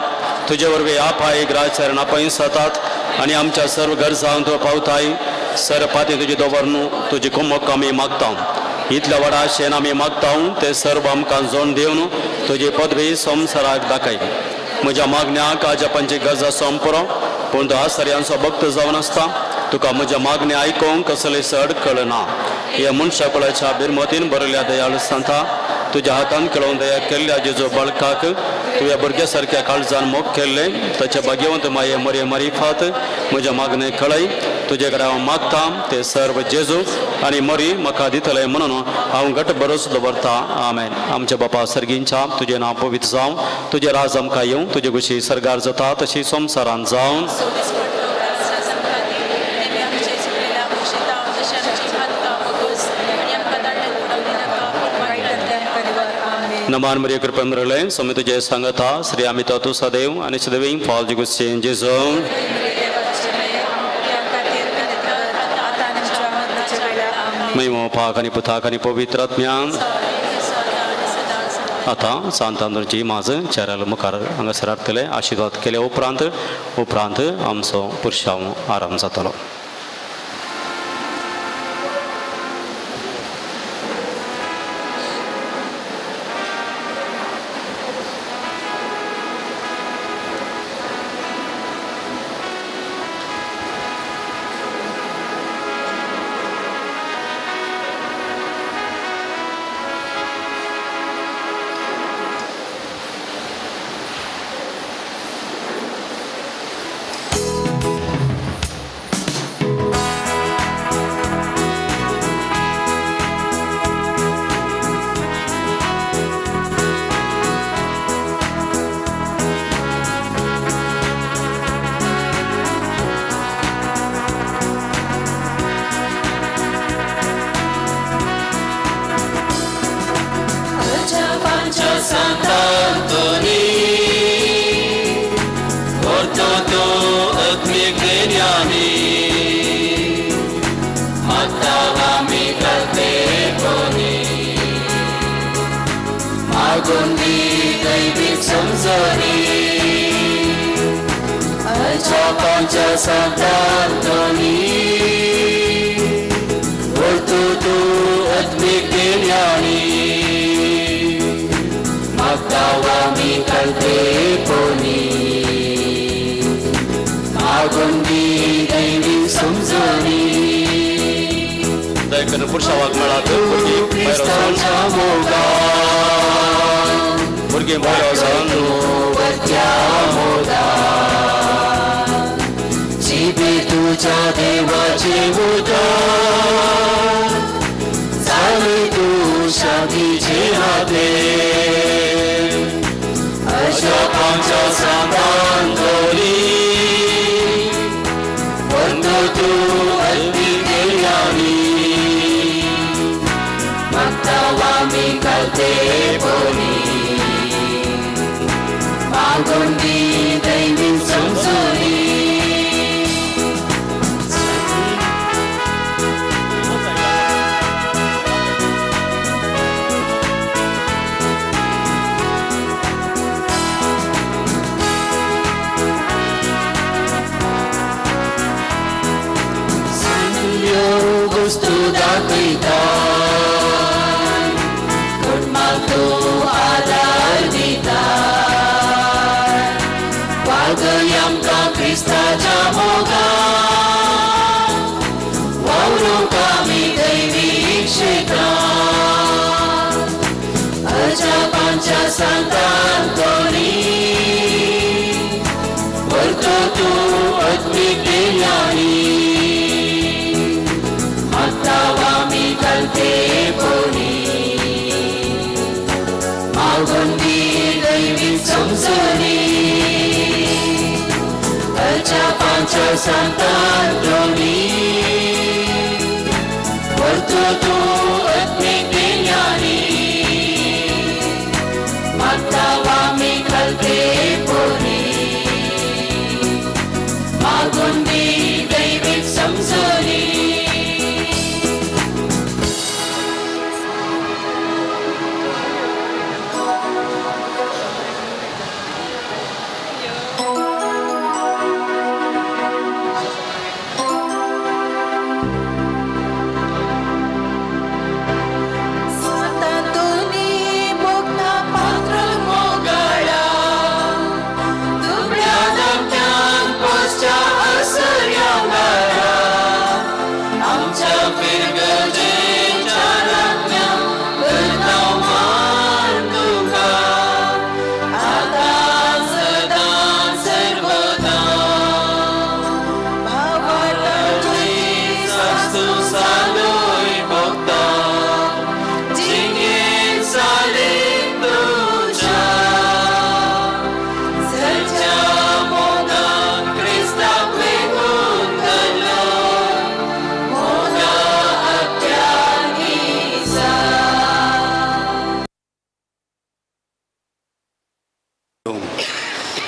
तुजे वरवीं आपाय ग्राचारण आपयस जातात आनी आमच्या सर्व गरजांक तूं पावताय. सर पाती तुजी दवरनू तुजी कुमक आमी मागता. इतल्या व्हडा आशेन आमी मागता ते सर्व आमकां जोड दिवन तुजी पदवी संवसाराक दाखय. म्हज्या मागण्याक आजापांची गरजा संपुरो पूण तो आसऱ्यांचो भक्त जावन आसता. तुका म्हज्या मागणी आयकूंक कसले सड कळना. हे मनशा कुळाच्या बिरमतीन बरयल्या दयाळ सांता तुज्या हातान केळोवन दया केल्ल्या जेजो बाळकाक तुवें भुरग्या सारक्या काळजान मोग केल्ले ताचे भाग्यवंत माये मरे मारिफात म्हज्या मागणे कळय. तुजे कडेन हांव मागता ते सर्व जेजू आनी मरी म्हाका दितले म्हणून हांव घट भरोस दवरता. आमेन. आमच्या बापा सर्गींच्या तुजें नांव पवित्र जावं, तुजें राज आमकां येवं, तुजे कुशी सरगार जाता तशी संवसारान जावं. नमान मरिय कृपा मिळले समित तुझे सांगता श्री आम्ही तू सदैव आणि सदैव फॉल जिगुसचे जेजो महिमा पाक आणि पुताक आणि पवित्र आत्म्यान आता सांतांची माझं चेहऱ्याला मुखार हांगासर हाडटले आशिर्वाद केले उपरांत आमचो पुरुषांव आराम जातलो. वस्तू दाखयता कुटुंबाक तूं आदार दिता वागय आमकां क्रिस्ताच्या मोगान वावरूंक आमी दैवीक क्षेत्रांत अजापांच्या सांतान कोणी वर्तो तूं अद्भुत देण्यानी मागताव आमी घालते कोणी मागुंदी दैवीक समजोनी अजापांच्या सांतान कोणी वर्तो तूं अद्भुत देण्यानी मागताव आमी घालते कोणी मागुंदी दैवीक समजोनी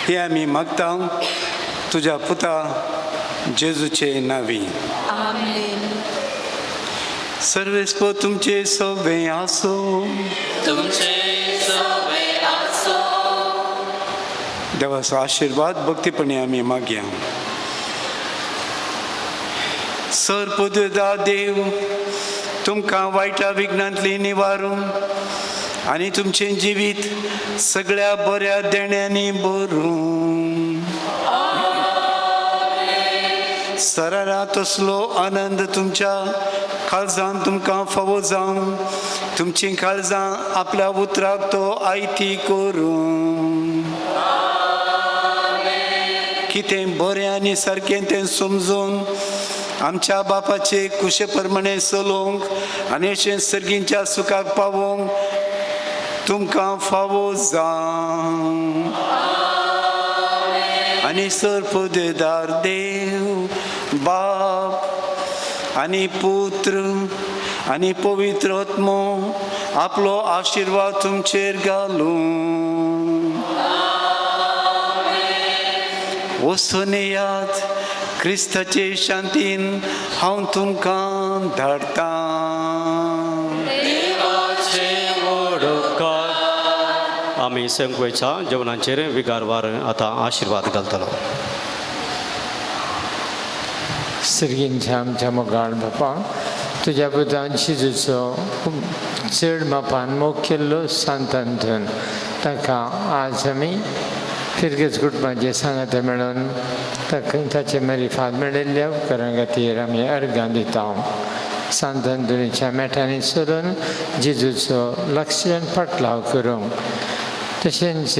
हे आमी मागता तुज्या पुता जेजूचे नावी. आमेन. सर्वेस्पो तुमचे सोबे आसो. तुमचे सोबे आसो. देवाचो आशीर्वाद भक्तीपणे आमी मागया. सर पुदुदा देव तुमकां वायटा विघ्नांतली निवारून आनी तुमचें जिवीत सगळ्या बऱ्या देण्यांनी भरून सरारा तसलो आनंद तुमच्या काळजान तुमकां फावो जावं तुमची काळजां आपल्या उतराक तो आयती करून कितें बरें आनी सारकें तें समजून आमच्या बापाचे कुशे प्रमाणे चलोवंक आनी अशें सर्गींच्या सुखाक पावोवंक तुमकां फावो जावं आनी सरपदेदार देव बाप आनी पुत्र आनी पवित्र आत्मो आपलो आशिर्वाद तुमचेर घालूं वचून येयात क्रिस्ताचे शांतीन हांव तुमकां धाडटां. आमी सेमकोयच्या जेवणाचेर विगारवार आतां आशिर्वाद घालतलो. सर्गींच्या आमच्या मोगाळ बापा तुज्या पुतान जेजूचो चड मापान मोग केल्लो सांतांतून ताका आज आमी फिरगेज कुटुंबाचे सांगाते मेळून ताचे मरिफाद मेळिल्ल्या उपकारा खातीर आमी अर्गां दिता. सांतांतुनीच्या मेठांनी चलून जेजूचो लक्षण फाटलाव करूंक तशेंच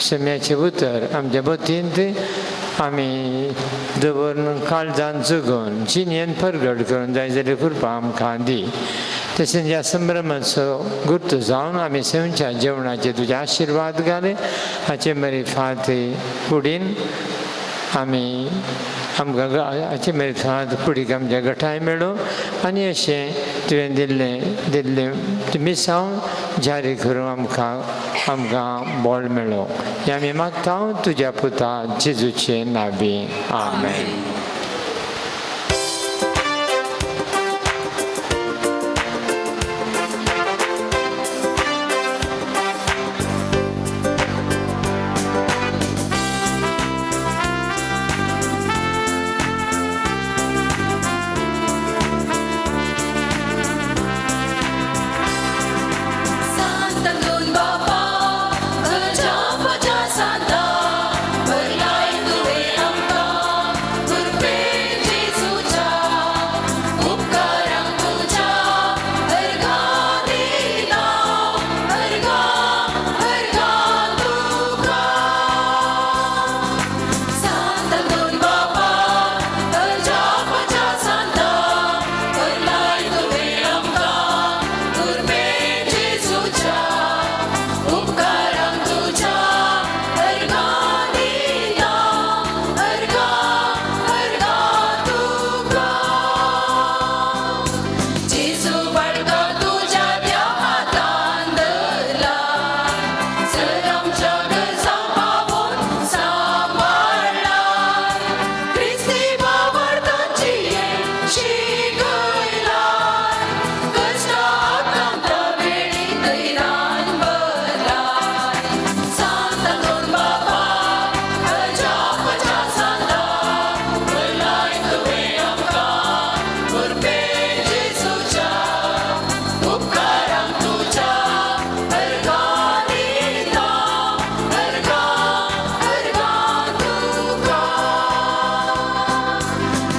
शम्याचें उतर आमच्या बोतींत आमी दवरून काळजान जगोवन जिणेन परगट करून जाय जाल्यार कृपा आमकां दी. तशेंच ह्या संभ्रमाचो गुर्त जावन आमी सवच्या जेवणाचे तुजे आशिर्वाद घाले हाचे मरिफाद कुडीन आमी आमकां हाचे मरिफाद कुडीक आमच्या गटाय मेळो आनी अशें तुवें दिल्लें मिसांव जारी करूंक आमकां बळ मेळो. हें आमी मागता तुज्या पुता जेजूचे नांवी. आमेन.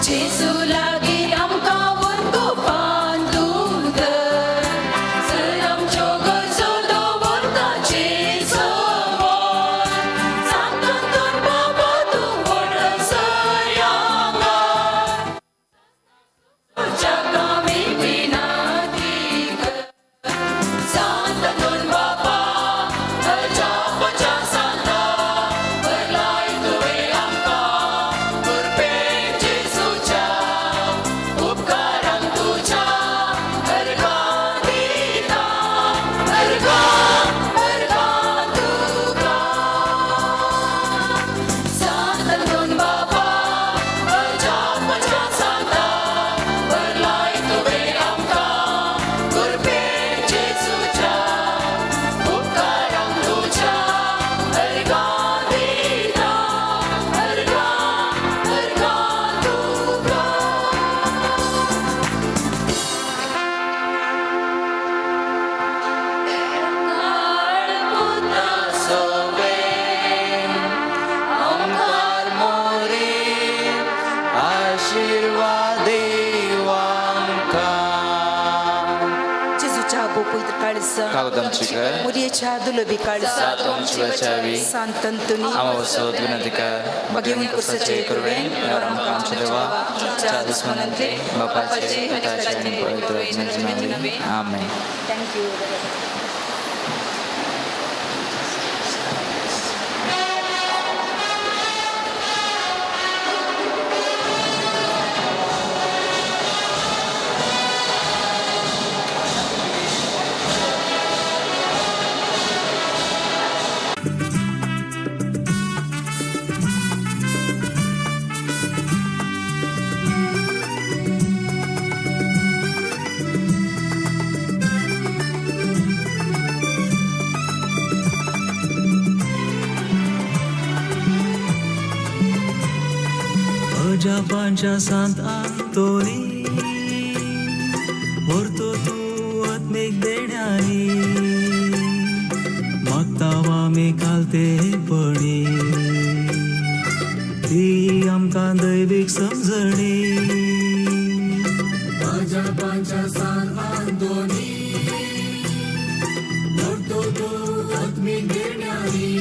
जेसू लागी आमकां वरगोवपान दूर धर सर आमच्यो गरजो दवरता जेसू मोल सांगता तर बाबा तूं व्हडसर आंगार जगा विनाती कर सांता तर बाबा हरच्या पच्या सांता भरलाय तुवें आमकां कुरपे जेसूच्या उपकारांक तुज्या हरगां दिता हरगां तुका सांता तर बाबा हरच्या पच्या सांता भरलाय तुवें आमकां कुरपे जेसूच्या उपकारांक तुज्या हरगां दिता हरगां तुका काळपुता सोबेन आमकां मोरे आशीर्वाद जेजूच्या पवित्र काळजा कागदमचिकर मुरयेच्या दुलबी काळजा सातवंशवाच्यावी सांतंतुनी अमावस्योत विनंतिकार भगिनी कुर्साचे कुरवेन आमकां आमच्या देवा च्या दुस्मनांतले बापाचे पिताचे आणि पवित्र आत्म्याचे नावे आमेन. Thank you. Japancha Sant Antoni Porto tu atmik देण्यानी मागतावा मी कालते पडी ती आमकां दैवीक समजणी जापांच्या Sant Antoni Porto tu atmik देण्यानी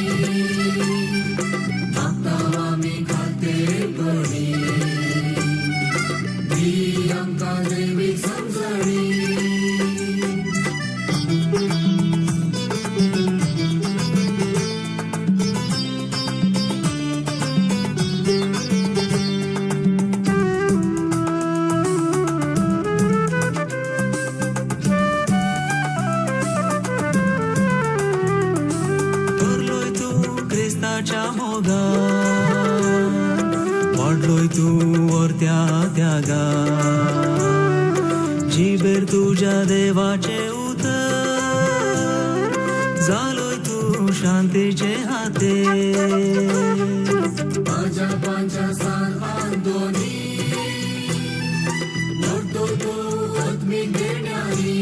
मागतावा मी कालते पडी Torloi tu Kristaच्या मोगा वाढलोय तू वरत्या त्यागा जिबेर तुझ्या देवाचे उतर जालोय तू शांतीचे हाते माझ्या पांच्या सान आंदोनी मोठो तू आत्मिक देण्यानी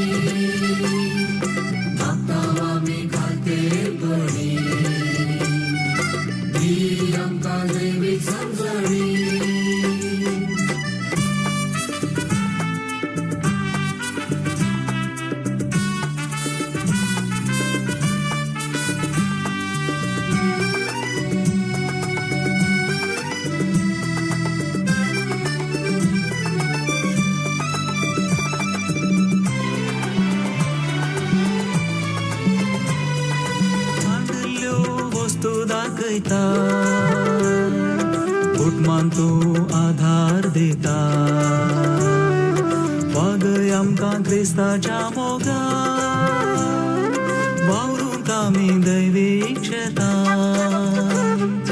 मागतावा मी खाते पडी ती आमकां दैवीक समजणी वस्तू दाखयता कुटुंबान तूं आधार दिता वागय आमकां क्रिस्ताच्या मोगा वावरूंक आमी दैवीक शेतांत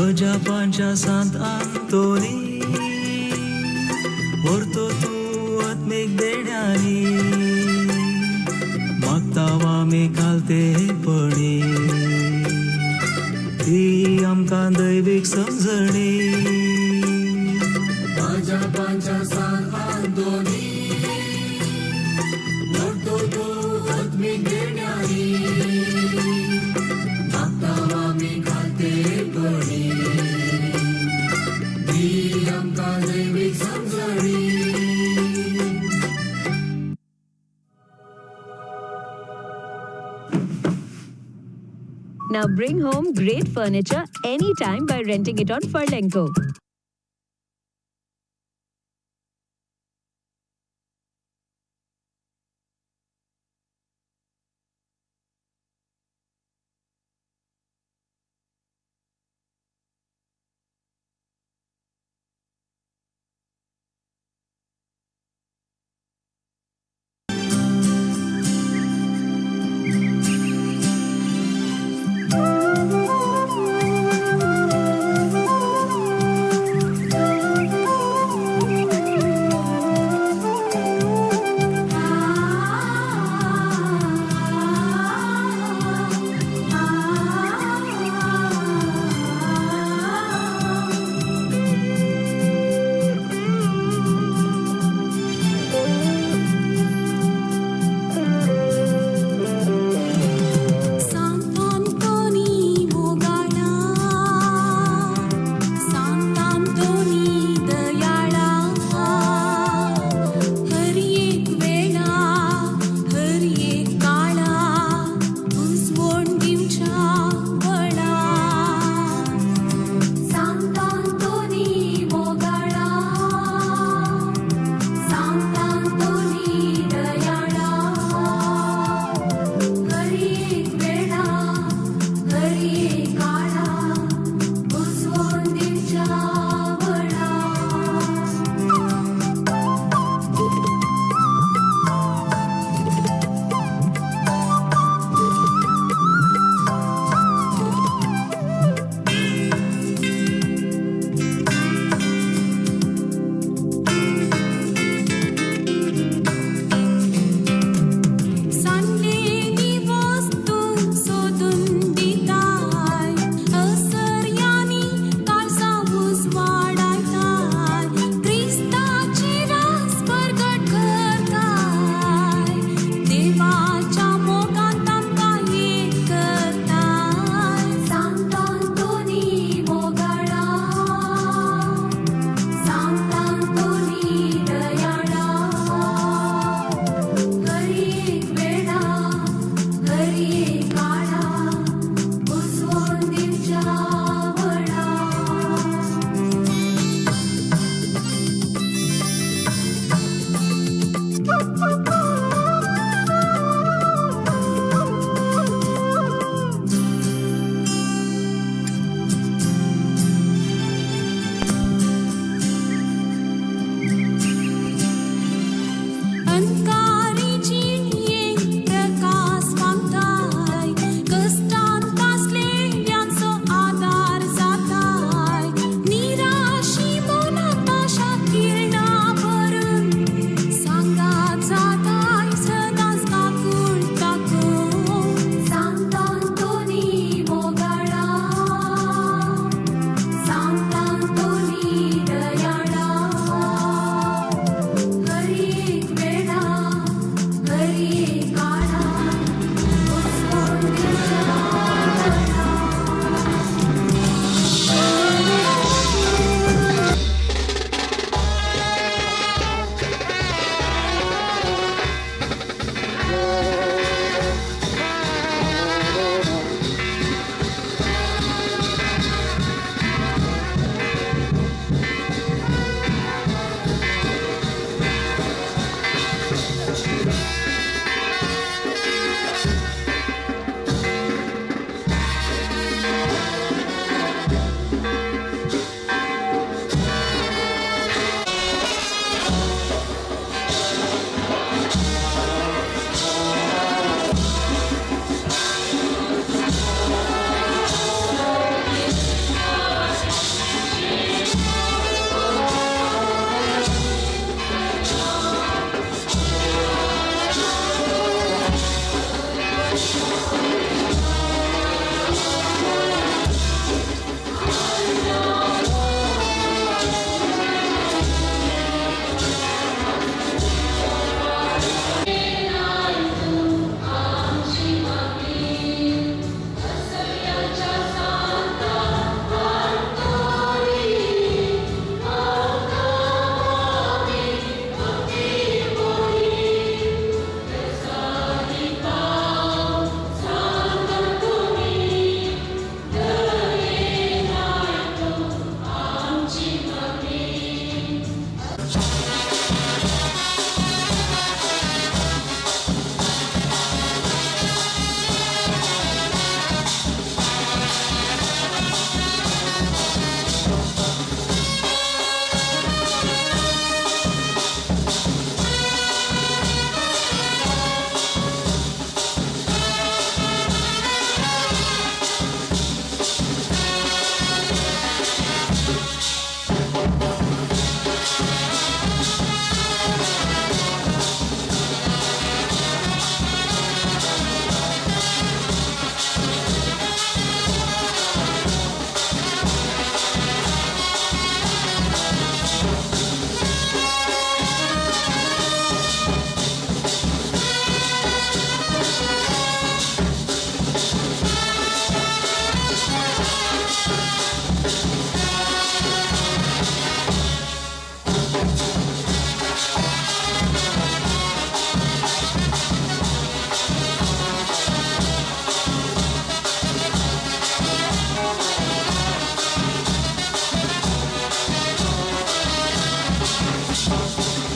अजापांच्या सांत आंतोनी व्हरतो तूं आत्मीक देण्यानी मागतावा आमी कालते पडी ती आमकां दैवीक समजणी माझ्या पांच्या सांत आंतोनी व्हरतो तूं आत्मीक देण्यानी मागतावा आमी कालते पडी ती आमकां दैवीक Now bring home great furniture anytime by renting it on Furlenco. Amen.